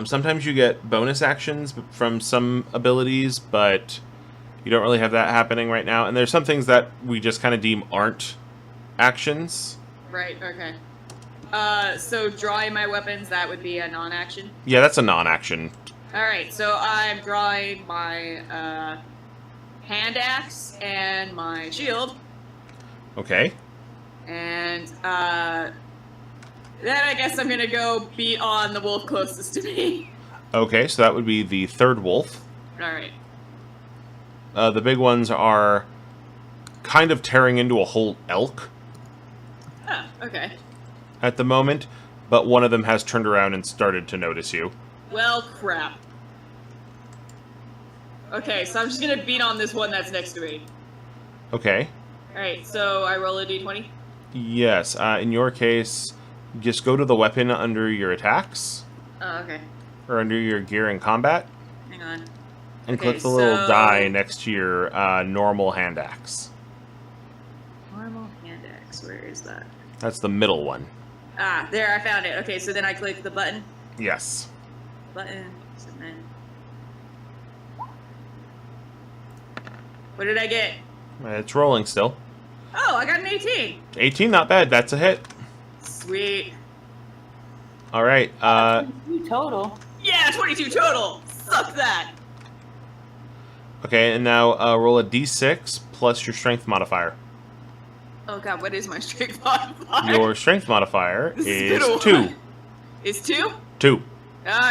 Speaker 1: Sometimes you get bonus actions from some abilities, but you don't really have that happening right now. And there's some things that we just kind of deem aren't actions.
Speaker 4: Right, okay. So drawing my weapons, that would be a non-action?
Speaker 1: Yeah, that's a non-action.
Speaker 4: Alright, so I'm drawing my, hand axe and my shield.
Speaker 1: Okay.
Speaker 4: And, then I guess I'm gonna go beat on the wolf closest to me.
Speaker 1: Okay, so that would be the third wolf.
Speaker 4: Alright.
Speaker 1: The big ones are kind of tearing into a whole elk
Speaker 4: Oh, okay.
Speaker 1: at the moment, but one of them has turned around and started to notice you.
Speaker 4: Well, crap. Okay, so I'm just gonna beat on this one that's next to me.
Speaker 1: Okay.
Speaker 4: Alright, so I roll a d20?
Speaker 1: Yes, in your case, just go to the weapon under your attacks,
Speaker 4: Oh, okay.
Speaker 1: or under your gear in combat,
Speaker 4: Hang on.
Speaker 1: and
Speaker 4: Okay,
Speaker 1: click the little
Speaker 4: so-
Speaker 1: die next to your normal hand axe.
Speaker 4: Normal hand axe, where is that?
Speaker 1: That's the middle one.
Speaker 4: Ah, there, I found it. Okay, so then I click the button.
Speaker 1: Yes.
Speaker 4: Button, submit. What did I get?
Speaker 1: It's rolling still.
Speaker 4: Oh, I got an 18!
Speaker 1: 18, not bad. That's a hit.
Speaker 4: Sweet.
Speaker 1: All right.
Speaker 3: Total.
Speaker 4: Yeah, 22 total! Suck that!
Speaker 1: Okay, and now roll a d6 plus your strength modifier.
Speaker 4: Oh god, what is my strength modifier?
Speaker 1: Your strength modifier
Speaker 4: This
Speaker 1: is
Speaker 4: has been a
Speaker 1: 2.
Speaker 4: while. Is 2?
Speaker 1: 2.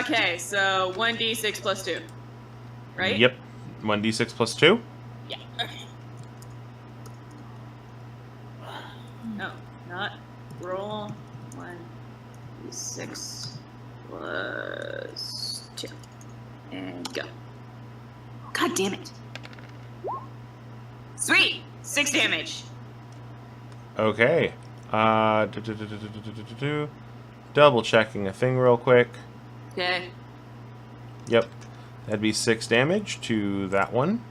Speaker 4: Okay, so 1d6 plus 2. Right?
Speaker 1: Yep. 1d6 plus 2.
Speaker 4: Yeah, okay. No, not roll 1d6 plus 2. And go. God damn it. Sweet! 6 damage.
Speaker 1: Okay. Double checking a thing real quick.
Speaker 4: Okay.
Speaker 1: Yep. That'd be 6 damage to that one.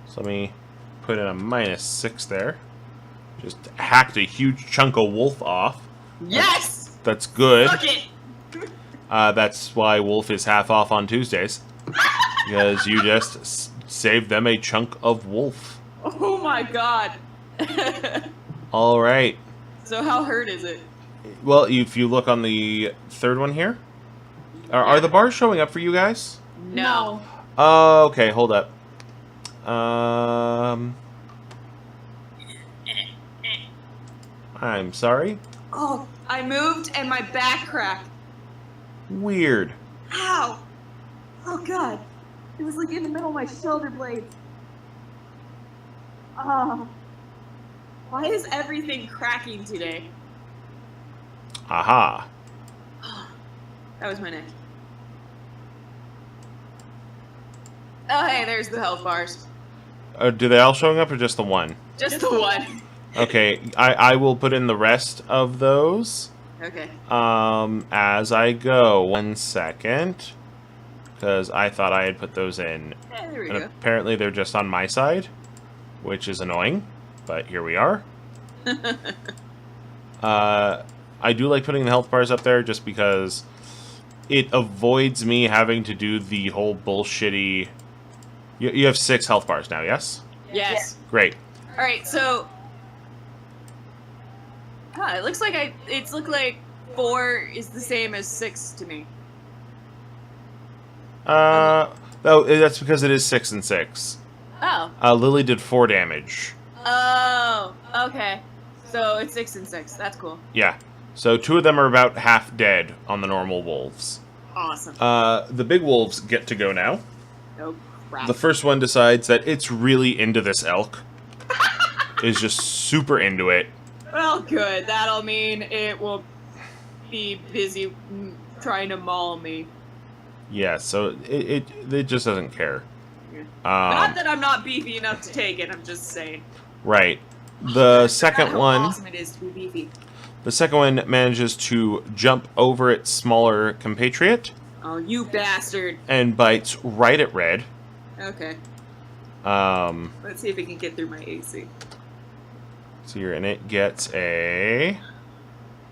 Speaker 1: So let me put in a -6 there. Just hacked a huge chunk of wolf off.
Speaker 4: Yes!
Speaker 1: That's good.
Speaker 4: Fuck it!
Speaker 1: That's why wolf is half off on Tuesdays. Because you just saved them a chunk of wolf.
Speaker 4: Oh my god.
Speaker 1: All right.
Speaker 4: So how hurt is it?
Speaker 1: Well, if you look on the third one here, are the bars showing up for you guys?
Speaker 4: No.
Speaker 1: Oh, okay. Hold up. I'm sorry.
Speaker 4: Oh, I moved and my back cracked.
Speaker 1: Weird.
Speaker 4: Ow! Oh god. It was like in the middle of my shoulder blades. Oh. Why is everything cracking today?
Speaker 1: Aha.
Speaker 4: That was my neck. Oh hey, there's the health bars.
Speaker 1: Do they all showing up or just the one?
Speaker 4: Just the one.
Speaker 1: Okay, I will put in the rest of those
Speaker 4: Okay.
Speaker 1: as I go. 1 second. because I thought I had put those in.
Speaker 4: Yeah, there we
Speaker 1: And
Speaker 4: go.
Speaker 1: apparently they're just on my side, which is annoying, but here we are. I do like putting the health bars up there just because it avoids me having to do the whole bullshitty... You have 6 health bars now, yes?
Speaker 4: Yes.
Speaker 1: Great.
Speaker 4: All right, so it looks like it's looked like 4 is the same as 6 to me.
Speaker 1: Oh, that's because it is 6 and 6.
Speaker 4: Oh.
Speaker 1: Lily did 4 damage.
Speaker 4: Oh. Okay. So it's 6 and 6. That's cool.
Speaker 1: Yeah. So 2 of them are about half dead on the normal wolves.
Speaker 4: Awesome.
Speaker 1: The big wolves get to go now.
Speaker 4: Oh crap.
Speaker 1: The first one decides that it's really into this elk. Is just super into it.
Speaker 4: Well, good. That'll mean it will be busy trying to maul me.
Speaker 1: Yeah, so it just doesn't care.
Speaker 4: Yeah. Not
Speaker 1: Um,
Speaker 4: that I'm not beefy enough to take it. I'm just saying.
Speaker 1: right. The
Speaker 4: How
Speaker 1: second one,
Speaker 4: awesome it is to be beefy.
Speaker 1: the second one manages to jump over its smaller compatriot
Speaker 4: Oh, you bastard.
Speaker 1: and bites right at Red.
Speaker 4: Okay.
Speaker 1: Um,
Speaker 4: Let's see if it can get through my AC.
Speaker 1: so you're in it gets a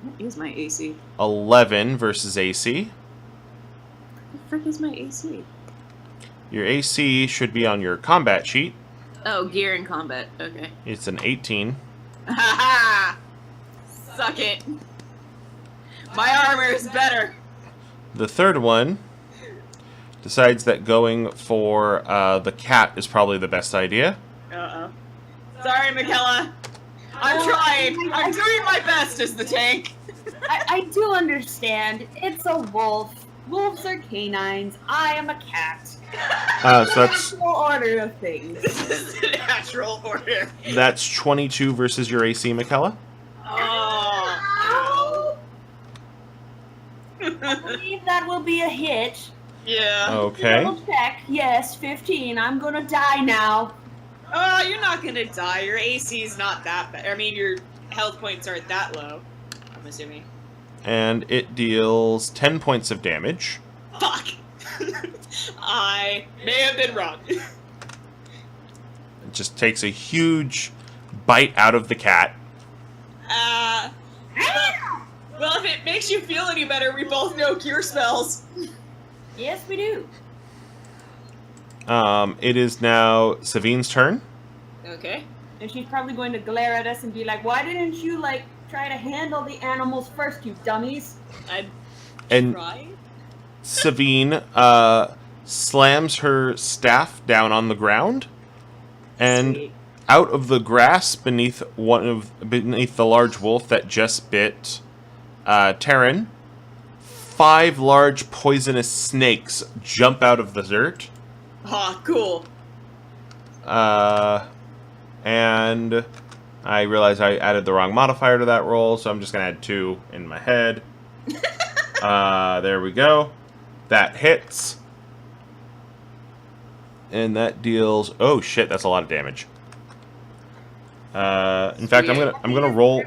Speaker 4: What is my AC?
Speaker 1: 11 versus AC.
Speaker 4: What the frick is my AC?
Speaker 1: Your AC should be on your combat sheet.
Speaker 4: Oh, gear in combat. Okay.
Speaker 1: It's an 18.
Speaker 4: Ha ha! Suck it. My armor is better.
Speaker 1: The third one decides that going for the cat is probably the best idea.
Speaker 4: Uh-oh. Sorry, Mikella. I'm trying. I'm doing my best as the tank.
Speaker 3: I do understand. It's a wolf. Wolves are canines. I am a cat.
Speaker 1: So that's
Speaker 3: Natural order of things.
Speaker 4: This is the natural order.
Speaker 1: 22 versus your AC, Mikella.
Speaker 4: Oh.
Speaker 3: I believe that will be a hit.
Speaker 4: Yeah.
Speaker 1: Okay.
Speaker 3: Double check. Yes, 15. I'm gonna die now.
Speaker 4: Oh, you're not gonna die. Your AC's not that bad. I mean, your health points aren't that low. I'm assuming.
Speaker 1: And it deals 10 points of damage.
Speaker 4: Fuck. I may have been wrong.
Speaker 1: It just takes a huge bite out of the cat.
Speaker 4: Well, if it makes you feel any better, we both know cure spells.
Speaker 3: Yes, we do.
Speaker 1: It is now Savine's turn.
Speaker 4: Okay.
Speaker 3: And she's probably going to glare at us and be like, "Why didn't you try to handle the animals first, you dummies?"
Speaker 4: I'd
Speaker 1: And
Speaker 4: try.
Speaker 1: Savine slams her staff down on the ground, and
Speaker 4: Sweet.
Speaker 1: out of the grass beneath the large wolf that just bit Tarran, 5 large poisonous snakes jump out of the dirt.
Speaker 4: Ah, cool.
Speaker 1: And I realize I added the wrong modifier to that roll, so I'm just gonna add 2 in my head. There we go. That hits. And that deals... Oh shit, that's a lot of damage. In fact, I'm gonna roll...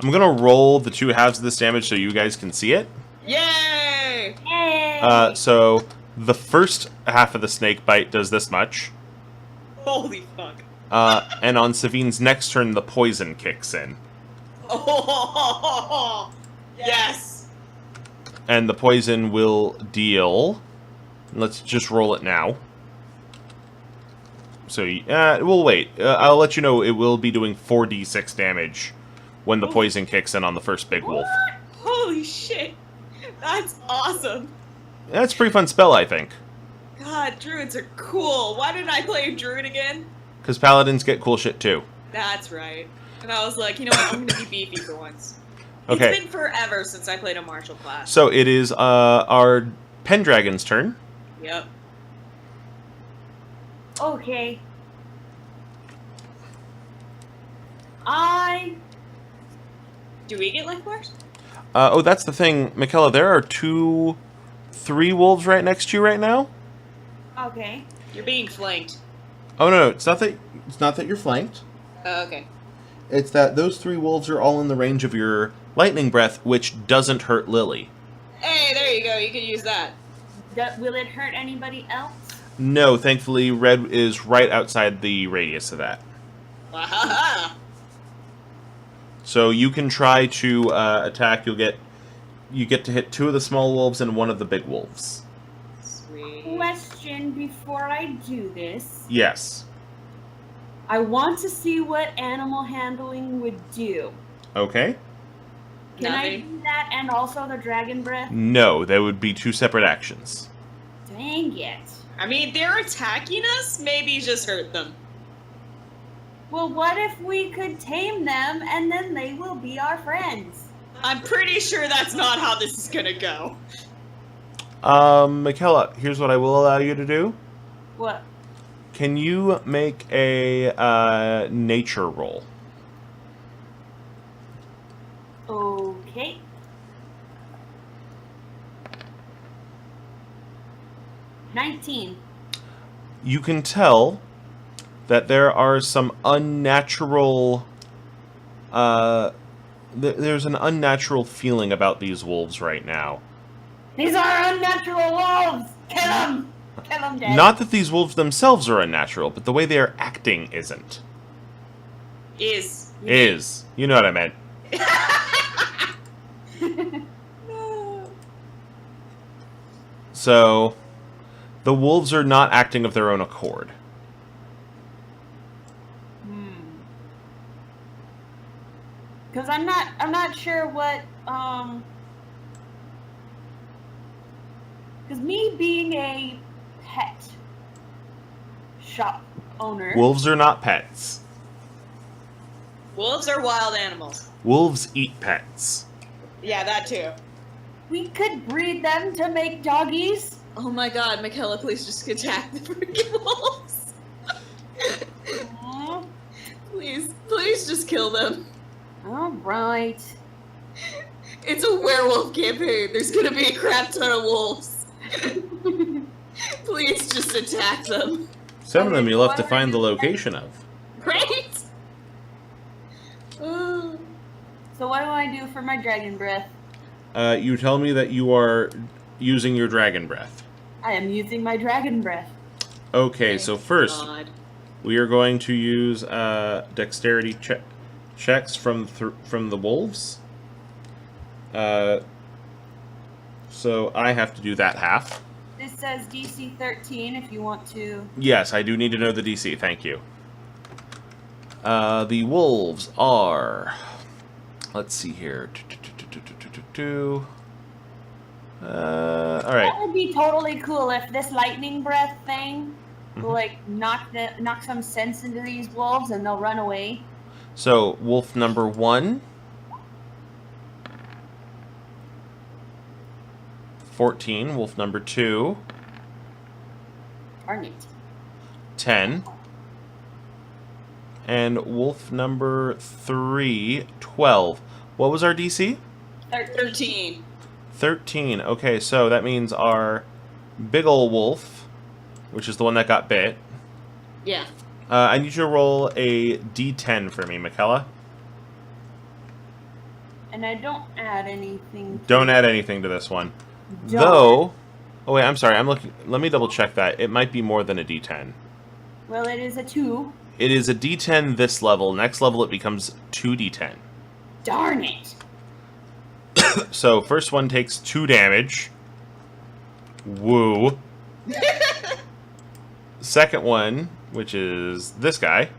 Speaker 1: I'm gonna roll the 2 halves of this damage so you guys can see it.
Speaker 4: Yay!
Speaker 3: Yay!
Speaker 1: So the first half of the snake bite does this much.
Speaker 4: Holy fuck.
Speaker 1: And on Savine's next turn, the poison kicks in.
Speaker 4: Oh, yes.
Speaker 1: And the poison will deal... Let's just roll it now. So, we'll wait. I'll let you know it will be doing 4d6 damage when the poison kicks in on the first big wolf.
Speaker 4: Holy shit. That's awesome.
Speaker 1: That's a pretty fun spell, I think.
Speaker 4: God, druids are cool. Why didn't I play druid again?
Speaker 1: Because paladins get cool shit, too.
Speaker 4: That's right. And I was like, you know what? I'm gonna be beefy for once.
Speaker 1: Okay.
Speaker 4: It's been forever since I played a martial class.
Speaker 1: So, it is our pendragon's turn.
Speaker 4: Yep.
Speaker 3: Okay.
Speaker 4: Do we get life bars?
Speaker 1: Oh, that's the thing. Mikella, there are 3 wolves right next to you right now.
Speaker 3: Okay.
Speaker 4: You're being flanked.
Speaker 1: Oh, no, it's not that you're flanked.
Speaker 4: Oh, okay.
Speaker 1: It's that those 3 wolves are all in the range of your lightning breath, which doesn't hurt Lily.
Speaker 4: Hey, there you go. You can use that.
Speaker 3: Will it hurt anybody else?
Speaker 1: No, thankfully, red is right outside the radius of that.
Speaker 4: Wahaha!
Speaker 1: So you can try to attack. You get to hit 2 of the small wolves and 1 of the big wolves.
Speaker 4: Sweet.
Speaker 3: Question before I do this.
Speaker 1: Yes.
Speaker 3: I want to see what animal handling would do.
Speaker 1: Okay.
Speaker 3: Can I
Speaker 4: Nothing.
Speaker 3: do that and also the dragon breath?
Speaker 1: No, that would be 2 separate actions.
Speaker 3: Dang it.
Speaker 4: I mean, they're attacking us. Maybe just hurt them.
Speaker 3: Well, what if we could tame them and then they will be our friends?
Speaker 4: I'm pretty sure that's not how this is gonna go.
Speaker 1: Mikella, here's what I will allow you to do.
Speaker 3: What?
Speaker 1: Can you make a nature roll?
Speaker 3: Okay. $19.
Speaker 1: You can tell that there are some unnatural... there's an unnatural feeling about these wolves right now.
Speaker 3: These are unnatural wolves! Kill them! Kill them dead.
Speaker 1: Not that these wolves themselves are unnatural, but the way they are acting isn't.
Speaker 4: Is.
Speaker 1: Is. You know what I meant. So, the wolves are not acting of their own accord.
Speaker 3: Because I'm not sure what, because me being a pet shop owner.
Speaker 1: Wolves are not pets.
Speaker 4: Wolves are wild animals.
Speaker 1: Wolves eat pets.
Speaker 4: Yeah, that too.
Speaker 3: We could breed them to make doggies.
Speaker 4: Oh my god, Mikella, please just attack the freaking wolves.
Speaker 3: Aw,
Speaker 4: Please just kill them.
Speaker 3: all right.
Speaker 4: It's a werewolf campaign. There's gonna be a crap ton of wolves. Please just attack them.
Speaker 1: Some of them you'll have to find the location of.
Speaker 4: Right?
Speaker 3: So what do I do for my dragon breath?
Speaker 1: You tell me that you are using your dragon breath.
Speaker 3: I am using my dragon breath.
Speaker 1: Okay, so first,
Speaker 4: God.
Speaker 1: we are going to use dexterity checks from the wolves. So I have to do that half.
Speaker 3: This says DC 13 if you want to.
Speaker 1: Yes, I do need to know the DC, thank you. The wolves are... Let's see here. Alright.
Speaker 3: That would be totally cool if this lightning breath thing will, like, knock some sense into these wolves and they'll run away.
Speaker 1: So, wolf number 1. 14. Wolf number 2.
Speaker 3: Darn it.
Speaker 1: 10. And wolf number 3, 12. What was our DC?
Speaker 4: 13.
Speaker 1: 13. Okay, so that means our big ol' wolf, which is the one that got bit.
Speaker 4: Yeah.
Speaker 1: I need you to roll a d10 for me, Mikella.
Speaker 3: And I don't add anything.
Speaker 1: Don't add anything to this one.
Speaker 3: Don't.
Speaker 1: Though... Oh, wait, I'm sorry. I'm looking. Let me double check that. It might be more than a d10.
Speaker 3: Well, it is a 2.
Speaker 1: It is a d10 this level. Next level, it becomes 2d10.
Speaker 3: Darn it.
Speaker 1: So, first one takes 2 damage. Woo. Second one, which is this guy,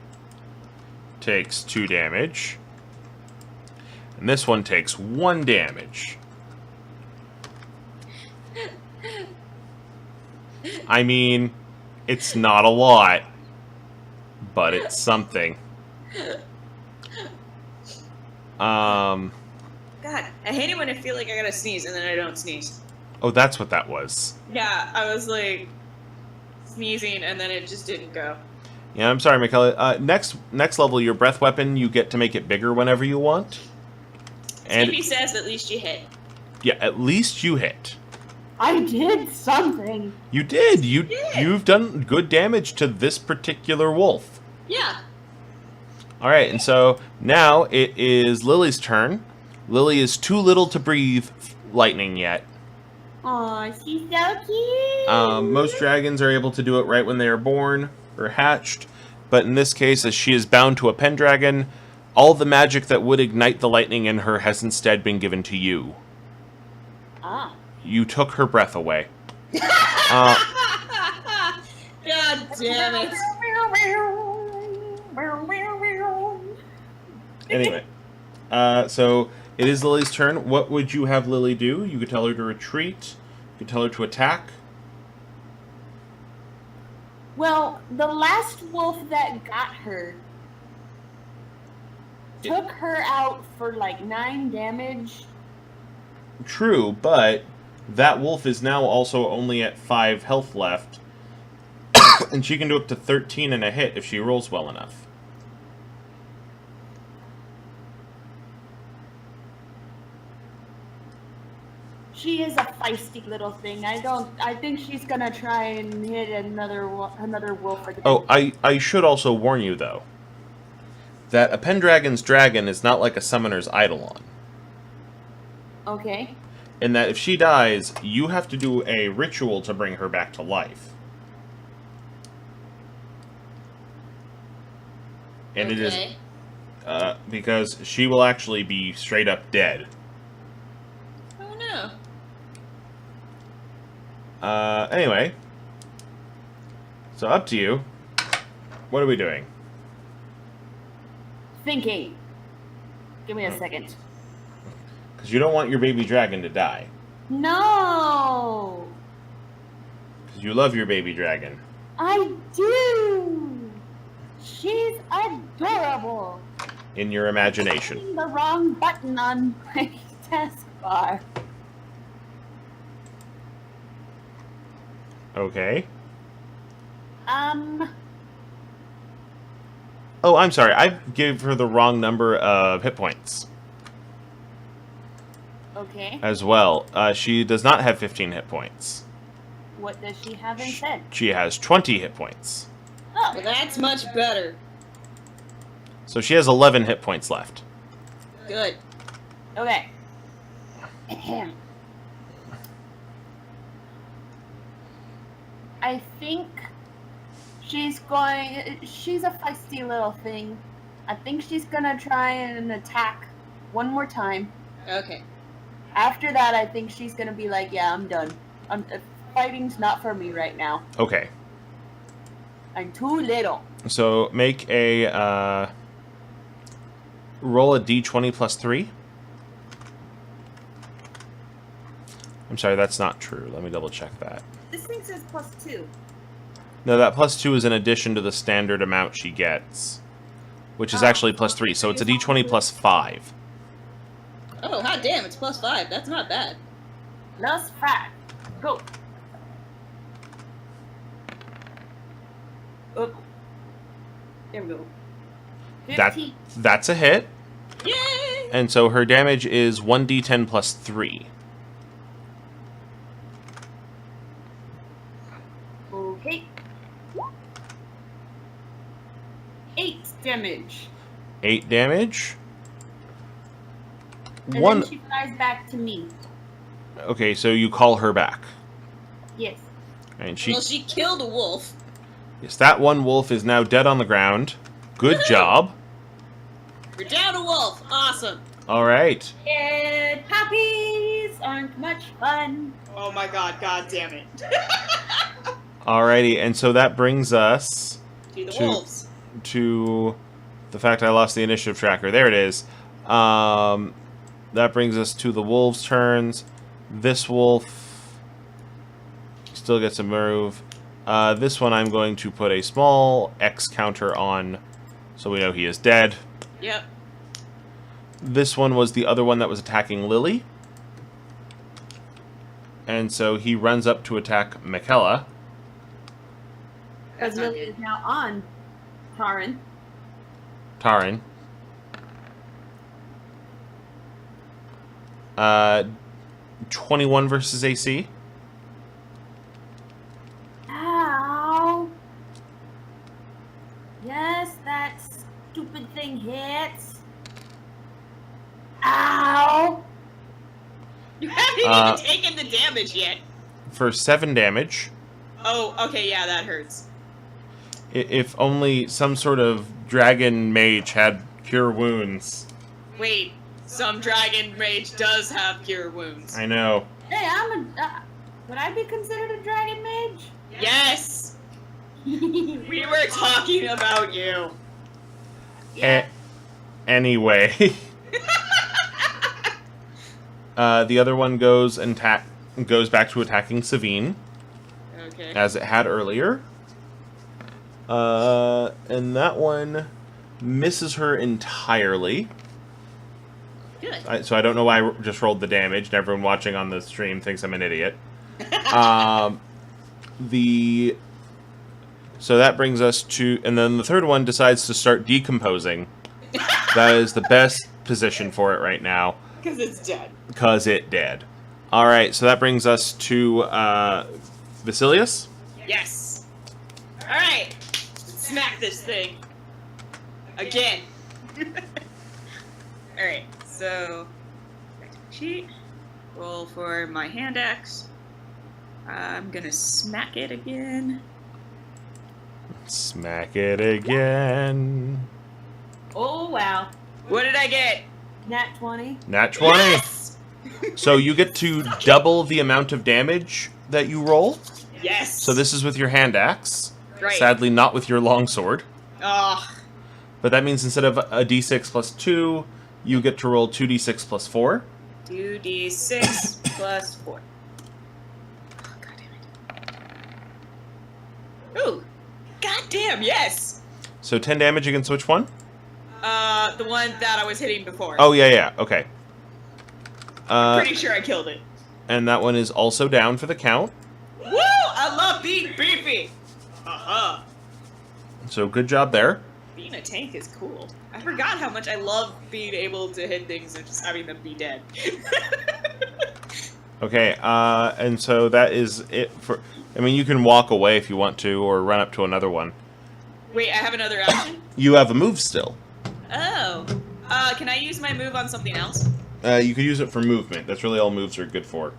Speaker 1: takes 2 damage. And this one takes 1 damage. I mean, it's not a lot, but it's something.
Speaker 4: God, I hate it when I feel like I gotta sneeze and then I don't sneeze.
Speaker 1: Oh, that's what that was.
Speaker 4: Yeah, I was like sneezing and then it just didn't go.
Speaker 1: Yeah, I'm sorry, Mikella. Next level, your breath weapon, you get to make it bigger whenever you want. And
Speaker 4: Skippy says at least you hit.
Speaker 1: yeah, at least you hit.
Speaker 3: I did something.
Speaker 1: You did.
Speaker 4: did.
Speaker 1: You've done good damage to this particular wolf.
Speaker 4: Yeah.
Speaker 1: All right, and so now it is Lily's turn. Lily is too little to breathe lightning yet.
Speaker 3: Aw, she's so cute.
Speaker 1: Most dragons are able to do it right when they are born or hatched, but in this case, as she is bound to a pendragon, all the magic that would ignite the lightning in her has instead been given to you.
Speaker 3: Ah.
Speaker 1: You took her breath away.
Speaker 5: God damn it.
Speaker 1: Anyway, so it is Lily's turn. What would you have Lily do? You could tell her to retreat. You could tell her to attack.
Speaker 3: Well, the last wolf that got her took her out for like 9 damage.
Speaker 1: True, but that wolf is now also only at 5 health left, and she can do up to 13 in a hit if she rolls well enough.
Speaker 3: She is a feisty little thing. I think she's gonna try and hit another wolf again.
Speaker 1: Oh, I should also warn you, though, that a pendragon's dragon is not like a summoner's eidolon.
Speaker 3: Okay.
Speaker 1: In that if she dies, you have to do a ritual to bring her back to life. And it is because she will actually be straight up dead.
Speaker 5: Oh no.
Speaker 1: Anyway. So up to you. What are we doing?
Speaker 3: Thinking. Give me a second.
Speaker 1: Because you don't want your baby dragon to die.
Speaker 3: No!
Speaker 1: Because you love your baby dragon.
Speaker 3: I do! She's adorable!
Speaker 1: In your imagination.
Speaker 3: Pressing the wrong button on my taskbar.
Speaker 1: Okay. Oh, I'm sorry. I gave her the wrong number of hit points.
Speaker 3: Okay.
Speaker 1: As well. She does not have 15 hit points.
Speaker 3: What does she have instead?
Speaker 1: She has 20 hit points.
Speaker 3: Oh,
Speaker 5: Well, that's much better.
Speaker 1: So she has 11 hit points left.
Speaker 5: Good.
Speaker 3: okay. Ahem. I think she's a feisty little thing. I think she's gonna try and attack one more time.
Speaker 5: Okay.
Speaker 3: After that, I think she's gonna be like, yeah, I'm done. Fighting's not for me right now.
Speaker 1: Okay.
Speaker 3: I'm too little.
Speaker 1: So make a roll a d20 plus 3. I'm sorry, that's not true. Let me double check that.
Speaker 3: This thing says +2.
Speaker 1: No, that plus 2 is in addition to the standard amount she gets, which is actually plus 3. So it's a d20 plus 5.
Speaker 5: Oh, hot damn, it's +5. That's not bad.
Speaker 3: +5. Go. Oh. There we go. 15.
Speaker 1: That's a hit.
Speaker 5: Yay!
Speaker 1: And so her damage is 1d10 plus 3.
Speaker 3: Okay. 8 damage.
Speaker 1: 8 damage.
Speaker 3: And
Speaker 1: One.
Speaker 3: then she flies back to me.
Speaker 1: Okay, so you call her back,
Speaker 3: Yes.
Speaker 1: and she.
Speaker 5: Well, she killed a wolf.
Speaker 1: Yes, that one wolf is now dead on the ground. Good job.
Speaker 5: You're down a wolf. Awesome.
Speaker 1: All right.
Speaker 3: And puppies aren't much fun.
Speaker 5: Oh my god, god damn it.
Speaker 1: Alrighty, and so that brings us
Speaker 5: To the
Speaker 1: To-
Speaker 5: wolves.
Speaker 1: to the fact I lost the initiative tracker. There it is. That brings us to the wolves' turns. This wolf still gets a move. This one I'm going to put a small X counter on so we know he is dead.
Speaker 5: Yep.
Speaker 1: This one was the other one that was attacking Lily. And so he runs up to attack Mikella.
Speaker 3: Because Lily is now on Tarran.
Speaker 1: Tarran. 21 versus AC.
Speaker 3: Ow. Yes, that stupid thing hits. Ow.
Speaker 5: You haven't
Speaker 1: Uh,
Speaker 5: even taken the the damage yet.
Speaker 1: For 7 damage.
Speaker 5: Oh, okay, yeah, that hurts.
Speaker 1: If only some sort of dragon mage had cure wounds.
Speaker 5: Wait, some dragon mage does have cure wounds.
Speaker 1: I know.
Speaker 3: Hey, would I be considered a dragon mage?
Speaker 5: Yes! We were talking about you.
Speaker 1: Anyway. The other one goes back to attacking Savine.
Speaker 5: Okay.
Speaker 1: As it had earlier. And that one misses her entirely.
Speaker 5: Good.
Speaker 1: So I don't know why I just rolled the damage, and everyone watching on the stream thinks I'm an idiot. So that brings us to... And then the third one decides to start decomposing. That is the best position for it right now.
Speaker 5: Because it's dead.
Speaker 1: Because it dead. Alright, so that brings us to Vasilios.
Speaker 5: Yes. Alright. Smack this thing. Again. Alright, so... Back to the sheet. Roll for my hand axe. I'm gonna smack it again.
Speaker 1: Smack it again.
Speaker 3: Oh, wow.
Speaker 5: What did I get?
Speaker 3: Nat 20.
Speaker 1: Nat 20.
Speaker 5: Yes!
Speaker 1: So you get to double the amount of damage that you roll.
Speaker 5: Yes!
Speaker 1: So this is with your hand axe.
Speaker 5: Right.
Speaker 1: Sadly, not with your longsword.
Speaker 5: Oh,
Speaker 1: But that means instead of a d6 plus 2, you get to roll 2d6 plus 4.
Speaker 5: 2d6 plus 4. Oh, God damn it. Ooh. God damn, yes!
Speaker 1: So 10 damage against which one?
Speaker 5: The one that I was hitting before.
Speaker 1: Oh, yeah, okay.
Speaker 5: Pretty sure I killed it.
Speaker 1: And that one is also down for the count.
Speaker 5: Woo! I love being beefy! Uh-huh.
Speaker 1: So good job there.
Speaker 5: Being a tank is cool. I forgot how much I love being able to hit things and just having them be dead.
Speaker 1: Okay, and so that is it for... I mean, you can walk away if you want to, or run up to another one.
Speaker 5: Wait, I have another action?
Speaker 1: You have a move still.
Speaker 5: Oh. Can I use my move on something else?
Speaker 1: You could use it for movement. That's really all moves are good for.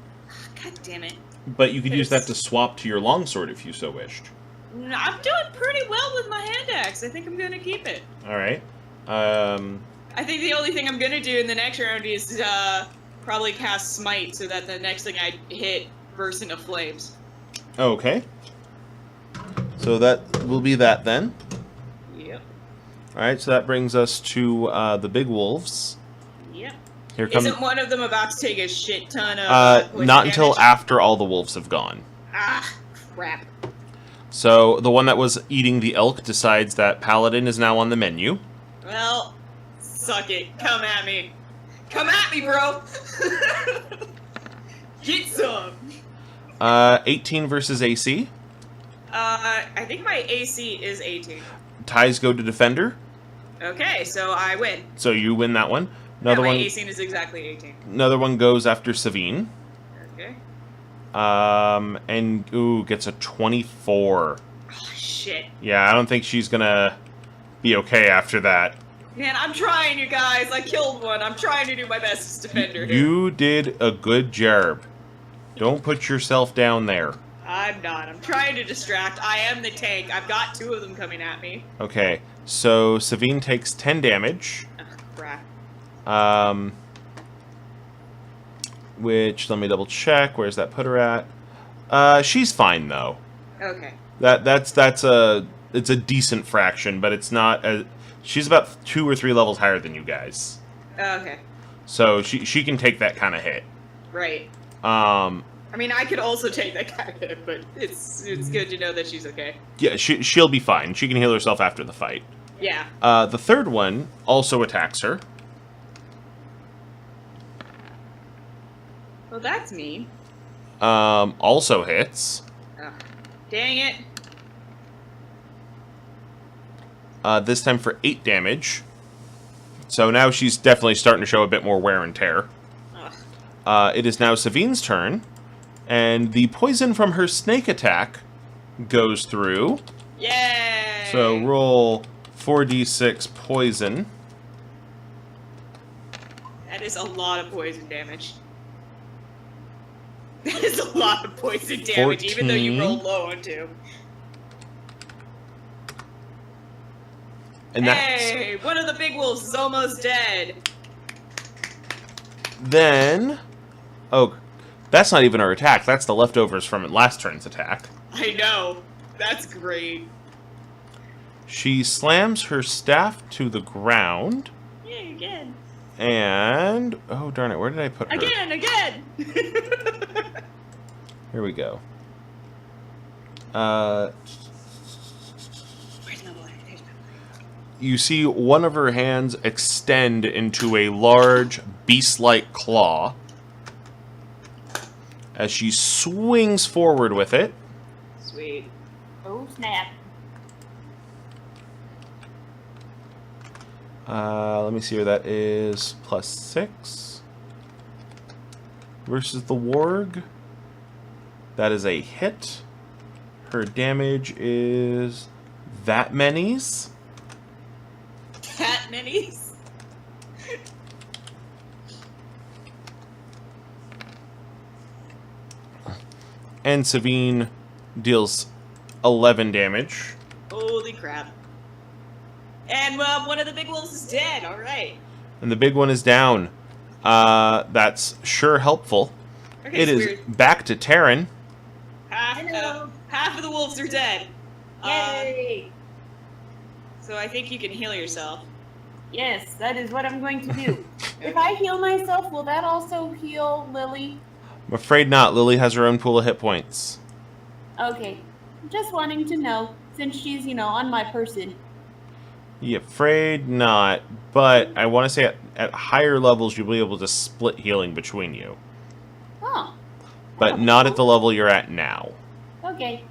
Speaker 5: God damn it.
Speaker 1: But you could use that to swap to your longsword if you so wished.
Speaker 5: I'm doing pretty well with my hand axe. I think I'm gonna keep it.
Speaker 1: Alright.
Speaker 5: I think the only thing I'm gonna do in the next round is probably cast Smite so that the next thing I hit bursts into flames.
Speaker 1: Okay. So that will be that then.
Speaker 5: Yep.
Speaker 1: Alright, so that brings us to the big wolves.
Speaker 5: Yep.
Speaker 1: Here comes...
Speaker 5: Isn't one of them about to take a shit ton of poison
Speaker 1: not until
Speaker 5: damage?
Speaker 1: after all the wolves have gone.
Speaker 5: Ah, crap.
Speaker 1: So the one that was eating the elk decides that Paladin is now on the menu.
Speaker 5: Well, suck it. Come at me. Come at me, bro. Get some.
Speaker 1: 18 versus AC.
Speaker 5: I think my AC is 18.
Speaker 1: Ties go to defender.
Speaker 5: Okay, so I win.
Speaker 1: So you win that one.
Speaker 5: Yeah,
Speaker 1: Another
Speaker 5: my
Speaker 1: one.
Speaker 5: AC is exactly 18.
Speaker 1: Another one goes after Savine.
Speaker 5: Okay.
Speaker 1: And ooh, gets a 24.
Speaker 5: Oh, shit.
Speaker 1: Yeah, I don't think she's gonna be okay after that.
Speaker 5: Man, I'm trying, you guys. I killed one. I'm trying to do my best as defender. here.
Speaker 1: You did a good job. Don't put yourself down there.
Speaker 5: I'm not. I'm trying to distract. I am the tank. I've got 2 of them coming at me.
Speaker 1: Okay, so Savine takes 10 damage.
Speaker 5: Ugh, crap.
Speaker 1: Which, let me double check. Where's that put her at? She's fine though.
Speaker 5: Okay.
Speaker 1: It's a decent fraction, but it's not she's about 2 or 3 levels higher than you guys.
Speaker 5: Okay.
Speaker 1: So she can take that kind of hit.
Speaker 5: Right.
Speaker 1: I
Speaker 5: mean, I could also take that kind of hit, but it's good to know that she's okay.
Speaker 1: Yeah, she'll be fine. She can heal herself after the fight.
Speaker 5: Yeah.
Speaker 1: The third one also attacks her.
Speaker 5: Well, that's mean.
Speaker 1: Also hits.
Speaker 5: Ugh. Dang it.
Speaker 1: This time for 8 damage. So now she's definitely starting to show a bit more wear and tear.
Speaker 5: Ugh.
Speaker 1: It is now Savine's turn. And the poison from her snake attack goes through.
Speaker 5: Yay!
Speaker 1: So roll 4d6 poison.
Speaker 5: That is a lot of poison damage.
Speaker 4: That is a lot of poison damage, even though you
Speaker 1: 14.
Speaker 4: rolled low on 2.
Speaker 1: And that's
Speaker 4: Hey, one of the big wolves is almost dead.
Speaker 1: then. Oh, that's not even our attack. That's the leftovers from last turn's attack.
Speaker 4: I know. That's great.
Speaker 1: She slams her staff to the ground.
Speaker 4: Yay, again.
Speaker 1: And oh darn it, where did I put her?
Speaker 4: Again!
Speaker 1: Here we go.
Speaker 4: Where's my water? There's my water.
Speaker 1: You see one of her hands extend into a large beast-like claw as she swings forward with it.
Speaker 4: Sweet.
Speaker 3: Oh, snap.
Speaker 1: Let me see where that is. +6 versus the warg. That is a hit. Her damage is that many's.
Speaker 4: Cat minis.
Speaker 1: And Savine deals 11 damage.
Speaker 4: Holy crap. And one of the big wolves is dead. All right.
Speaker 1: And the big one is down. That's sure helpful.
Speaker 4: Okay,
Speaker 1: It
Speaker 4: so
Speaker 1: is back to Tarran.
Speaker 4: half of the wolves are dead.
Speaker 3: Yay!
Speaker 4: So I think you can heal yourself.
Speaker 3: Yes, that is what I'm going to do. If I heal myself, will that also heal Lily?
Speaker 1: I'm afraid not. Lily has her own pool of hit points.
Speaker 3: Okay. Just wanting to know, since she's, on my person.
Speaker 1: You afraid not, but I want to say at higher levels you'll be able to split healing between you.
Speaker 3: Oh.
Speaker 1: But not at the level you're at now.
Speaker 3: Okay.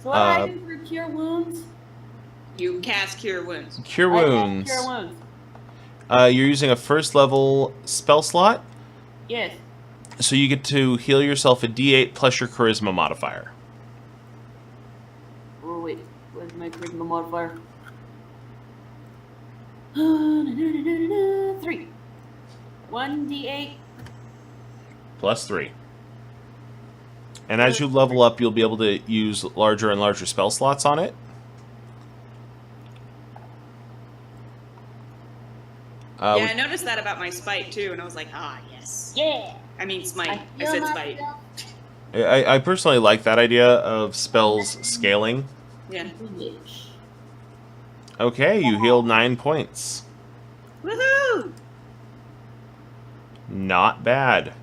Speaker 3: So what do I do for cure wounds?
Speaker 4: You cast Cure Wounds.
Speaker 1: Cure
Speaker 3: I cast
Speaker 1: wounds.
Speaker 3: Cure wounds.
Speaker 1: You're using a first level spell slot,
Speaker 3: Yes.
Speaker 1: so you get to heal yourself a D8 plus your charisma modifier.
Speaker 3: Oh wait, where's my charisma modifier? 3. 1d8.
Speaker 1: +3. And as you level up, you'll be able to use larger and larger spell slots on it.
Speaker 4: Yeah, I noticed that about my spite too, and I was like, yes.
Speaker 3: Yeah.
Speaker 4: I mean smite. I
Speaker 3: heal
Speaker 4: said spite.
Speaker 3: myself.
Speaker 1: I personally like that idea of spells scaling.
Speaker 4: Yeah.
Speaker 1: Okay, you healed 9 points.
Speaker 4: Woohoo!
Speaker 1: Not bad.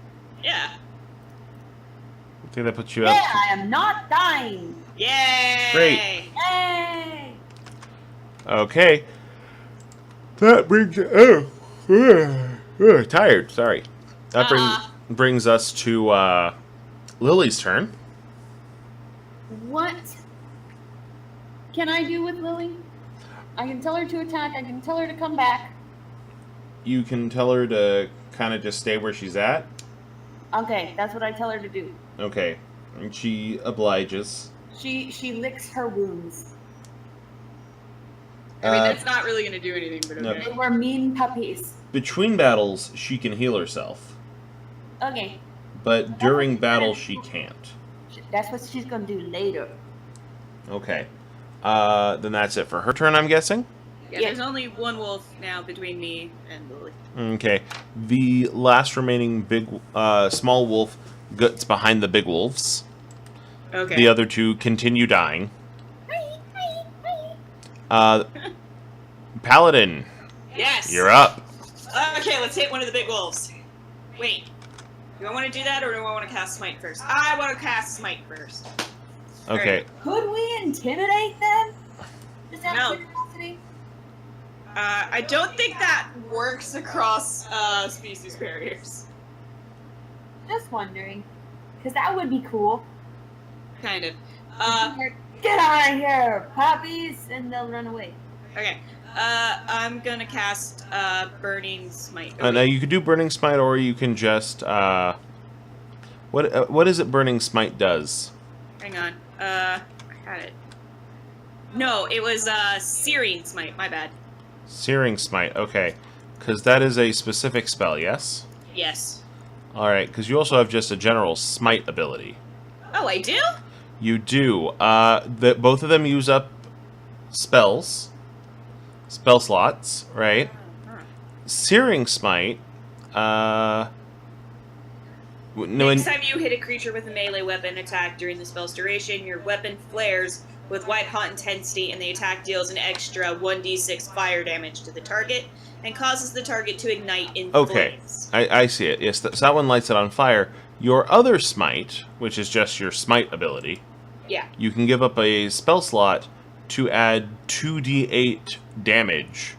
Speaker 4: Yeah.
Speaker 1: I think that puts you
Speaker 3: Yeah,
Speaker 1: up.
Speaker 3: I am not dying.
Speaker 4: Yay!
Speaker 1: Great.
Speaker 3: Yay!
Speaker 1: Okay. That brings tired. Sorry. That brings us to Lily's turn.
Speaker 3: What can I do with Lily? I can tell her to attack. I can tell her to come back.
Speaker 1: You can tell her to kind of just stay where she's at.
Speaker 3: Okay, that's what I tell her to do.
Speaker 1: Okay. And she obliges.
Speaker 3: She licks her wounds.
Speaker 4: I mean, that's not really gonna do anything, but
Speaker 1: no.
Speaker 4: okay.
Speaker 3: They were mean puppies.
Speaker 1: Between battles, she can heal herself.
Speaker 3: Okay,
Speaker 1: But during battle, she can't.
Speaker 3: that's what she's gonna do later.
Speaker 1: Okay. Then that's it for her turn, I'm guessing?
Speaker 4: Yeah, there's only one wolf now between me and Lily.
Speaker 1: Okay. The last remaining small wolf gets behind the big wolves.
Speaker 4: Okay.
Speaker 1: The other two continue dying. Paladin,
Speaker 4: Yes!
Speaker 1: you're up.
Speaker 4: Okay, let's hit one of the big wolves. Wait. Do I want to do that, or do I want to cast Smite first? I want to cast Smite first.
Speaker 1: Okay.
Speaker 3: Could we intimidate them? Just out
Speaker 4: No.
Speaker 3: of curiosity?
Speaker 4: I don't think that works across species barriers.
Speaker 3: Just wondering, because that would be cool.
Speaker 4: Kind of.
Speaker 3: Get out of here, puppies, and they'll run away.
Speaker 4: Okay. I'm gonna cast Burning Smite.
Speaker 1: Now you could do Burning Smite, or you can just what is it? Burning Smite does.
Speaker 4: Hang on. I got it. No, it was Searing Smite. My bad.
Speaker 1: Searing Smite. Okay, because that is a specific spell. Yes.
Speaker 4: Yes.
Speaker 1: Alright, because you also have just a general smite ability.
Speaker 5: Oh, I do?
Speaker 1: You do. Both of them use up spells. Spell slots, right? Searing Smite, no,
Speaker 5: Next time you hit a creature with a melee weapon attack during the spell's duration, your weapon flares with white-hot intensity, and the attack deals an extra 1d6 fire damage to the target, and causes the target to ignite in flames.
Speaker 1: I see it. Yes, so that one lights it on fire. Your other Smite, which is just your Smite ability,
Speaker 5: Yeah.
Speaker 1: you can give up a spell slot to add 2d8 damage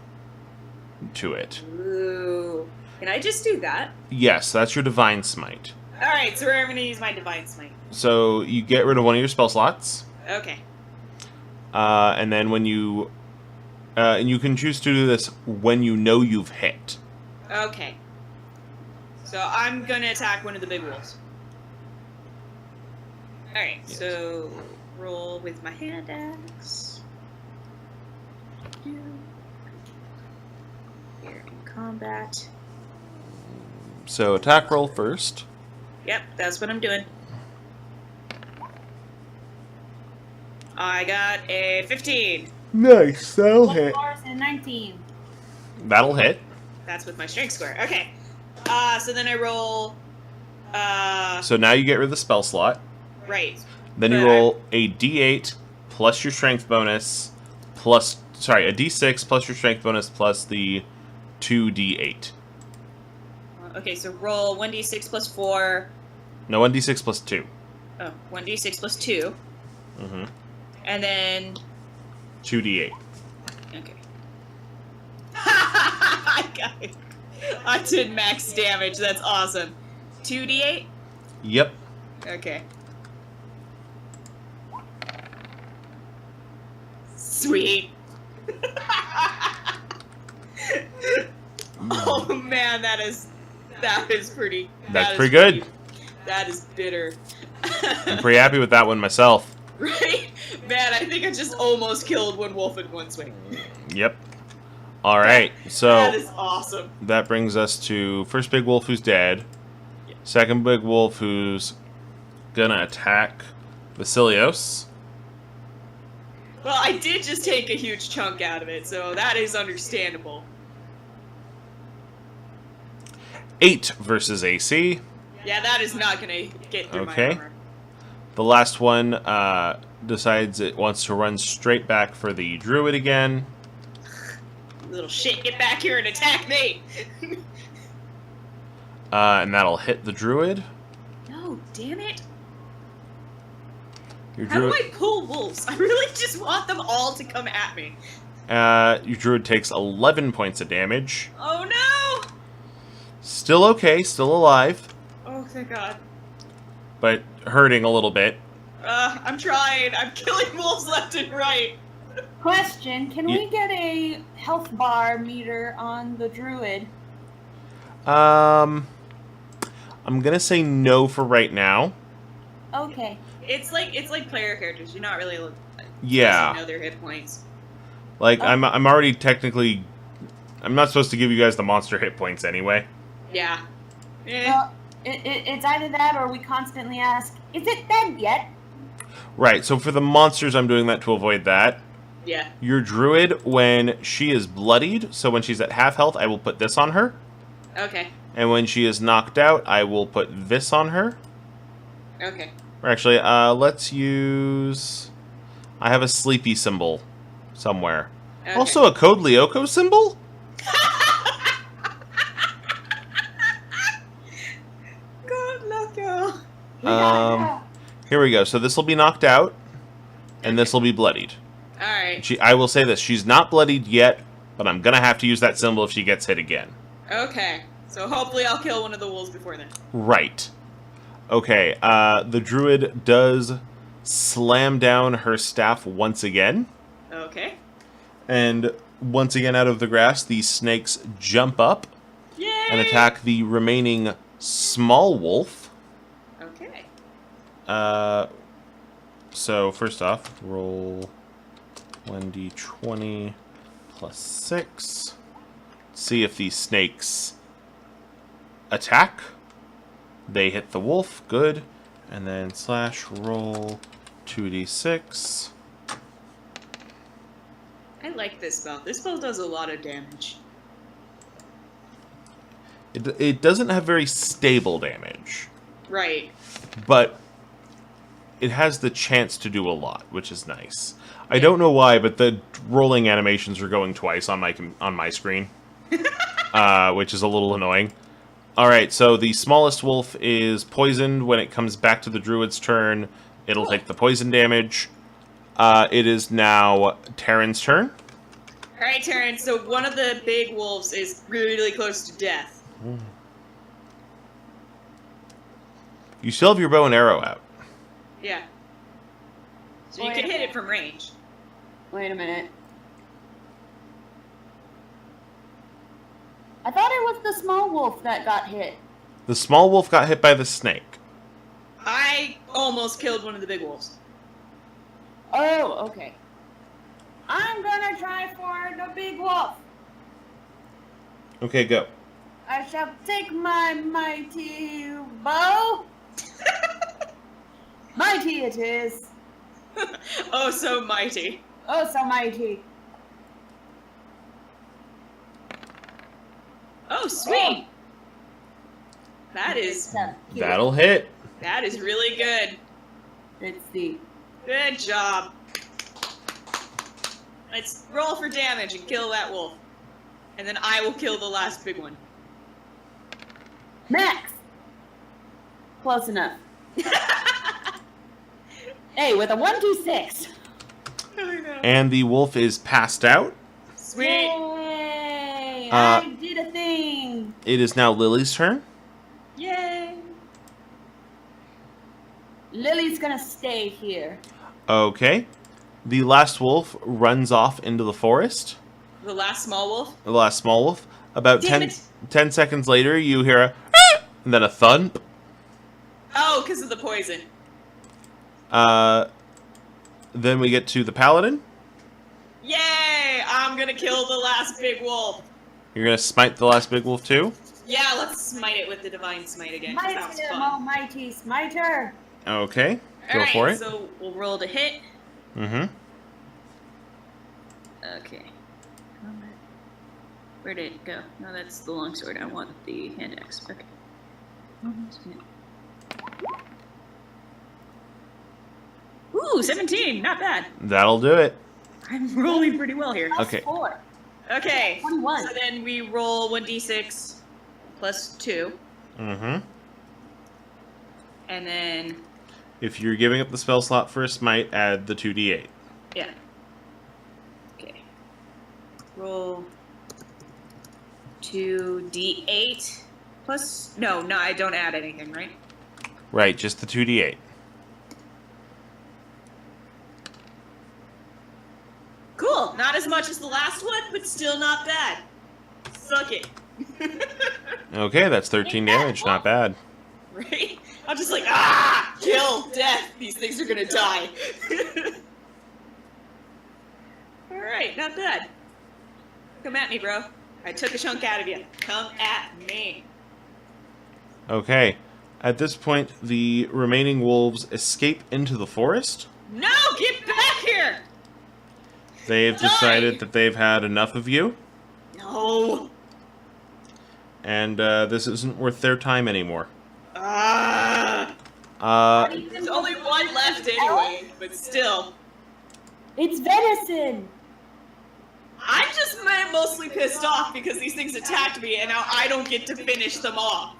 Speaker 1: to it.
Speaker 5: Ooh. Can I just do that?
Speaker 1: Yes, that's your Divine Smite.
Speaker 5: Alright, so I'm going to use my Divine Smite.
Speaker 1: So you get rid of one of your spell slots.
Speaker 5: Okay.
Speaker 1: And then when you... and you can choose to do this when you know you've hit.
Speaker 5: Okay. So I'm going to attack one of the big wolves. Alright,
Speaker 1: Yes.
Speaker 5: so roll with my hand axe. Here in combat.
Speaker 1: So attack roll first.
Speaker 5: Yep, that's what I'm doing. I got a 15.
Speaker 1: Nice, that'll hit.
Speaker 3: 19.
Speaker 1: That'll hit.
Speaker 5: That's with my strength score. Okay. So then I roll.
Speaker 1: So now you get rid of the spell slot.
Speaker 5: Right.
Speaker 1: Then you
Speaker 5: But
Speaker 1: roll a d8 plus your strength bonus plus... Sorry, a d6 plus your strength bonus plus the 2d8.
Speaker 5: Okay, so roll 1d6 plus 4.
Speaker 1: No, 1d6 plus 2.
Speaker 5: Oh, 1d6 plus 2.
Speaker 1: Mm-hmm.
Speaker 5: And then.
Speaker 1: 2d8.
Speaker 5: Okay. I got it. I did max damage. That's awesome. 2d8?
Speaker 1: Yep.
Speaker 5: Okay. Sweet. Oh man, that is pretty.
Speaker 1: That's pretty good.
Speaker 5: That is bitter.
Speaker 1: I'm pretty happy with that one myself.
Speaker 5: Right? Man, I think I just almost killed one wolf in one swing.
Speaker 1: Yep. Alright, so
Speaker 5: That is awesome.
Speaker 1: that brings us to first big wolf who's dead.
Speaker 5: Yeah.
Speaker 1: Second big wolf who's gonna attack Vasilios.
Speaker 5: Well, I did just take a huge chunk out of it, so that is understandable.
Speaker 1: 8 versus AC.
Speaker 5: Yeah, that is not gonna get through
Speaker 1: Okay.
Speaker 5: my armor.
Speaker 1: The last one decides it wants to run straight back for the druid again.
Speaker 5: Little shit, get back here and attack me!
Speaker 1: And that'll hit the druid.
Speaker 5: No, damn it.
Speaker 1: Your
Speaker 5: How do
Speaker 1: druid,
Speaker 5: I pull wolves? I really just want them all to come at me.
Speaker 1: your druid takes 11 points of damage.
Speaker 5: Oh no!
Speaker 1: Still okay, still alive,
Speaker 5: Oh, thank God.
Speaker 1: but hurting a little bit.
Speaker 5: I'm trying. I'm killing wolves left and right.
Speaker 3: Question, can
Speaker 1: Yeah.
Speaker 3: we get a health bar meter on the druid?
Speaker 1: I'm gonna say no for right now.
Speaker 3: Okay.
Speaker 5: It's like player characters. You're not really
Speaker 1: Yeah.
Speaker 5: supposed to know their hit points.
Speaker 1: Like,
Speaker 3: Oh.
Speaker 1: I'm already technically... I'm not supposed to give you guys the monster hit points anyway.
Speaker 5: Yeah. Eh.
Speaker 3: Well, it's either that or we constantly ask, is it dead yet?
Speaker 1: Right, so for the monsters, I'm doing that to avoid that.
Speaker 5: Yeah.
Speaker 1: Your druid, when she is bloodied, so when she's at half health, I will put this on her.
Speaker 5: Okay.
Speaker 1: And when she is knocked out, I will put this on her.
Speaker 5: Okay.
Speaker 1: Or actually, let's use... I have a sleepy symbol somewhere.
Speaker 5: Okay.
Speaker 1: Also a Code Lyoko symbol?
Speaker 5: Good luck, y'all.
Speaker 1: Here we go. So this will be knocked out, and this will be bloodied.
Speaker 5: All right.
Speaker 1: I will say this. She's not bloodied yet, but I'm going to have to use that symbol if she gets hit again.
Speaker 5: Okay. So hopefully I'll kill one of the wolves before then.
Speaker 1: Right. Okay, the druid does slam down her staff once again.
Speaker 5: Okay.
Speaker 1: And once again out of the grass, the snakes jump up
Speaker 5: Yay!
Speaker 1: and attack the remaining small wolf.
Speaker 5: Okay.
Speaker 1: So first off, roll 1d20 plus 6. See if these snakes attack. They hit the wolf. Good. And then slash roll 2d6.
Speaker 4: I like this spell. This spell does a lot of damage.
Speaker 1: It doesn't have very stable damage,
Speaker 4: Right.
Speaker 1: but it has the chance to do a lot, which is nice. I don't know why, but the rolling animations are going twice on my screen, which is a little annoying. All right, so the smallest wolf is poisoned. When it comes back to the druid's turn, it'll take the poison damage. It is now Tarran's turn.
Speaker 4: All right, Tarran. So one of the big wolves is really close to death.
Speaker 1: You still have your bow and arrow out.
Speaker 4: Yeah. So you can hit it from range.
Speaker 3: Wait a minute. I thought it was the small wolf that got hit.
Speaker 1: The small wolf got hit by the snake.
Speaker 4: I almost killed one of the big wolves.
Speaker 3: Oh, okay. I'm gonna try for the big wolf.
Speaker 1: Okay, go.
Speaker 3: I shall take my mighty bow. Mighty it is.
Speaker 4: Oh, so mighty.
Speaker 3: Oh, so mighty.
Speaker 4: Oh, sweet. That is
Speaker 1: That'll hit.
Speaker 4: really good.
Speaker 3: Let's see.
Speaker 4: Good job. Let's roll for damage and kill that wolf. And then I will kill the last big one.
Speaker 3: Max. Close enough. Hey, with a 1d6.
Speaker 1: And the wolf is passed out.
Speaker 4: Sweet.
Speaker 3: Yay! I did a thing.
Speaker 1: It is now Lily's turn.
Speaker 4: Yay.
Speaker 3: Lily's gonna stay here.
Speaker 1: Okay. The last wolf runs off into the forest.
Speaker 4: The last small wolf?
Speaker 1: The last small wolf. About
Speaker 4: Damn
Speaker 1: 10 seconds later, you hear a and then a thud.
Speaker 4: Oh, because of the poison.
Speaker 1: Then we get to the paladin.
Speaker 4: Yay! I'm gonna kill the last big wolf.
Speaker 1: You're gonna smite the last big wolf too.
Speaker 4: Yeah, let's smite it with the divine smite again. 'Cause that was
Speaker 3: Mighty,
Speaker 4: fun.
Speaker 3: almighty smiter.
Speaker 1: Okay, go
Speaker 4: Alright,
Speaker 1: for it.
Speaker 4: so we'll roll to hit.
Speaker 1: Mm-hmm.
Speaker 4: Okay. Where did it go? No, that's the longsword. I want the hand axe. Okay. Ooh, 17! Not bad.
Speaker 1: That'll do it.
Speaker 4: I'm rolling pretty well here.
Speaker 1: Okay.
Speaker 3: 4.
Speaker 4: Okay.
Speaker 3: 21.
Speaker 4: So then we roll 1d6 plus 2.
Speaker 1: Mm-hmm.
Speaker 4: And then,
Speaker 1: If you're giving up the spell slot for a smite, add the 2d8.
Speaker 4: yeah. Okay. Roll 2d8 plus. No, I don't add anything, right?
Speaker 1: Right, just the 2d8.
Speaker 4: Cool. Not as much as the last one, but still not bad. Suck it.
Speaker 1: Okay, that's 13 damage. Not bad.
Speaker 4: Right? I'm just like, kill, death. These things are gonna die. All right, not bad. Come at me, bro. I took a chunk out of you. Come at me.
Speaker 1: Okay. At this point, the remaining wolves escape into the forest.
Speaker 4: No, get back here.
Speaker 1: They've decided that they've had enough of you,
Speaker 4: No.
Speaker 1: and this isn't worth their time anymore.
Speaker 4: Ah.
Speaker 1: Uh,
Speaker 4: There's only one left anyway, but still.
Speaker 3: It's venison.
Speaker 4: I'm just mostly pissed off because these things attacked me and now I don't get to finish them off.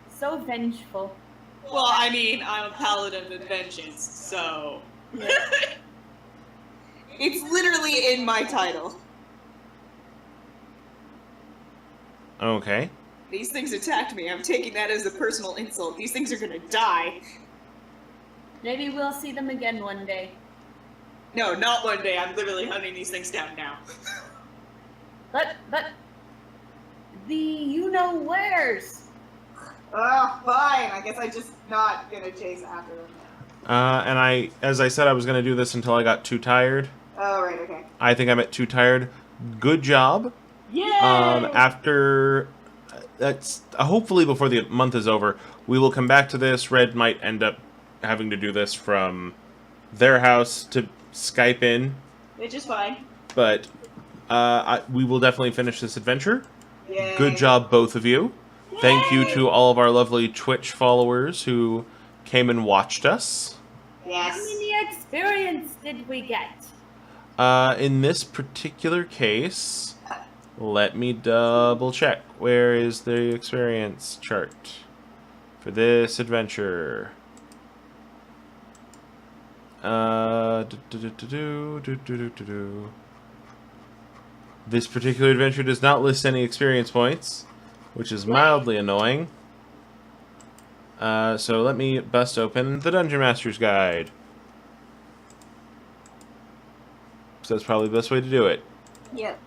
Speaker 3: So vengeful.
Speaker 4: Well, I mean, I'm a paladin of vengeance, so... It's literally in my title.
Speaker 1: okay.
Speaker 4: These things attacked me. I'm taking that as a personal insult. These things are gonna die.
Speaker 3: Maybe we'll see them again one day.
Speaker 4: No, not one day. I'm literally hunting these things down now.
Speaker 3: But the you-know-wheres.
Speaker 4: Fine. I guess I'm just not gonna chase after them.
Speaker 1: And as I said, I was going to do this until I got too tired.
Speaker 4: Oh, right, okay.
Speaker 1: I think I'm at too tired. Good job.
Speaker 3: Yay!
Speaker 1: After that's hopefully before the month is over. We will come back to this. Red might end up having to do this from their house to Skype in,
Speaker 5: Which is fine.
Speaker 1: but we will definitely finish this adventure.
Speaker 5: Yay.
Speaker 1: Good job, both of you. Thank you to all of our lovely Twitch followers who came and watched us.
Speaker 3: How
Speaker 5: Yes.
Speaker 3: many experience did we get?
Speaker 1: In this particular case, let me double check. Where is the experience chart for this adventure? This particular adventure does not list any experience points, which is mildly annoying. So let me bust open the Dungeon Master's Guide. So that's probably the best way to do it.
Speaker 5: Yep.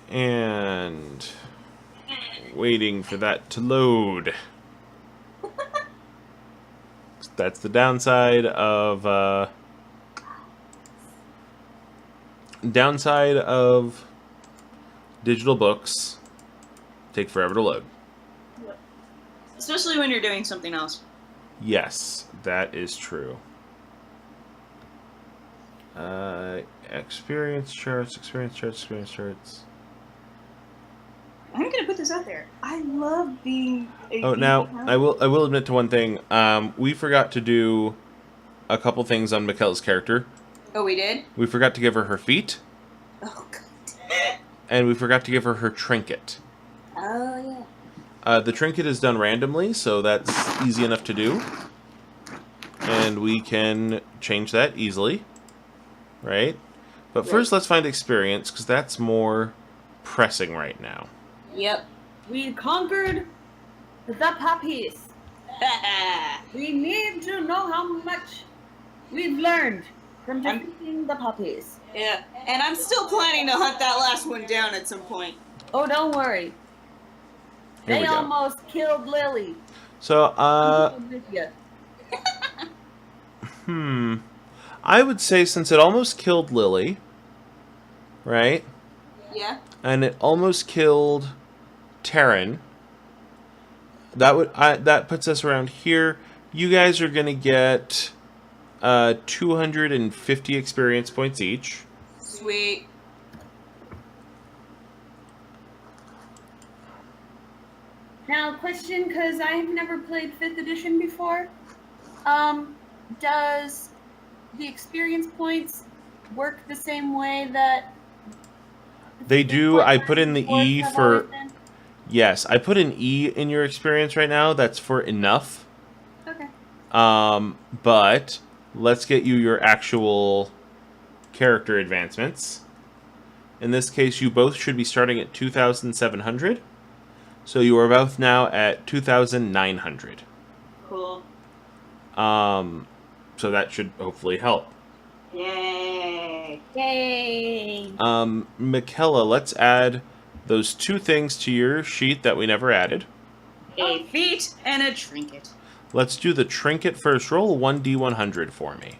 Speaker 1: And waiting for that to load. That's the downside of digital books. Take forever to load.
Speaker 5: Especially when you're doing something else.
Speaker 1: Yes, that is true. Experience charts.
Speaker 5: I'm gonna put this out there. I love being a
Speaker 1: Oh, now I will admit to one thing. We forgot to do a couple things on Mikella's character.
Speaker 5: Oh, we did?
Speaker 1: We forgot to give her her feet,
Speaker 5: Oh, God.
Speaker 1: and we forgot to give her her trinket.
Speaker 5: Oh, yeah.
Speaker 1: The trinket is done randomly, so that's easy enough to do. And we can change that easily. Right? But first, let's find experience, because that's more pressing right now.
Speaker 5: Yep.
Speaker 3: We conquered the puppies. We need to know how much we've learned from defeating the puppies.
Speaker 5: Yeah. And I'm still planning to hunt that last one down at some point.
Speaker 3: Oh, don't worry.
Speaker 1: Here we
Speaker 3: They
Speaker 1: go.
Speaker 3: almost killed Lily.
Speaker 1: So,
Speaker 3: I'm with ya.
Speaker 1: I would say since it almost killed Lily, right?
Speaker 5: Yeah.
Speaker 1: And it almost killed Tarran. That puts us around here. You guys are gonna get 250 experience points each.
Speaker 5: Sweet.
Speaker 3: Now, question, because I've never played 5th edition before. Does the experience points work the same way that...
Speaker 1: They do. I put in the E
Speaker 3: have
Speaker 1: for...
Speaker 3: always been?
Speaker 1: Yes, I put an E in your experience right now. That's for enough.
Speaker 3: Okay.
Speaker 1: But let's get you your actual character advancements. In this case, you both should be starting at 2,700. So you are both now at 2,900.
Speaker 5: Cool.
Speaker 1: So that should hopefully help.
Speaker 5: Yay.
Speaker 3: Yay!
Speaker 1: Mikella, let's add those two things to your sheet that we never added.
Speaker 5: A feat and a trinket.
Speaker 1: Let's do the trinket first. Roll 1d100 for me.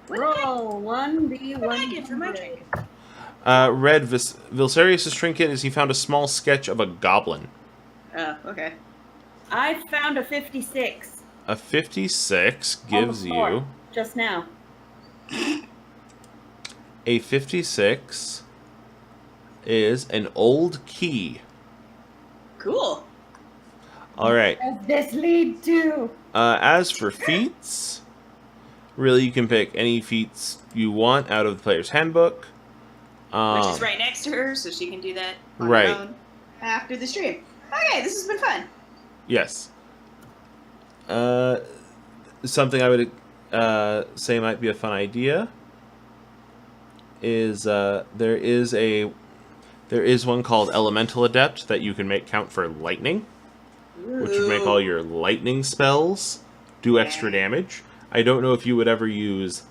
Speaker 3: Roll 1d1.
Speaker 5: What did I get for my trinket?
Speaker 1: Red, Vilsarius' trinket is he found a small sketch of a goblin.
Speaker 5: Oh, okay.
Speaker 3: I found a 56.
Speaker 1: A 56 gives
Speaker 3: On the floor,
Speaker 1: you...
Speaker 3: just now.
Speaker 1: A 56 is an old key.
Speaker 5: Cool.
Speaker 1: Alright.
Speaker 3: What does this lead to?
Speaker 1: As for feats, really you can pick any feats you want out of the player's handbook.
Speaker 5: Which is right next to her, so she can do that on
Speaker 1: Right.
Speaker 5: her own after the stream. Okay, this has been fun.
Speaker 1: Yes. Something I would say might be a fun idea is there is one called Elemental Adept that you can make count for lightning, which would make all your lightning spells do extra damage. I don't know if you would ever use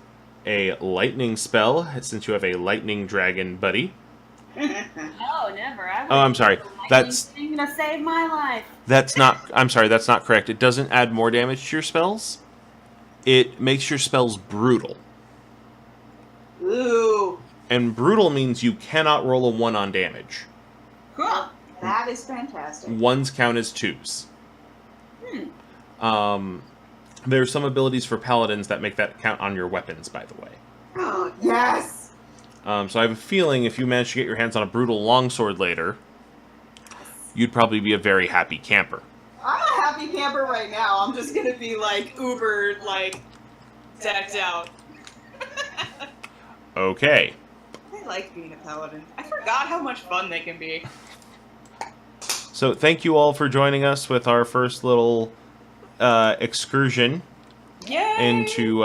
Speaker 1: a lightning spell since you have a lightning dragon buddy.
Speaker 3: No, never.
Speaker 1: Oh, I'm sorry. That's
Speaker 3: gonna save my life.
Speaker 1: That's not... I'm sorry, that's not correct. It doesn't add more damage to your spells. It makes your spells brutal.
Speaker 4: Ooh.
Speaker 1: And brutal means you cannot roll a 1 on damage.
Speaker 4: Cool. That is fantastic.
Speaker 1: 1s count as 2s. There's some abilities for paladins that make that count on your weapons, by the way.
Speaker 4: Yes!
Speaker 1: So I have a feeling if you manage to get your hands on a brutal longsword later, you'd probably be a very happy camper.
Speaker 4: I'm a happy camper right now. I'm just gonna be like uber, like, decked out.
Speaker 1: Okay.
Speaker 4: I like being a paladin. I forgot how much fun they can be.
Speaker 1: So thank you all for joining us with our first little excursion
Speaker 4: Yay!
Speaker 1: into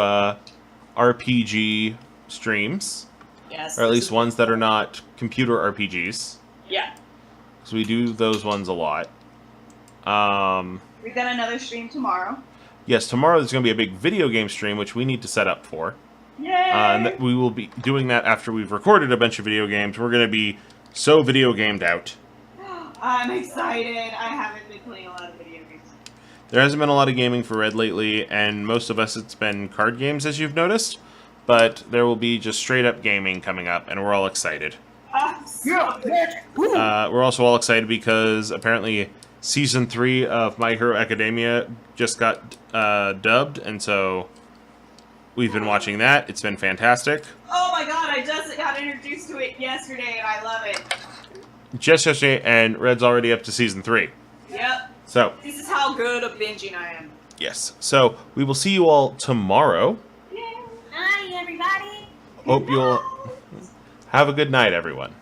Speaker 1: RPG streams.
Speaker 4: Yes.
Speaker 1: Or at
Speaker 4: this
Speaker 1: least
Speaker 4: is-
Speaker 1: ones that are not computer RPGs.
Speaker 4: Yeah.
Speaker 1: So we do those ones a lot.
Speaker 4: We've got another stream tomorrow.
Speaker 1: Yes, tomorrow there's going to be a big video game stream, which we need to set up for.
Speaker 4: Yay!
Speaker 1: And we will be doing that after we've recorded a bunch of video games. We're going to be so video gamed out.
Speaker 4: I'm excited. I haven't been playing a lot of video games.
Speaker 1: There hasn't been a lot of gaming for Red lately, and most of us it's been card games, as you've noticed. But there will be just straight-up gaming coming up, and we're all excited. We're also all excited because apparently Season 3 of My Hero Academia just got dubbed, and so we've been watching that. It's been fantastic.
Speaker 4: Oh my god, I just got introduced to it yesterday and I love it.
Speaker 1: Just yesterday, and Red's already up to Season 3.
Speaker 4: Yep.
Speaker 1: So,
Speaker 4: This is how good of binging I am.
Speaker 1: yes. So, we will see you all tomorrow.
Speaker 3: Hi, everybody.
Speaker 1: Hope you'll have a good night, everyone.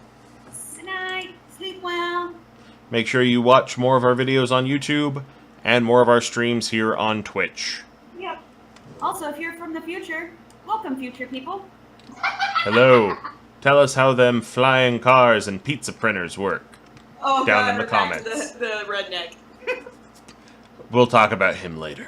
Speaker 3: Good night. Sleep well.
Speaker 1: Make sure you watch more of our videos on YouTube and more of our streams here on Twitch.
Speaker 3: Yep. Also, if you're from the future, welcome, future people.
Speaker 1: Hello. Tell us how them flying cars and pizza printers work.
Speaker 4: Oh
Speaker 1: Down
Speaker 4: god,
Speaker 1: in the
Speaker 4: we're back to
Speaker 1: comments.
Speaker 4: the redneck.
Speaker 1: We'll talk about him later.